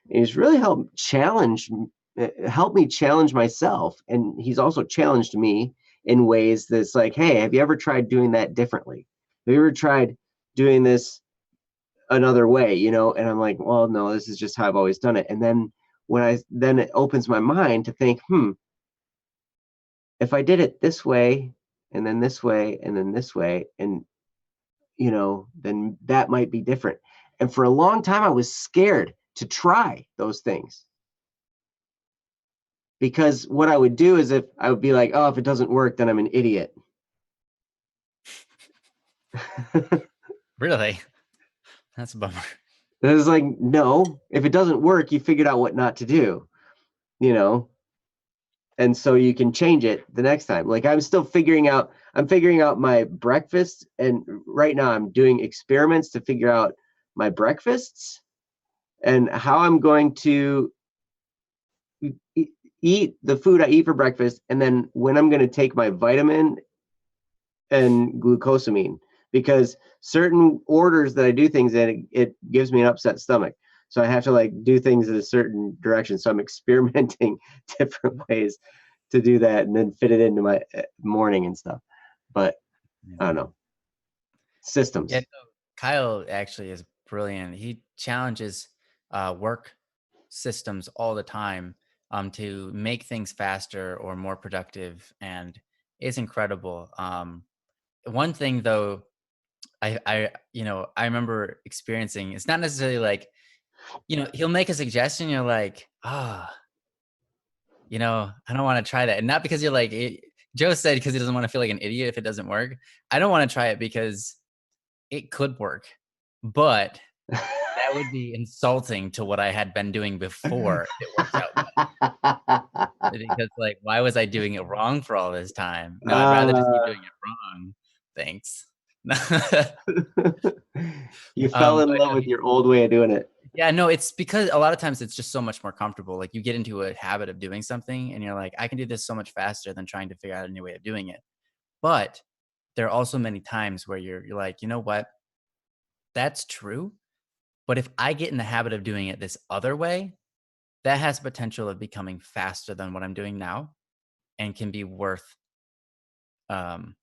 S1: And he's really helped me challenge myself. And he's also challenged me in ways that's like, hey, have you ever tried doing that differently? Have you ever tried doing this another way? And I'm like, well, no, this is just how I've always done it. And then it opens my mind to think, if I did it this way, and then this way, and then this way, and then that might be different. And for a long time, I was scared to try those things because what I would do is if I would be like, oh, if it doesn't work, then I'm an idiot.
S2: Really? That's a bummer.
S1: It was like, no, if it doesn't work, you figured out what not to do, you know, and so you can change it the next time. Like I'm figuring out my breakfast, and right now I'm doing experiments to figure out my breakfasts and how I'm going to eat the food I eat for breakfast, and then when I'm going to take my vitamin and glucosamine, because certain orders that I do things in, it gives me an upset stomach. So I have to like do things in a certain direction. So I'm experimenting different ways to do that and then fit it into my morning and stuff. But
S2: Yeah.
S1: I don't know.
S2: Yeah,
S1: Systems.
S2: no, Kyle actually is brilliant. He challenges work systems all the time to make things faster or more productive, and it's incredible. One thing though, I remember experiencing. It's not necessarily like he'll make a suggestion. You're like, I don't want to try that, and not because you're like Joe said because he doesn't want to feel like an idiot if it doesn't work. I don't want to try it because it could work, but that would be insulting to what I had been doing before it works out because, like, why was I doing it wrong for all this time? No, I'd rather just keep
S1: uh,
S2: doing it wrong. Thanks.
S1: you fell in
S2: But
S1: love
S2: no,
S1: with your old way of doing it.
S2: yeah, no, it's because a lot of times it's just so much more comfortable. Like, you get into a habit of doing something and you're like, "I can do this so much faster than trying to figure out a new way of doing it." But there are also many times where you're like, "You know what? That's true, but if I get in the habit of doing it this other way, that has potential of becoming faster than what I'm doing now and can be worth um,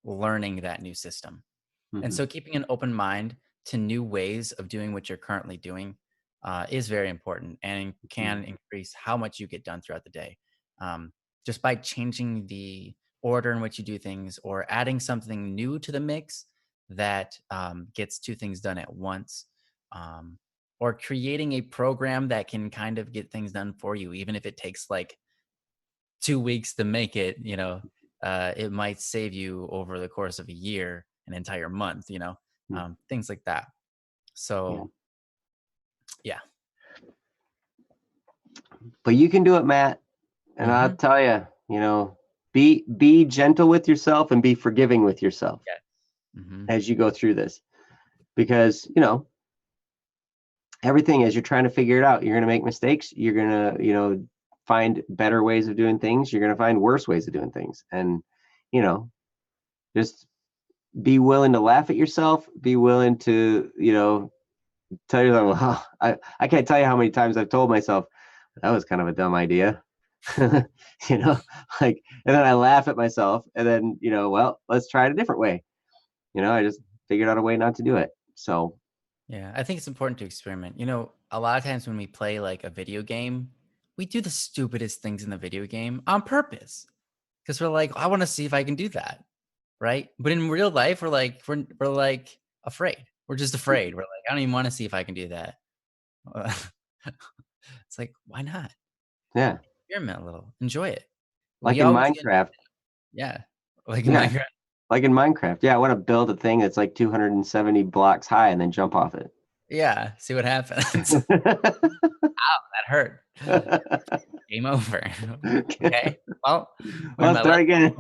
S2: learning that new system." And
S1: Mhm,
S2: so keeping an open mind to new ways of doing what you're currently doing is very important and
S1: mhm,
S2: can increase how much you get done throughout the day. Um, just by changing the order in which you do things or adding something new to the mix that gets two things done at once, or creating a program that can kind of get things done for you, even if it takes like 2 weeks to make it. It might save you over the course of a year, an entire month. Things like that. So yeah.
S1: But you can do it, Matt. And I'll tell you, be gentle with yourself and be forgiving with yourself as you go through this, because everything, as you're trying to figure it out, you're going to make mistakes. You're going to find better ways of doing things. You're going to find worse ways of doing things, and just be willing to laugh at yourself. Be willing to tell yourself, wow, I can't tell you how many times I've told myself that was kind of a dumb idea. And then I laugh at myself, and then well, let's try it a different way. I just figured out a way not to do it. So
S2: yeah, I think it's important to experiment. A lot of times when we play like a video game, we do the stupidest things in the video game on purpose, because we're like, I want to see if I can do that, right? But in real life, we're like afraid. We're just afraid. We're like, I don't even want to see if I can do that. It's like, why not?
S1: Yeah,
S2: Experiment a little, enjoy it.
S1: like in Minecraft.
S2: Yeah, like in Minecraft.
S1: Like in Minecraft. Yeah, I want to build a thing that's like 270 blocks high and then jump off it.
S2: Yeah, see what happens. Ow, that hurt. Game over. Okay. Well,
S1: let's try again.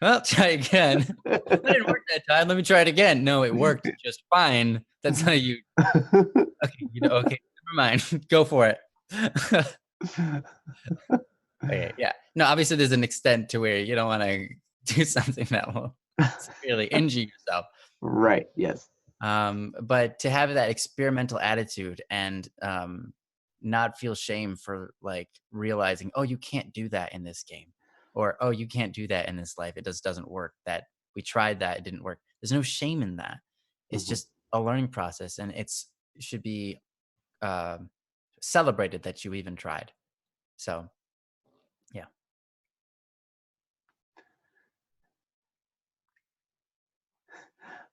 S2: Well, try again. That didn't work that time. Let me try it again. No, it worked just fine. That's how you. Okay, okay, never mind. Go for it. Okay, yeah. No, obviously there's an extent to where you don't want to do something that will severely injure yourself.
S1: Right. Yes.
S2: But to have that experimental attitude and not feel shame for like realizing, oh, you can't do that in this game, or oh, you can't do that in this life. It just doesn't work. That we tried that, it didn't work. There's no shame in that. It's just a learning process, and it should be celebrated that you even tried. So, yeah.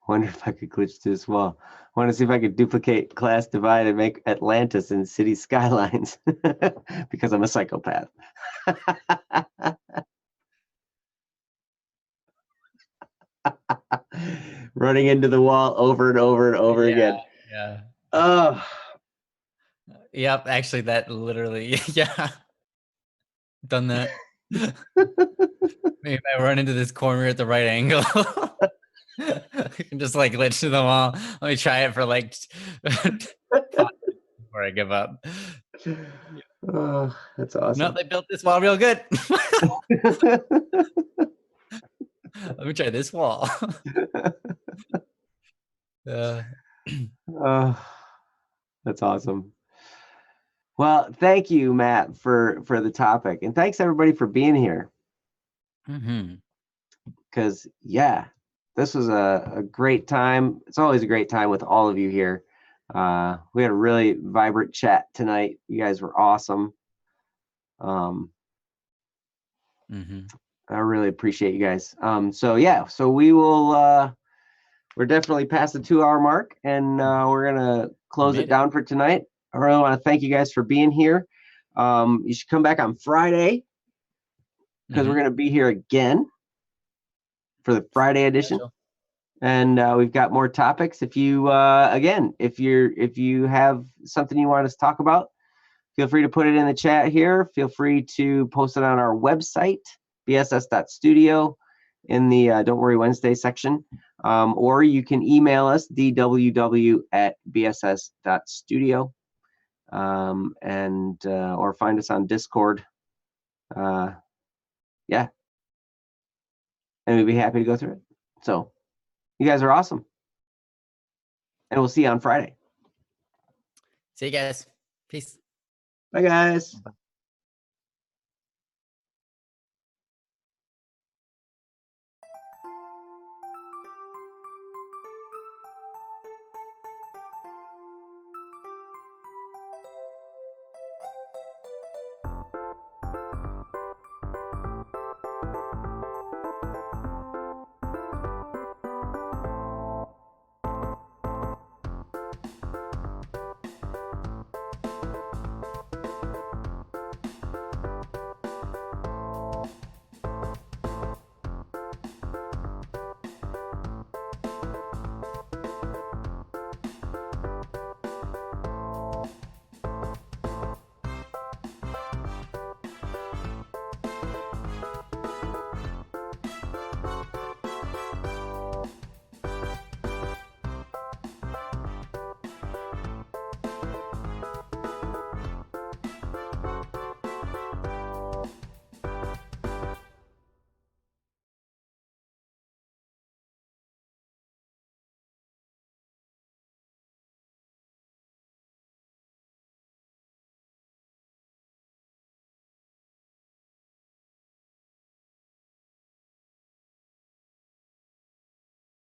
S1: Wonder if I could glitch to this wall. I want to see if I could duplicate class divide and make Atlantis and city skylines because I'm a psychopath. Running into the wall over and over and over again.
S2: Yeah.
S1: Oh.
S2: Yep. Actually, that literally, yeah. Done that. Maybe I run into this corner at the right angle. I can just like glitch to the wall. Let me try it for like before I give up.
S1: Oh, that's awesome.
S2: No, they built this wall real good. Let me try this wall.
S1: That's awesome. Well, thank you, Matt, for the topic, and thanks everybody for being here. Because yeah, this was a great time. It's always a great time with all of you here. We had a really vibrant chat tonight. You guys were awesome. I really appreciate you guys. So yeah, so we will. We're definitely past the 2-hour mark, and we're gonna close it down for tonight. I really want to thank you guys for being here. You should come back on Friday because we're gonna be here again for the Friday edition. And we've got more topics. If you again, if you have something you want us to talk about, feel free to put it in the chat here. Feel free to post it on our website, bss.studio, in the Don't Worry Wednesday section. Or you can email us, dww@bss.studio, and or find us on Discord. Yeah. And we'd be happy to go through it. So you guys are awesome. And we'll see you on Friday.
S2: See you guys. Peace.
S1: Bye, guys.